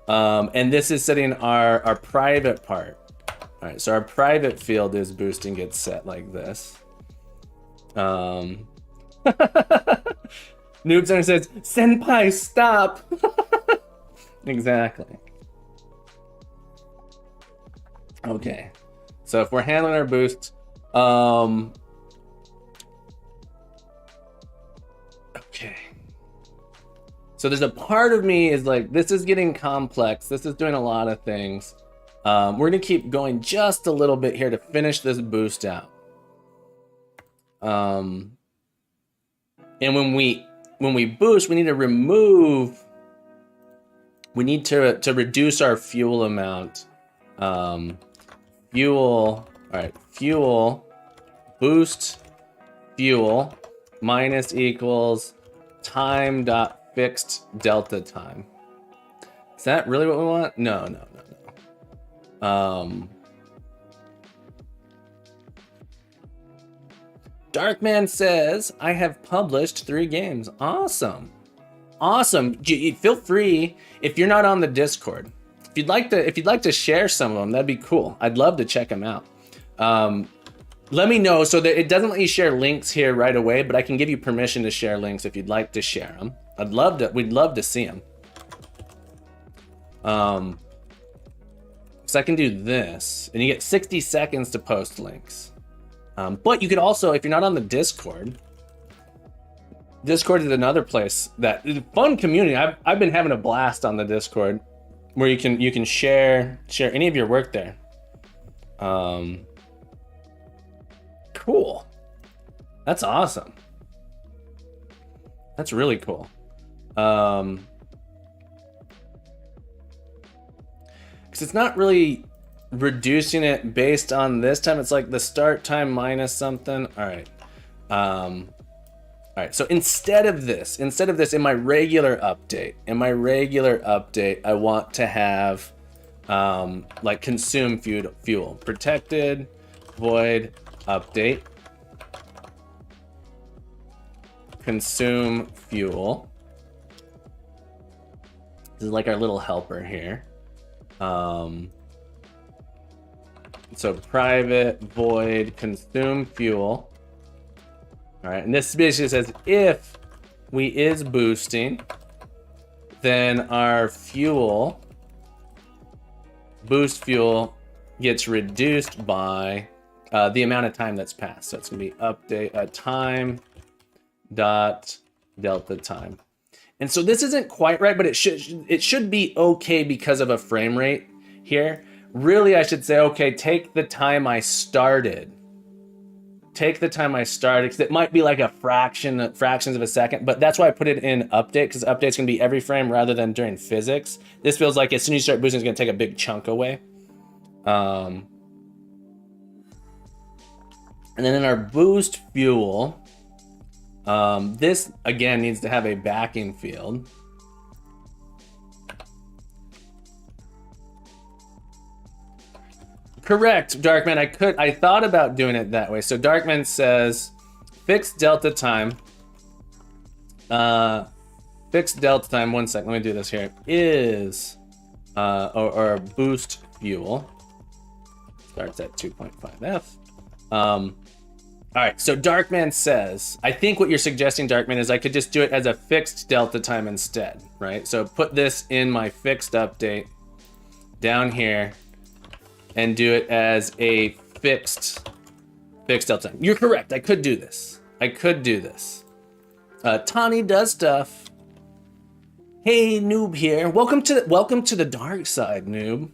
And this is setting our private part. All right, so our private field is boosting gets set like this. Noob Center says, Senpai, stop. Exactly. Okay, so if we're handling our boost, okay. So there's a part of me is like, this is getting complex. This is doing a lot of things. We're gonna keep going just a little bit here to finish this boost out. And when we boost, we need to remove. We need to reduce our fuel amount. Fuel. All right, fuel. Boost. Fuel minus equals time dot fixed delta time. Is that really what we want? No. Darkman says, I have published 3 games. Awesome. Feel free, if you're not on the Discord, if you'd like to share some of them, that'd be cool. I'd love to check them out. Let me know, so that it doesn't let you share links here right away, but I can give you permission to share links if you'd like to share them. We'd love to see them. So I can do this, and you get 60 seconds to post links. But you could also, if you're not on the Discord is another place that fun community. I've been having a blast on the Discord, where you can share any of your work there. Cool. That's awesome. That's really cool. Because because it's not really reducing it based on this time. It's like the start time minus something. All right. All right. So instead of this, in my regular update, I want to have like consume fuel, protected void update, consume fuel. This is like our little helper here. So private void consume fuel. All right, and this basically says if we is boosting, then our fuel, boost fuel, gets reduced by the amount of time that's passed. So it's gonna be update time dot delta time. And so this isn't quite right, but it should be okay because of a frame rate here. Really, I should say, okay, take the time I started. Because it might be like a fractions of a second, but that's why I put it in update, because update's gonna be every frame rather than during physics. This feels like as soon as you start boosting, it's gonna take a big chunk away. And then in our boost fuel, this again needs to have a backing field. Correct, Darkman. I thought about doing it that way. So Darkman says fixed delta time. Fixed delta time. 1 second. Let me do this here. Is or boost fuel starts at 2.5F. All right. So Darkman says, I think what you're suggesting, Darkman, is I could just do it as a fixed delta time instead, right? So put this in my fixed update down here, and do it as a fixed delta time. You're correct. I could do this. Tani does stuff. Hey, Noob here. Welcome to the dark side, Noob.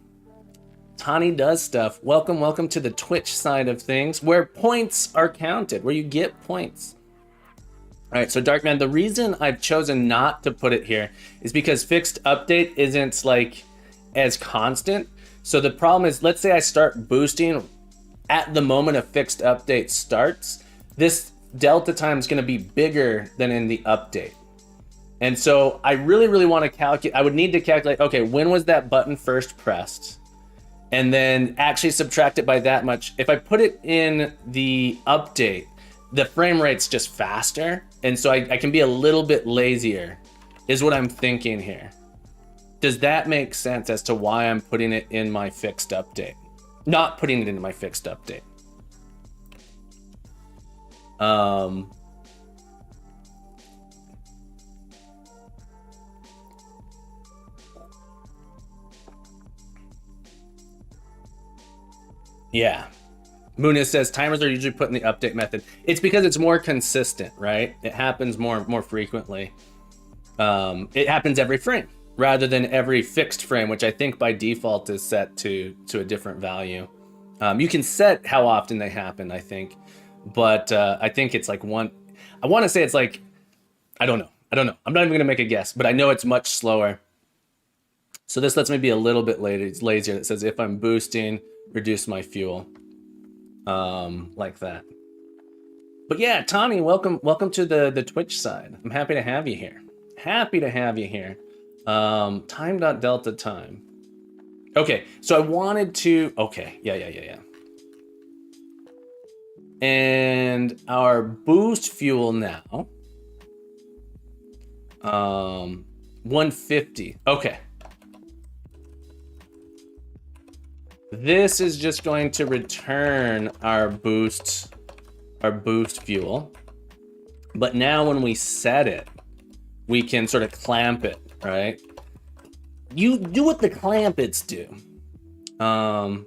Tani does stuff. Welcome to the Twitch side of things, where points are counted, where you get points. All right, so Darkman, the reason I've chosen not to put it here is because fixed update isn't like as constant. So the problem is, let's say I start boosting at the moment a fixed update starts, this delta time is going to be bigger than in the update. And so I really want to calculate, I would need to calculate, okay, when was that button first pressed? And then actually subtract it by that much. If I put it in the update, the frame rate's just faster. And so I can be a little bit lazier, is what I'm thinking here. Does that make sense as to why I'm putting it in my fixed update? Not putting it into my fixed update. Yeah. Munis says timers are usually put in the update method. It's because it's more consistent, right? It happens more frequently. It happens every frame, rather than every fixed frame, which I think by default is set to a different value. You can set how often they happen, I think, but I think it's like one. I want to say it's like, I don't know. I'm not even gonna make a guess, but I know it's much slower. So this lets me be a little bit later. It's lazier. It says if I'm boosting, reduce my fuel, like that. But yeah, Tommy, welcome to the Twitch side. I'm happy to have you here. Time.delta time. Okay, so I wanted to, okay, yeah. And our boost fuel now, 150, okay. This is just going to return our boost fuel. But now when we set it, we can sort of clamp it, right? You do what the clampets do. Time.delta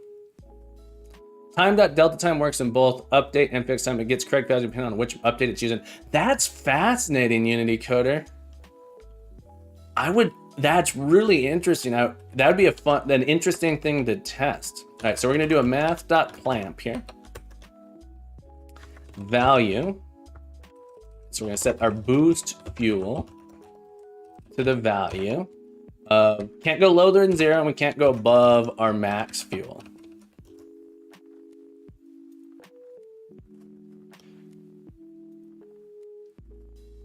time works in both update and fixed time. It gets correct value depending on which update it's using. That's fascinating, Unity Coder. That's really interesting. That would be an interesting thing to test. All right, so we're gonna do a math.clamp here. Value. So we're gonna set our boost fuel to the value. Can't go lower than 0, and we can't go above our max fuel.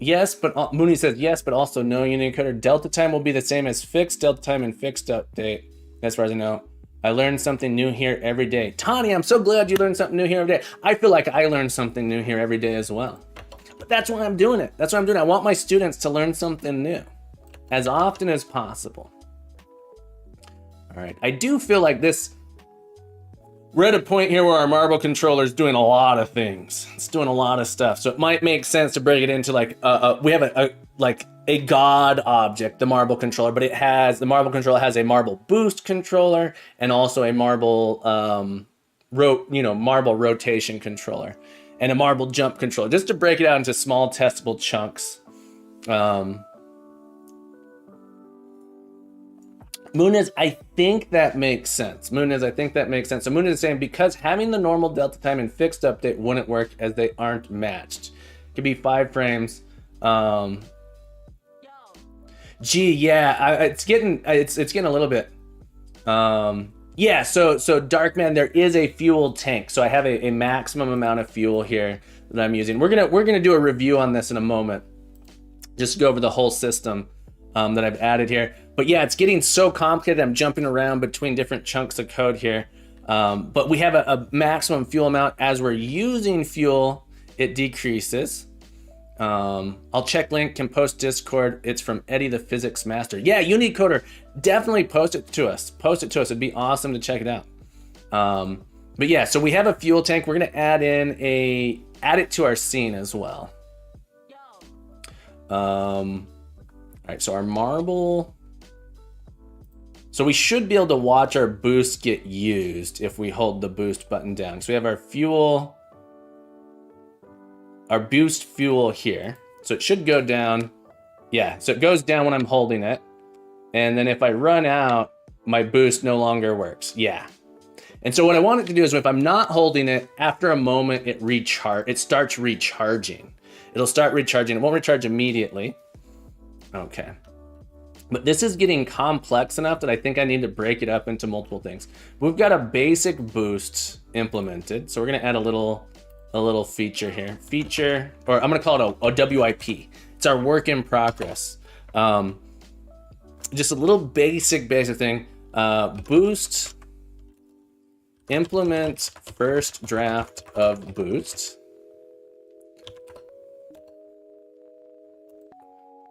Yes, but Mooney says yes, but also no, Unicoder. Delta time will be the same as fixed delta time and fixed update. As far as I know, I learned something new here every day. Tani, I'm so glad you learned something new here every day. I feel like I learn something new here every day as well. But that's why I'm doing it. That's why I'm doing it. I want my students to learn something new as often as possible. All right, I do feel like this. We're at a point here where our Marble controller is doing a lot of things. It's doing a lot of stuff. So it might make sense to break it into like, we have a God object, the Marble controller, but the Marble controller has a Marble boost controller and also a Marble, Marble rotation controller and a Marble jump controller, just to break it out into small testable chunks. Munez, I think that makes sense. Munez, I think that makes sense. So Munez is saying because having the normal delta time and fixed update wouldn't work as they aren't matched. It could be 5 frames. Gee, yeah, it's getting a little bit. Yeah, so Darkman, there is a fuel tank. So I have a maximum amount of fuel here that I'm using. We're gonna do a review on this in a moment. Just to go over the whole system that I've added here. But yeah, it's getting so complicated. I'm jumping around between different chunks of code here. But we have a maximum fuel amount. As we're using fuel, it decreases. I'll check link, can post Discord. It's from Eddie, the physics master. Yeah, Unicoder, definitely post it to us. Post it to us. It'd be awesome to check it out. But yeah, so we have a fuel tank. We're gonna add it to our scene as well. All right, so our Marble. So we should be able to watch our boost get used if we hold the boost button down. So we have our fuel, our boost fuel here. So it should go down. Yeah, so it goes down when I'm holding it. And then if I run out, my boost no longer works. Yeah. And so what I want it to do is if I'm not holding it, after a moment, it starts recharging. It'll start recharging. It won't recharge immediately. Okay. But this is getting complex enough that I think I need to break it up into multiple things. We've got a basic boost implemented. So we're gonna add a little feature here. Feature, or I'm gonna call it a WIP. It's our work in progress. Just a little basic thing. Boost, implement first draft of boost.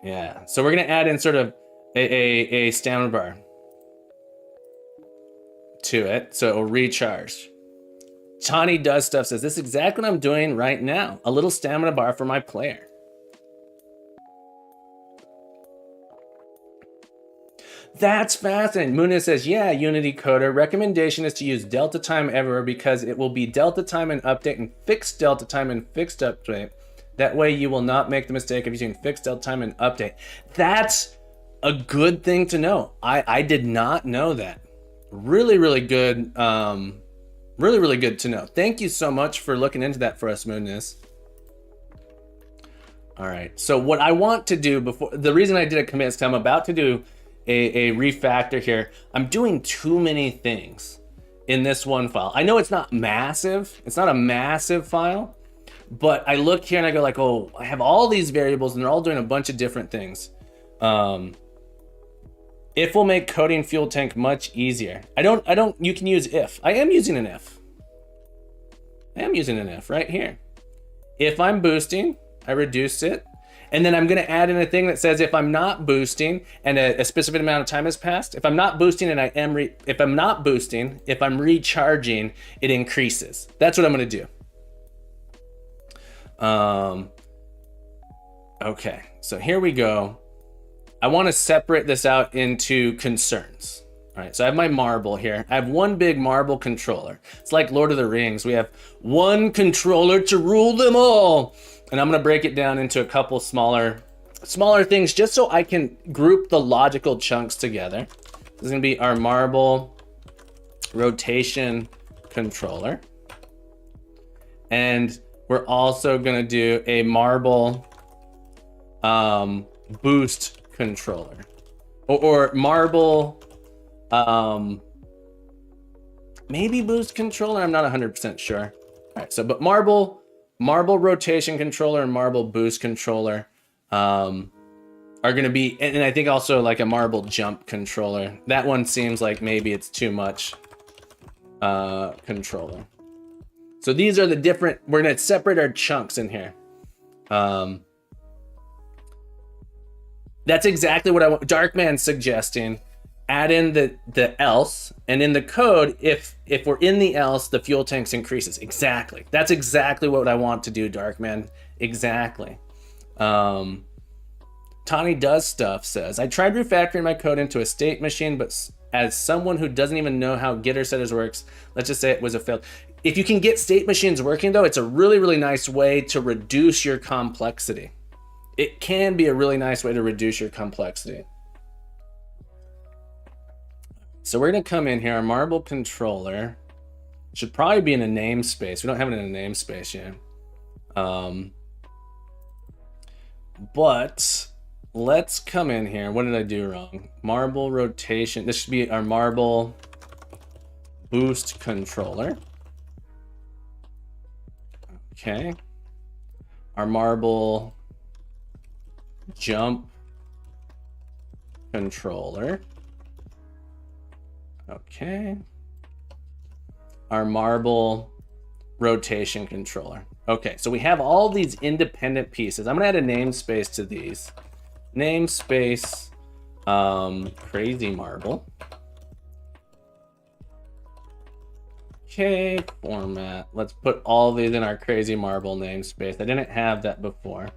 Yeah, so we're gonna add in sort of a stamina bar to it, so it will recharge. Tani Does Stuff says, this is exactly what I'm doing right now. A little stamina bar for my player. That's fascinating. Muna says, yeah, Unity Coder. Recommendation is to use delta time everywhere because it will be delta time and update and fixed delta time and fixed update. That way you will not make the mistake of using fixed delta time and update. That's a good thing to know. I did not know that. Really, really good. Really good to know. Thank you so much for looking into that for us, Moonness. All right. So what I want to do before, the reason I did a commit is because I'm about to do a refactor here. I'm doing too many things in this one file. I know it's not massive. It's not a massive file, but I look here and I go like, oh, I have all these variables and they're all doing a bunch of different things. If will make coding fuel tank much easier. You can use if. I am using an if. I am using an if right here. If I'm boosting, I reduce it. And then I'm gonna add in a thing that says if I'm not boosting and a specific amount of time has passed, if I'm not boosting and if I'm recharging, it increases. That's what I'm gonna do. Okay, so here we go. I wanna separate this out into concerns. All right, so I have my marble here. I have one big marble controller. It's like Lord of the Rings. We have one controller to rule them all. And I'm gonna break it down into a couple smaller things just so I can group the logical chunks together. This is gonna be our marble rotation controller. And we're also gonna do a marble boost controller. or marble, maybe boost controller. I'm not 100% sure. All right, so but marble rotation controller and marble boost controller are going to be, and I think also like a marble jump controller. That one seems like maybe it's too much controller. So these are the different, we're going to separate our chunks in here. That's exactly what I want. Darkman's suggesting add in the else, and in the code, if we're in the else, the fuel tanks increases. Exactly. That's exactly what I want to do, Darkman. Exactly. Tani Does Stuff says, I tried refactoring my code into a state machine, but as someone who doesn't even know how getter setters works, let's just say it was a fail. If you can get state machines working though, it's a really, really nice way to reduce your complexity. It can be a really nice way to reduce your complexity. So we're gonna come in here, our marble controller should probably be in a namespace. We don't have it in a namespace yet. But let's come in here. What did I do wrong? Marble rotation. This should be our marble boost controller. Okay. Our marble jump controller. Okay. Our marble rotation controller. Okay, so we have all these independent pieces. I'm gonna add a namespace to these. Namespace crazy marble. Okay, format. Let's put all these in our crazy marble namespace. I didn't have that before.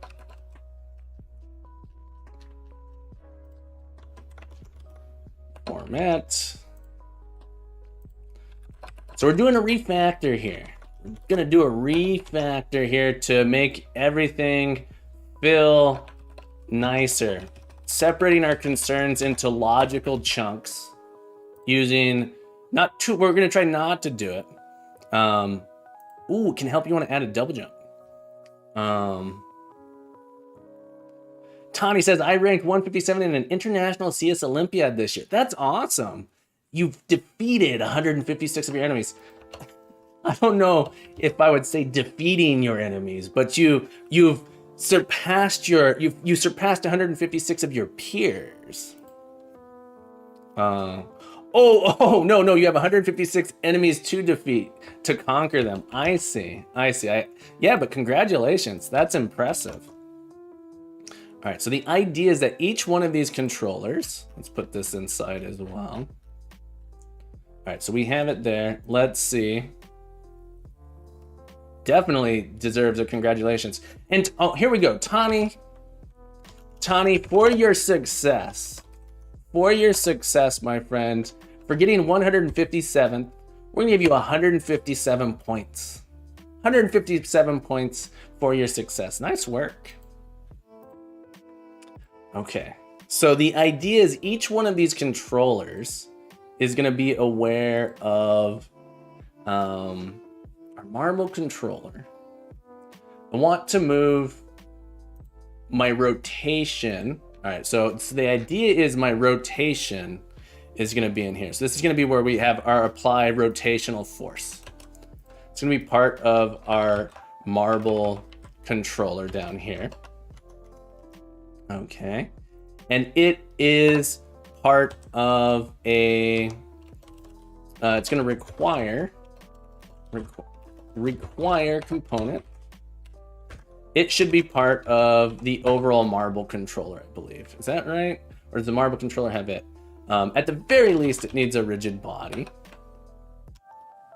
Format. So we're doing a refactor here. We're gonna do a refactor here to make everything feel nicer. Separating our concerns into logical chunks using we're gonna try not to do it. Ooh, can help you want to add a double jump. Tani says, I ranked 157 in an international CS Olympiad this year. That's awesome. You've defeated 156 of your enemies. I don't know if I would say defeating your enemies, but you've surpassed you surpassed 156 of your peers. No, you have 156 enemies to defeat, to conquer them. I see. Yeah, but congratulations. That's impressive. All right, so the idea is that each one of these controllers, let's put this inside as well. All right, so we have it there. Let's see. Definitely deserves a congratulations. And oh, here we go. Tani, for your success, my friend, for getting 157th, we're gonna give you 157 points. 157 points for your success. Nice work. Okay, so the idea is each one of these controllers is going to be aware of our marble controller. I want to move my rotation. All right, so the idea is my rotation is going to be in here. So this is going to be where we have our apply rotational force. It's going to be part of our marble controller down here. Okay, and it is part of a, it's going to require component. It should be part of the overall marble controller, I believe. Is that right? Or does the marble controller have it? At the very least, it needs a rigid body.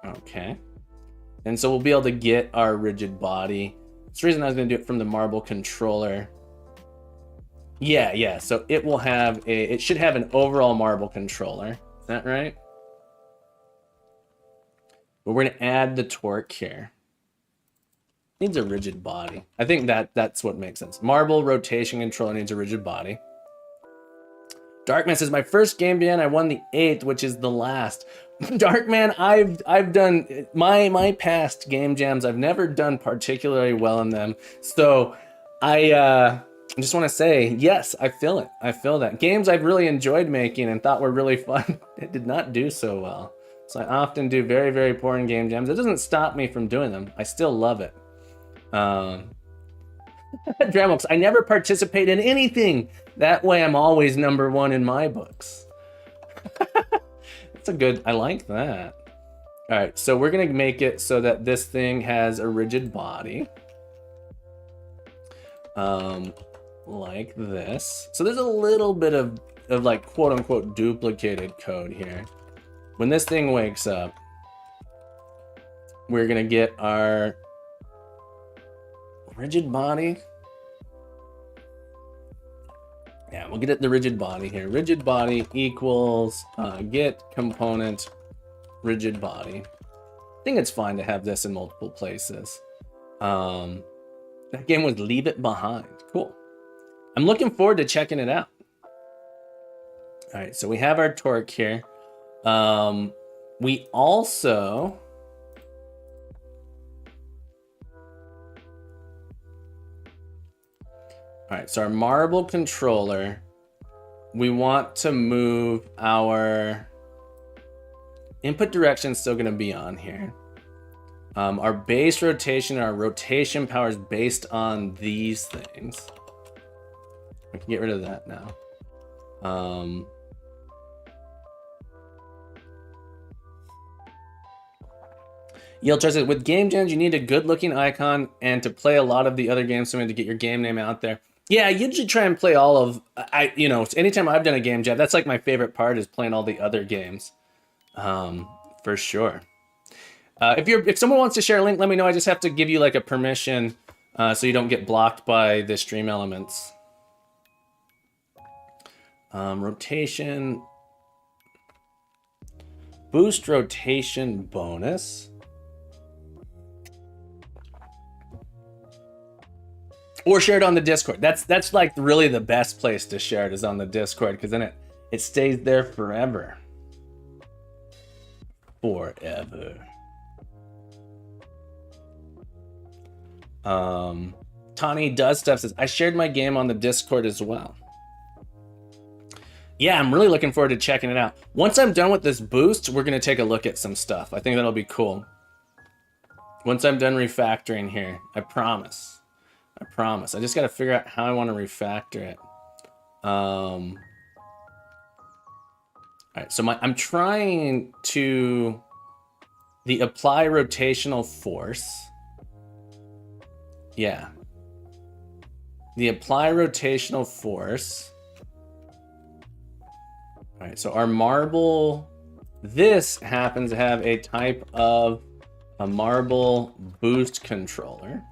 Okay, and so we'll be able to get our rigid body. That's the reason I was going to do it from the marble controller. Yeah, so it will have it should have an overall marble controller. Is that right? But we're gonna add the torque here. Needs a rigid body. I think that's what makes sense. Marble rotation controller needs a rigid body. Darkman says, my first game jam, I won the 8th, which is the last. Darkman, I've done my past game jams, I've never done particularly well in them. So I just want to say, yes, I feel it. I feel that. Games I've really enjoyed making and thought were really fun, it did not do so well. So I often do very, very poor in game jams. It doesn't stop me from doing them. I still love it. Dramox, I never participate in anything. That way I'm always #1 in my books. That's a good, I like that. All right, so we're gonna make it so that this thing has a rigid body. Like this. So there's a little bit of like quote unquote duplicated code here. When this thing wakes up, we're gonna get our rigid body. Yeah, we'll get it the rigid body here. Rigid body equals get component rigid body. I think it's fine to have this in multiple places. That game was Leave It Behind. Cool. I'm looking forward to checking it out. All right, so we have our torque here. We also... All right, so our marble controller, we want to move our input direction is still going to be on here. Our base rotation, our rotation power is based on these things. We can get rid of that now. Yield Trust says, with game jams, you need a good looking icon, and to play a lot of the other games, so to get your game name out there. Yeah, I usually try and play all of, anytime I've done a game jam, that's like my favorite part, is playing all the other games. For sure. If someone wants to share a link, let me know. I just have to give you like a permission so you don't get blocked by the stream elements. Rotation. Boost rotation bonus. Or share it on the Discord. That's like really the best place to share it, is on the Discord, because then it stays there forever. Forever. Tawny Does Stuff says, I shared my game on the Discord as well. Yeah, I'm really looking forward to checking it out. Once I'm done with this boost, we're going to take a look at some stuff. I think that'll be cool. Once I'm done refactoring here, I promise. I promise. I just got to figure out how I want to refactor it. All right, so I'm trying to the apply rotational force. Yeah. The apply rotational force. All right, so our marble, this happens to have a type of a marble boost controller.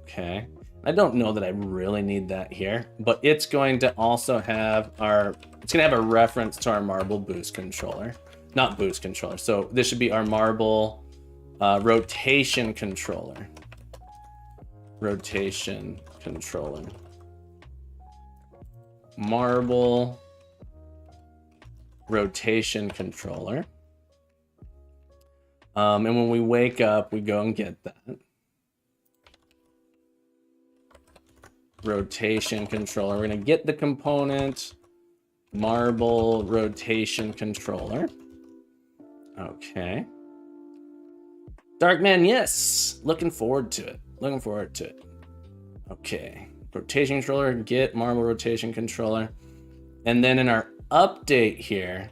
Okay. I don't know that I really need that here, but it's going to also have it's going to have a reference to our marble boost controller, not boost controller. So this should be our marble rotation controller. Rotation controller. Marble rotation controller. And when we wake up, we go and get that. Rotation controller. We're going to get the component marble rotation controller. Okay. Darkman, yes. Looking forward to it. Looking forward to it. Okay. Rotation controller, get marble rotation controller. And then in our update here,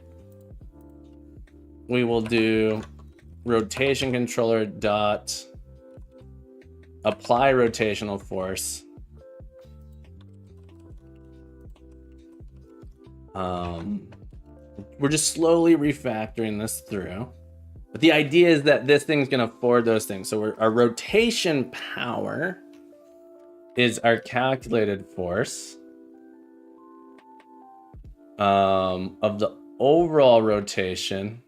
we will do rotation controller dot apply rotational force. We're just slowly refactoring this through. But the idea is that this thing's going to forward those things. So our rotation power is our calculated force of the overall rotation.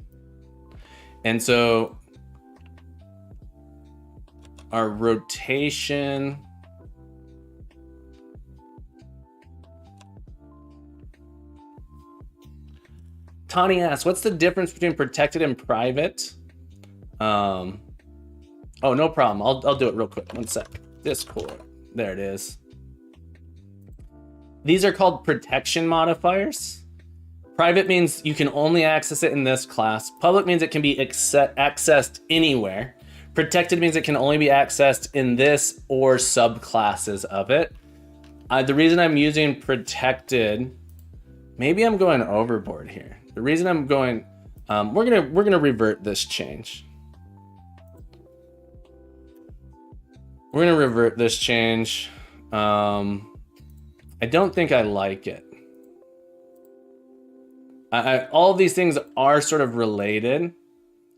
And so our rotation Tani asks, what's the difference between protected and private? Oh, no problem. I'll do it real quick. One sec. Discord. There it is. These are called protection modifiers. Private means you can only access it in this class. Public means it can be accessed anywhere. Protected means it can only be accessed in this or subclasses of it. The reason I'm using protected, maybe I'm going overboard here. The reason I'm going, we're gonna revert this change. We're gonna revert this change. I don't think I like it. All of these things are sort of related.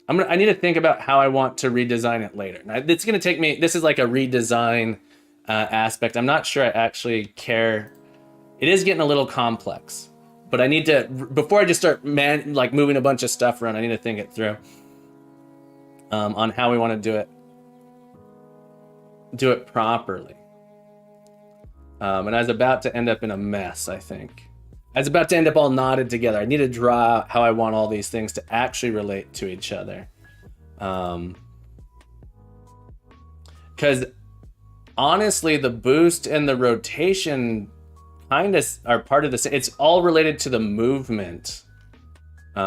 I need to think about how I want to redesign it later. Now, it's gonna take me, this is like a redesign aspect. I'm not sure I actually care. It is getting a little complex, but I need to, before I just start moving a bunch of stuff around, I need to think it through on how we want to do it properly. And I was about to end up in a mess, I think. I was about to end up all knotted together. I need to draw out how I want all these things to actually relate to each other. Because honestly, the boost and the rotation kind of are part of the same. It's all related to the movement. It's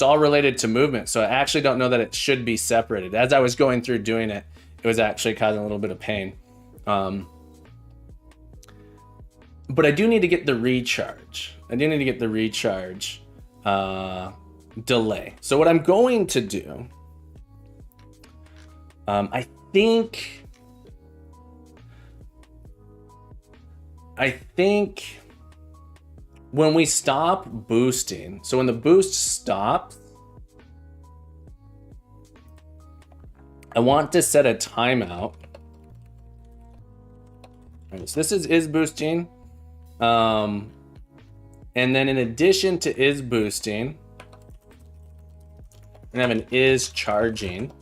all related to movement. So I actually don't know that it should be separated. As I was going through doing it, it was actually causing a little bit of pain. But I do need to get the recharge. Delay. So what I'm going to do, I think when we stop boosting, so when the boost stops, I want to set a timeout. All right, so this is boosting. And then in addition to is boosting, we're gonna have an is charging.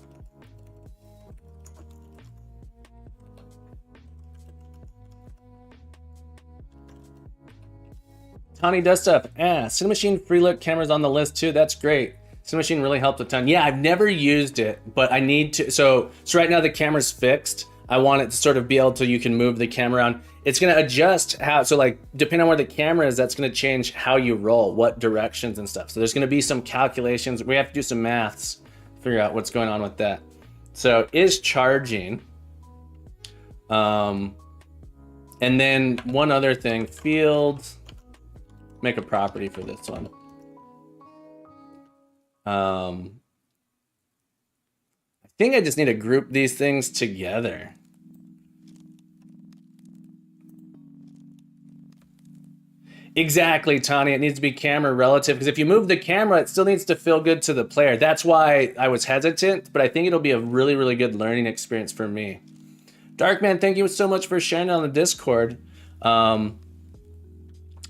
Tawny Duststuff asks, Cinemachine free look cameras on the list too. That's great. Cinemachine really helped a ton. Yeah, I've never used it, but I need to. So right now the camera's fixed. I want it to sort of be able to, you can move the camera around. It's going to adjust how, so like, depending on where the camera is, that's going to change how you roll, what directions and stuff. So there's going to be some calculations. We have to do some maths, figure out what's going on with that. So is charging. And then one other thing, field, make a property for this one. I think I just need to group these things together. Exactly, Tani. It needs to be camera relative, because if you move the camera, it still needs to feel good to the player. That's why I was hesitant, but I think it'll be a really, really good learning experience for me. Darkman, thank you so much for sharing it on the Discord. We're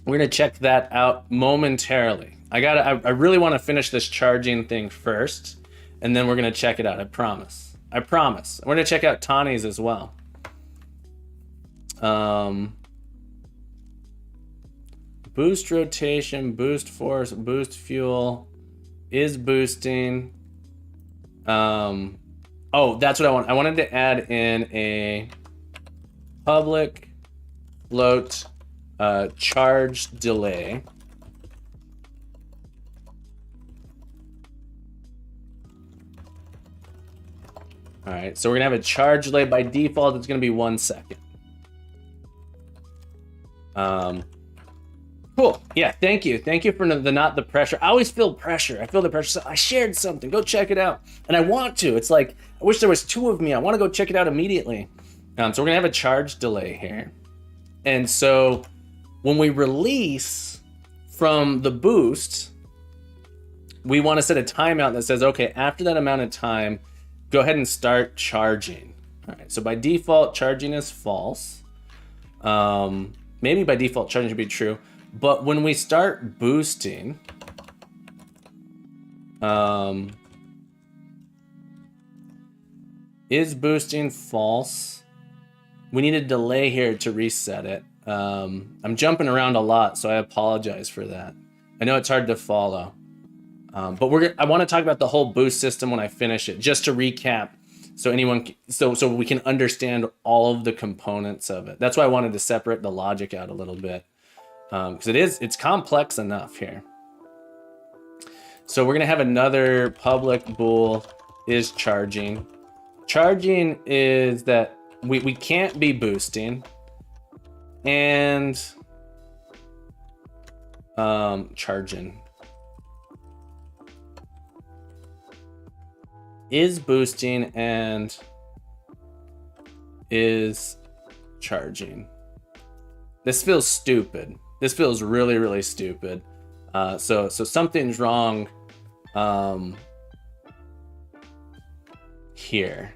gonna check that out momentarily. I really want to finish this charging thing first, and then we're gonna check it out. I promise. I promise. We're gonna check out Tani's as well. Boost rotation, boost force, boost fuel, is boosting. Oh, that's what I want. I wanted to add in a public float charge delay. All right, so we're gonna have a charge delay. By default, it's gonna be 1 second. Cool. Yeah, thank you. Thank you for not the pressure. I always feel pressure. I feel the pressure. So I shared something. Go check it out. And I want to. It's like, I wish there was 2 of me. I want to go check it out immediately. So we're going to have a charge delay here. And so when we release from the boost, we want to set a timeout that says, okay, after that amount of time, go ahead and start charging. All right. So by default, charging is false. Maybe by default, charging should be true. But when we start boosting, is boosting false? We need a delay here to reset it. I'm jumping around a lot, so I apologize for that. I know it's hard to follow. But I want to talk about the whole boost system when I finish it. Just to recap, So we can understand all of the components of it. That's why I wanted to separate the logic out a little bit, because it's complex enough here. So we're gonna have another public bool is charging. Charging is that we can't be boosting, and charging is boosting and is charging. This feels stupid. This feels really, really stupid. So something's wrong here.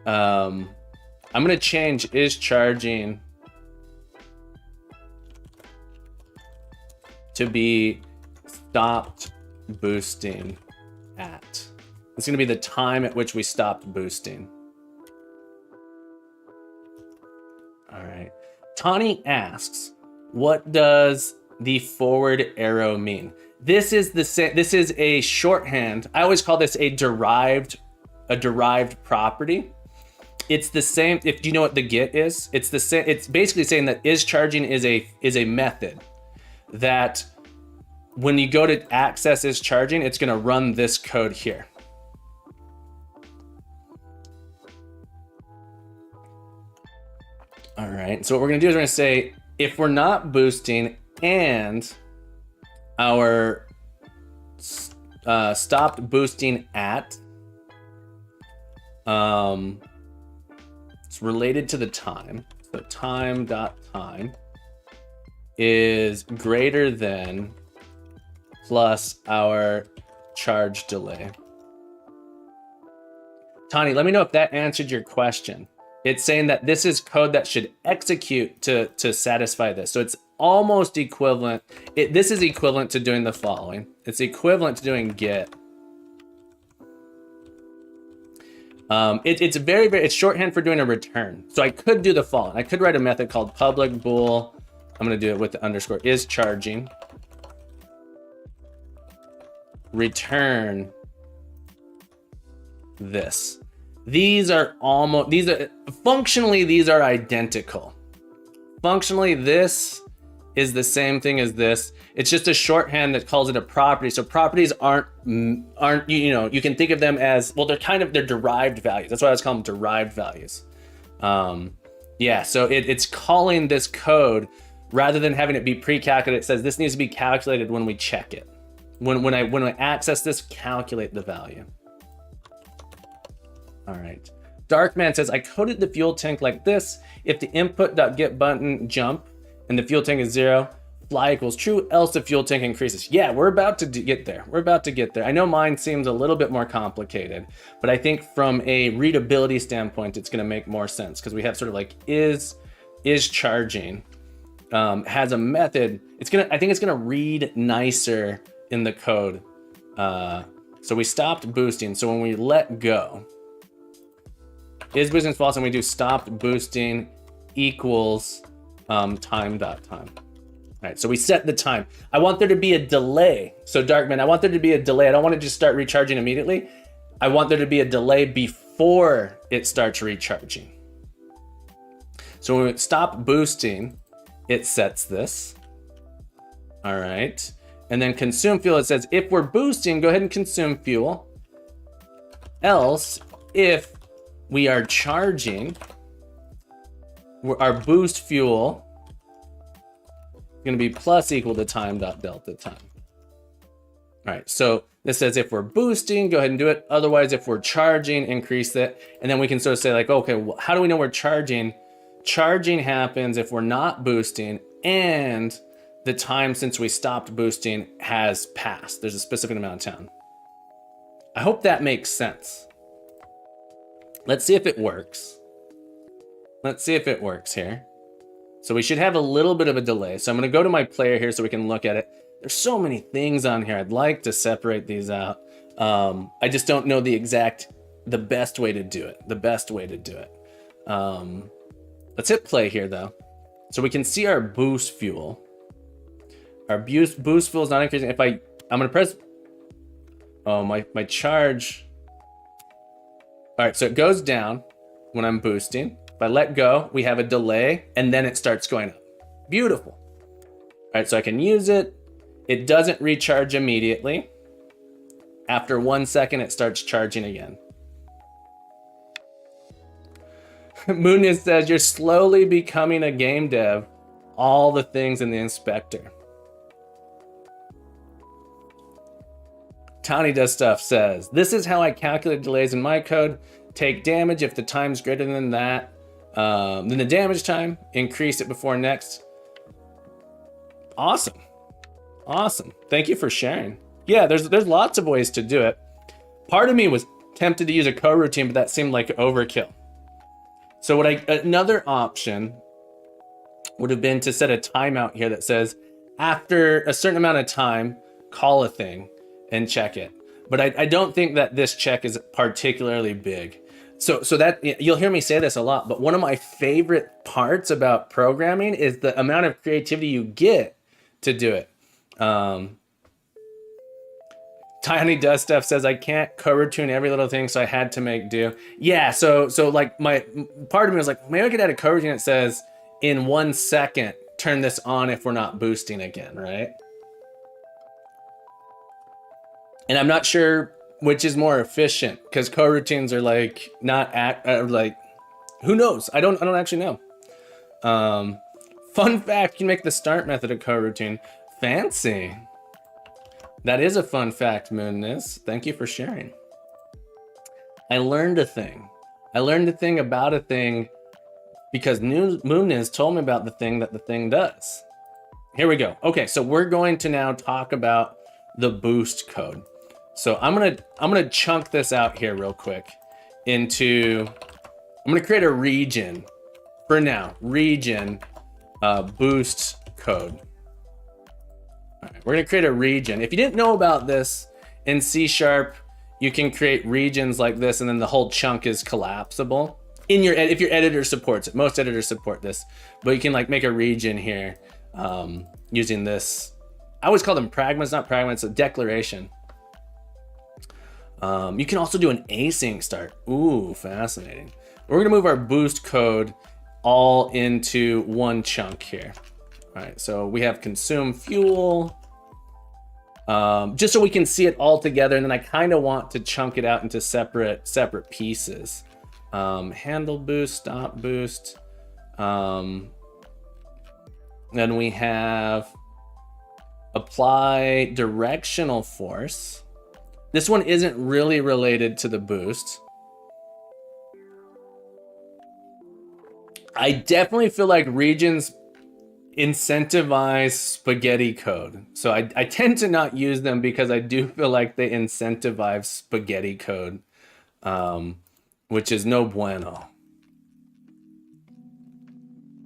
I'm gonna change is charging to be stopped boosting at. It's gonna be the time at which we stopped boosting. All right. Tani asks, what does the forward arrow mean? This is a shorthand. I always call this a derived property. It's the same. If do you know what the get is? It's the same. It's basically saying that is charging is a method that when you go to access is charging, it's going to run this code here. All right. So what we're going to do is we're going to say if we're not boosting and our stopped boosting at it's related to the time. So time.time is greater than plus our charge delay. Tani, let me know if that answered your question. It's saying that this is code that should execute to satisfy this. So it's almost equivalent. This is equivalent to doing the following. It's equivalent to doing get. It's shorthand for doing a return. So I could do the following. I could write a method called public bool. I'm going to do it with the underscore is charging. Return this. These are functionally, these are identical. Functionally, this is the same thing as this. It's just a shorthand that calls it a property. So properties aren't, you can think of them as, well, they're derived values. That's why I was calling them derived values. Yeah, so it's calling this code rather than having it be pre-calculated. It says this needs to be calculated when we check it. When I access this, calculate the value. All right. Darkman says, I coded the fuel tank like this. If the input.get button jump and the fuel tank is 0, fly equals true, else the fuel tank increases. Yeah, we're about to get there. We're about to get there. I know mine seems a little bit more complicated, but I think from a readability standpoint, it's going to make more sense because we have sort of like is charging has a method. I think it's going to read nicer in the code. So we stopped boosting. So when we let go, is boosting false, and we do stopped boosting equals time.time. All right, so we set the time. I want there to be a delay. So Darkman, I want there to be a delay. I don't want to just start recharging immediately. I want there to be a delay before it starts recharging. So when we stop boosting, it sets this. All right. And then consume fuel, it says, if we're boosting, go ahead and consume fuel. Else, if we are charging, our boost fuel is going to be plus equal to time.delta time. All right, so this says if we're boosting, go ahead and do it. Otherwise, if we're charging, increase it. And then we can sort of say like, okay, well, how do we know we're charging? Charging happens if we're not boosting and the time since we stopped boosting has passed. There's a specific amount of time. I hope that makes sense. Let's see if it works. Let's see if it works here. So we should have a little bit of a delay. So I'm going to go to my player here so we can look at it. There's so many things on here. I'd like to separate these out. I just don't know the best way to do it. Let's hit play here though. So we can see our boost fuel. Our boost fuel is not increasing. If I'm gonna press, oh, my charge. All right, so it goes down when I'm boosting. If I let go, we have a delay, and then it starts going up. Beautiful. All right, so I can use it. It doesn't recharge immediately. After 1 second, it starts charging again. Muniz says, you're slowly becoming a game dev. All the things in the inspector. Tony Does Stuff says, this is how I calculate delays in my code. Take damage if the time's greater than that. Then the damage time, increase it before next. Awesome. Awesome. Thank you for sharing. Yeah, there's lots of ways to do it. Part of me was tempted to use a coroutine, but that seemed like overkill. So another option would have been to set a timeout here that says, after a certain amount of time, call a thing and check it. But I don't think that this check is particularly big. So that, you'll hear me say this a lot, but one of my favorite parts about programming is the amount of creativity you get to do it. Tiny Does Stuff says, I can't coroutine every little thing, so I had to make do. Yeah, so like my part of me was like, maybe I could add a coroutine that says, in 1 second, turn this on if we're not boosting again, right? And I'm not sure which is more efficient, because coroutines are like not like, who knows? I don't actually know. Fun fact, you can make the start method a coroutine. Fancy. That is a fun fact, Moonnis. Thank you for sharing. I learned a thing. I learned a thing about a thing because Moonnis told me about the thing that the thing does. Here we go. Okay, so we're going to now talk about the boost code. So I'm gonna chunk this out here real quick into, I'm gonna create a region for now, region boost code. All right, we're gonna create a region. If you didn't know about this, in C#, you can create regions like this, and then the whole chunk is collapsible. If your editor supports it, most editors support this, but you can like make a region here using this. I always call them pragmas, not pragma, it's a declaration. You can also do an async start. Ooh, fascinating. We're gonna move our boost code all into one chunk here. All right, so we have consume fuel, just so we can see it all together, and then I kind of want to chunk it out into separate pieces. Handle boost, stop boost. Then we have apply directional force. This one isn't really related to the boost. I definitely feel like regions incentivize spaghetti code. So I tend to not use them because I do feel like they incentivize spaghetti code, which is no bueno.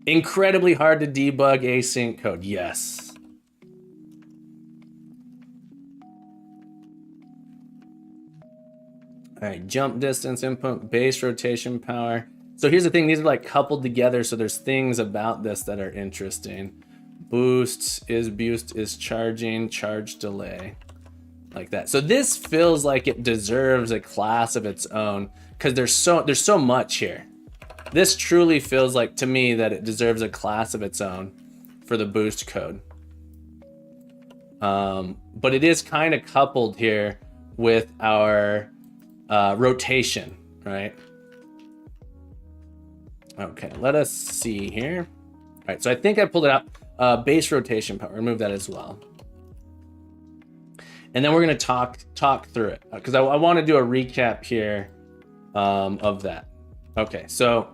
Incredibly hard to debug async code, yes. All right, jump distance input, base rotation power. So here's the thing, these are like coupled together, so there's things about this that are interesting. Boost is charging, charge delay, like that. So this feels like it deserves a class of its own because there's so much here. This truly feels like to me that it deserves a class of its own for the boost code. But it is kind of coupled here with our rotation, right? Okay, let us see here. All right, so I think I pulled it out. Base rotation power, remove that as well. And then we're gonna talk through it because I want to do a recap here of that. Okay, so,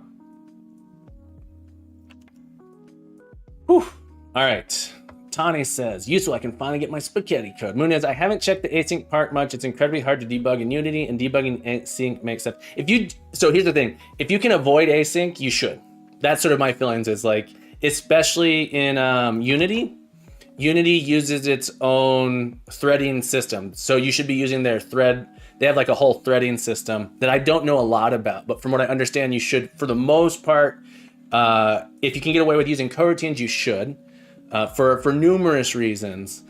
whew. All right. Tani says, useful, I can finally get my spaghetti code. Munez, I haven't checked the async part much. It's incredibly hard to debug in Unity, and debugging async makes sense. So here's the thing. If you can avoid async, you should. That's sort of my feelings is like, especially in Unity uses its own threading system. So you should be using their thread. They have like a whole threading system that I don't know a lot about, but from what I understand, you should, for the most part, if you can get away with using coroutines, you should. for numerous reasons.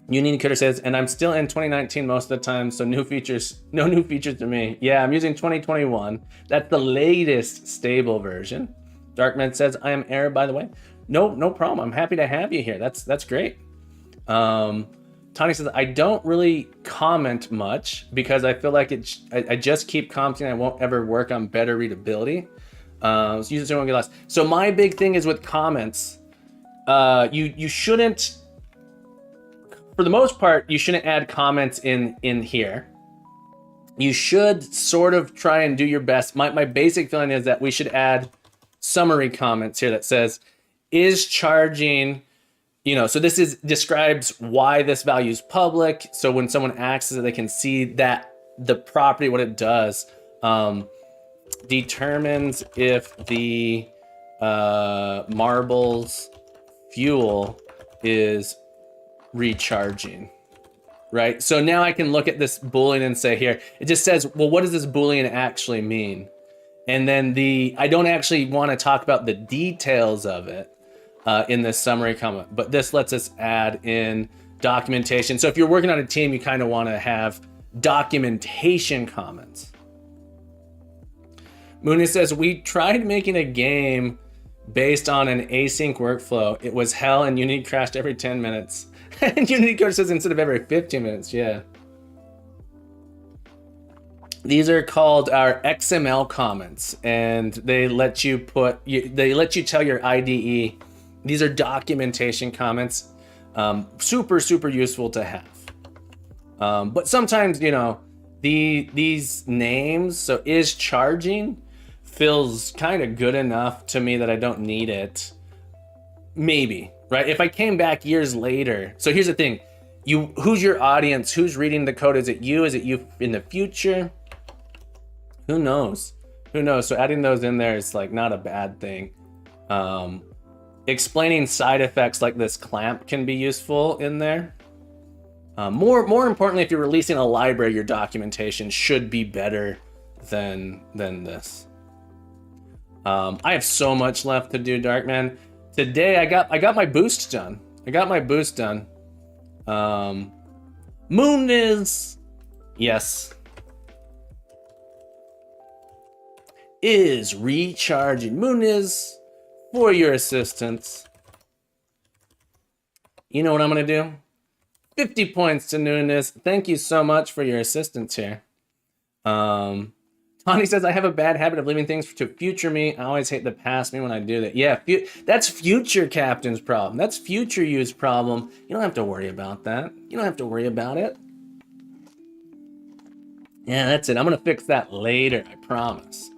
Union Cutter says, and I'm still in 2019 most of the time, so no new features to me. Yeah, I'm using 2021. That's the latest stable version. Darkman says, I am Air, by the way. No problem. I'm happy to have you here. That's great. Tony says, I don't really comment much because I feel like I just keep commenting. I won't ever work on better readability. So usually won't get lost. So my big thing is with comments. You shouldn't, for the most part, you shouldn't add comments in here. You should sort of try and do your best. My basic feeling is that we should add summary comments here that says, is charging, so this describes why this value is public. So when someone accesses it, they can see that the property, what it does, determines if the marbles fuel is recharging, right? So now I can look at this Boolean and say here, it just says, well, what does this Boolean actually mean? And then I don't actually want to talk about the details of it in this summary comment, but this lets us add in documentation. So if you're working on a team, you kind of want to have documentation comments. Mooney says, we tried making a game based on an async workflow. It was hell and Unity crashed every 10 minutes. And Unity Code says instead of every 15 minutes, yeah. These are called our XML comments, and they let you tell your IDE. These are documentation comments, super useful to have. But sometimes, these names, so is charging feels kind of good enough to me that I don't need it. Maybe, right? If I came back years later, so here's the thing, who's your audience? Who's reading the code? Is it you? Is it you in the future? Who knows? So adding those in there is like not a bad thing. Explaining side effects like this clamp can be useful in there. More importantly, if you're releasing a library, your documentation should be better than this. I have so much left to do, Darkman. Today I got my boost done. Moon is, yes, is recharging. Moon is for your assistance. You know what I'm gonna do? 50 points to Nunes. Thank you so much for your assistance here. Tony says, I have a bad habit of leaving things to future me. I always hate the past me when I do that. Yeah, that's future captain's problem. That's future you's problem. You don't have to worry about that. You don't have to worry about it. Yeah, that's it. I'm going to fix that later. I promise.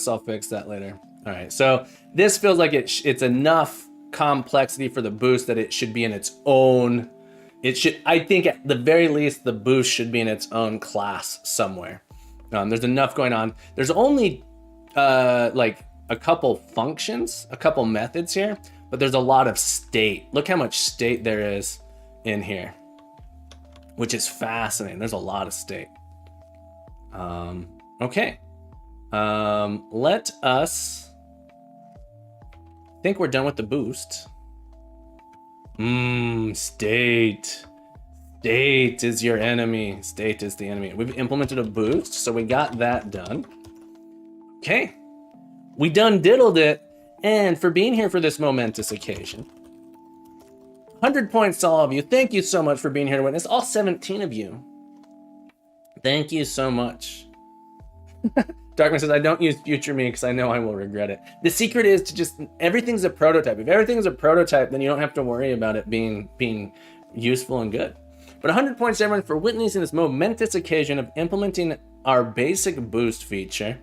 I'll fix that later. All right. So this feels like it's enough complexity for the boost that it should be in its own. I think at the very least, the boost should be in its own class somewhere. There's enough going on. There's only like a couple functions, a couple methods here, but there's a lot of state. Look how much state there is in here, which is fascinating. There's a lot of state. Okay. Let us think we're done with the boost. State. State is your enemy. State is the enemy. We've implemented a boost, so we got that done. Okay. We done diddled it. And for being here for this momentous occasion, 100 points to all of you. Thank you so much for being here to witness. All 17 of you. Thank you so much. Darkman says, I don't use future me because I know I will regret it. The secret is to just, everything's a prototype. If everything's a prototype, then you don't have to worry about it being useful and good. But 100 points to everyone for witnessing this momentous occasion of implementing our basic boost feature.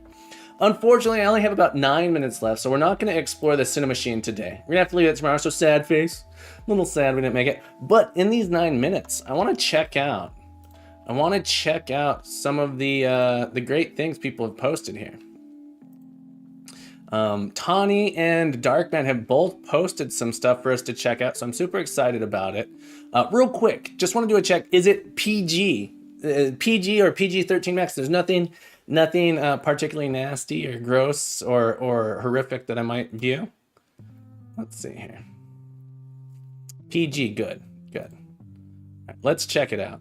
Unfortunately, I only have about 9 minutes left, so we're not going to explore the Cinemachine today. We're going to have to leave it tomorrow, so sad face. A little sad we didn't make it. But in these 9 minutes, I want to check out some of the great things people have posted here. Tawny and Darkman have both posted some stuff for us to check out, so I'm super excited about it. Real quick, just want to do a check. Is it PG? PG or PG-13 max? There's nothing particularly nasty or gross or horrific that I might view. Let's see here. PG, good, good. All right, let's check it out.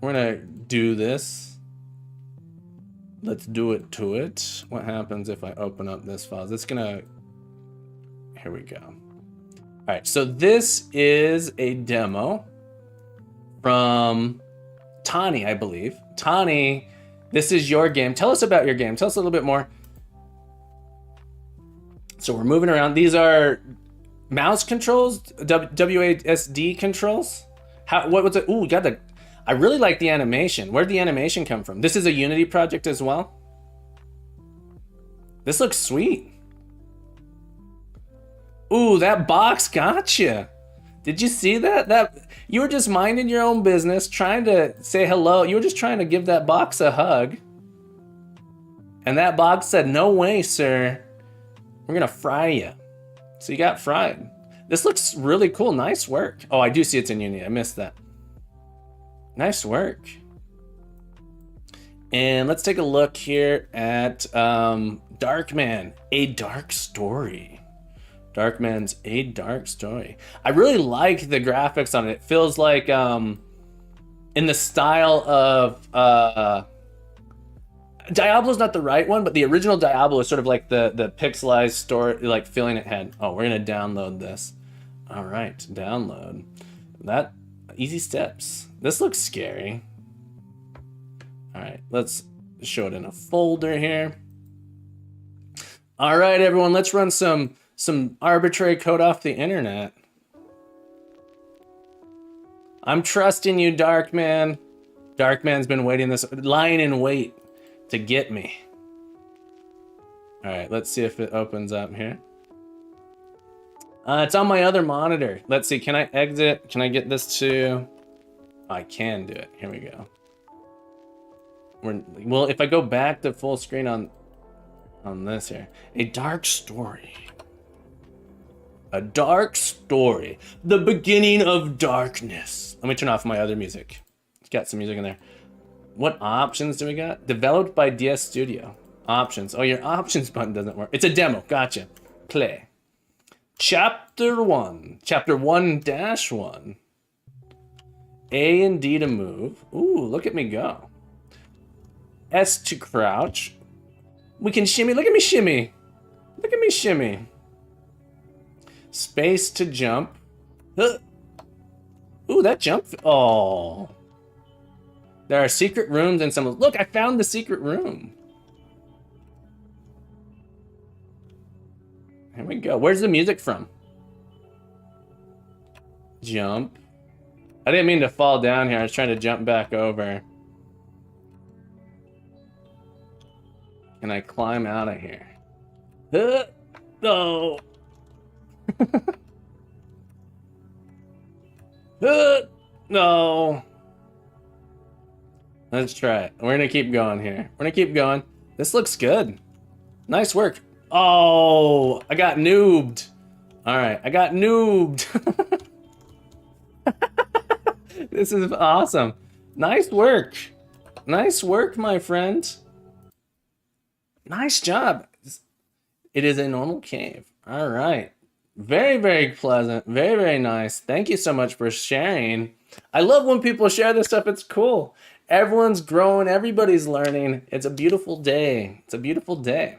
We're gonna do this. Let's do it to it. What happens if I open up this file? It's gonna, here we go. All right, so this is a demo from Tani, I believe. Tani, this is your game. Tell us about your game. Tell us a little bit more. So we're moving around. These are mouse controls, WASD controls. What was it? Ooh, got the. I really like the animation. Where'd the animation come from? This is a Unity project as well. This looks sweet. Ooh, that box gotcha. Did you see that? That you were just minding your own business, trying to say hello. You were just trying to give that box a hug. And that box said, "No way, sir. We're gonna fry you." So you got fried. This looks really cool. Nice work. Oh, I do see it's in Unity. I missed that. Nice work. And let's take a look here at Darkman, A Dark Story. Darkman's A Dark Story. I really like the graphics on it. It feels like in the style of Diablo's not the right one, but the original Diablo is sort of like the pixelized story, like feeling it had. Oh, we're gonna download this. All right, download. That easy steps. This looks scary. All right, let's show it in a folder here. All right, everyone, let's run some arbitrary code off the internet. I'm trusting you, Darkman. Darkman's been waiting this, lying in wait to get me. All right, let's see if it opens up here. It's on my other monitor. Let's see, can I exit? Can I get this to, I can do it. Here we go. Well, if I go back to full screen on this here, A Dark Story. A Dark Story. The beginning of darkness. Let me turn off my other music. It's got some music in there. What options do we got? Developed by DS Studio. Options. Oh, your options button doesn't work. It's a demo. Gotcha. Play. Chapter 1. Chapter 1-1. A and D to move. Ooh, look at me go. S to crouch. We can shimmy. Look at me shimmy. Look at me shimmy. Space to jump. Ooh, that jump. Oh. There are secret rooms and some. Look, I found the secret room. Here we go. Where's the music from? Jump. I didn't mean to fall down here. I was trying to jump back over. Can I climb out of here? No. No. Let's try it. We're gonna keep going here. We're gonna keep going. This looks good. Nice work. Oh, I got noobed. All right, I got noobed. This is awesome. Nice work. Nice work, my friend. Nice job. It is a normal cave. All right. Very, very pleasant. Very, very nice. Thank you so much for sharing. I love when people share this stuff. It's cool. Everyone's growing. Everybody's learning. It's a beautiful day. It's a beautiful day.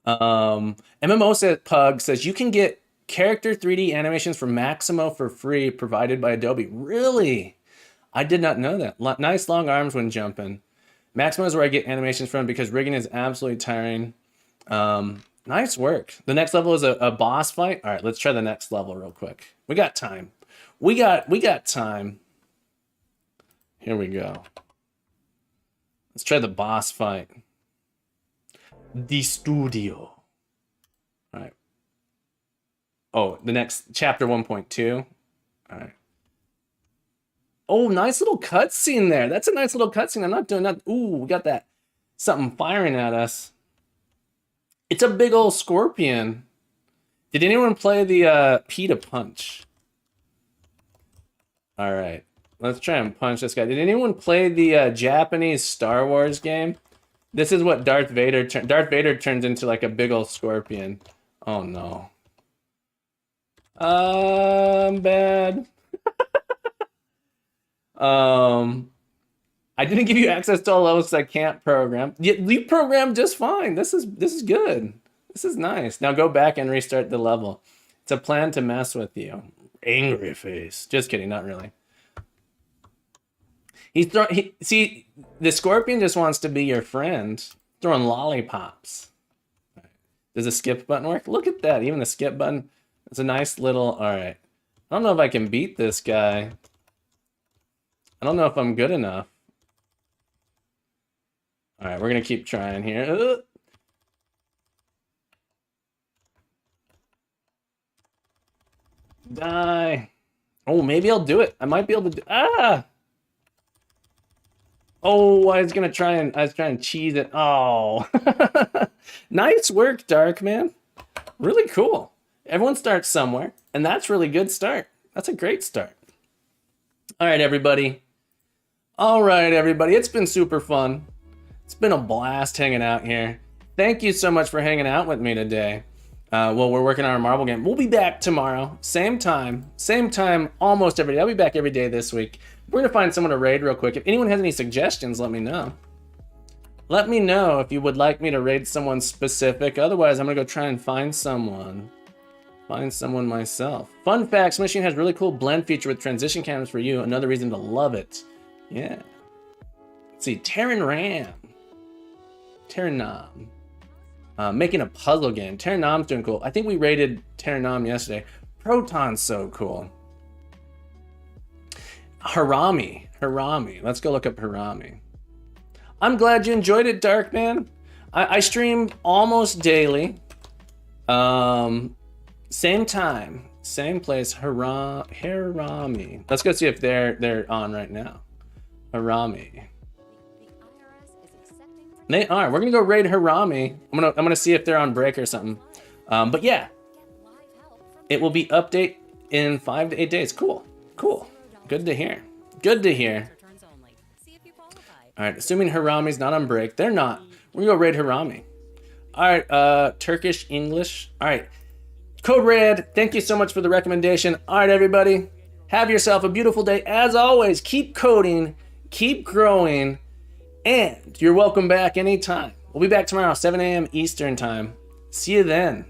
MMO Pug says you can get character 3D animations from Maximo for free, provided by Adobe. Really? I did not know that. Nice long arms when jumping. Maximo is where I get animations from because rigging is absolutely tiring. Nice work. The next level is a boss fight. All right, let's try the next level real quick. We got time. We got time. Here we go. Let's try the boss fight. The studio. All right. Oh, the next chapter 1.2. All right. Oh, nice little cutscene there. That's a nice little cutscene. I'm not doing that. Ooh, we got that. Something firing at us. It's a big old scorpion. Did anyone play the P to punch? All right. Let's try and punch this guy. Did anyone play the Japanese Star Wars game? This is what Darth Vader turns into, like a big old scorpion. Oh no. I'm bad. I didn't give you access to all levels because I can't program. You programmed just fine. This is good. This is nice. Now go back and restart the level. It's a plan to mess with you. Angry face. Just kidding, not really. See, the scorpion just wants to be your friend. Throwing lollipops. Does the skip button work? Look at that. Even the skip button. It's a nice little. All right. I don't know if I can beat this guy. I don't know if I'm good enough. All right, we're gonna keep trying here. Die. Oh, maybe I'll do it. I might be able to do. Ah. Oh, I was trying to cheese it. Oh. Nice work, Darkman. Really cool. Everyone starts somewhere, and that's really good start. That's a great start. All right, everybody. All right, everybody. It's been super fun. It's been a blast hanging out here. Thank you so much for hanging out with me today. Well, we're working on our marble game. We'll be back tomorrow, same time, almost every day. I'll be back every day this week. We're gonna find someone to raid real quick. If anyone has any suggestions, let me know. Let me know if you would like me to raid someone specific. Otherwise, I'm gonna go try and find someone. Find someone myself. Fun fact, Machine has really cool blend feature with transition cameras for you. Another reason to love it. Yeah. Let's see, Terran Ram. Terran Nam. Making a puzzle game. Terran Nam's doing cool. I think we rated Terran Nam yesterday. Proton's so cool. Harami. Let's go look up Harami. I'm glad you enjoyed it, Darkman. I stream almost daily. Same time, same place. Harami. Let's go see if they're on right now. Harami. They are. We're gonna go raid Harami. I'm gonna see if they're on break or something. But yeah, it will be update in 5 to 8 days. Cool. Good to hear. All right. Assuming Harami's not on break, they're not. We're gonna go raid Harami. All right. Turkish, English. All right. Code Red. Thank you so much for the recommendation. All right, everybody. Have yourself a beautiful day. As always, keep coding, keep growing. And you're welcome back anytime. We'll be back tomorrow, 7 a.m. Eastern time. See you then.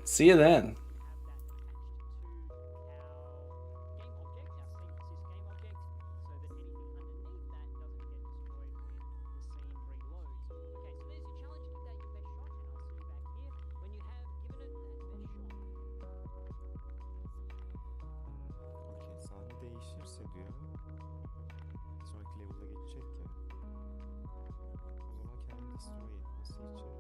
Sahne değişirse diyor. Sonraki level'a geçecek ya. O zaman kendini destroy etmesi için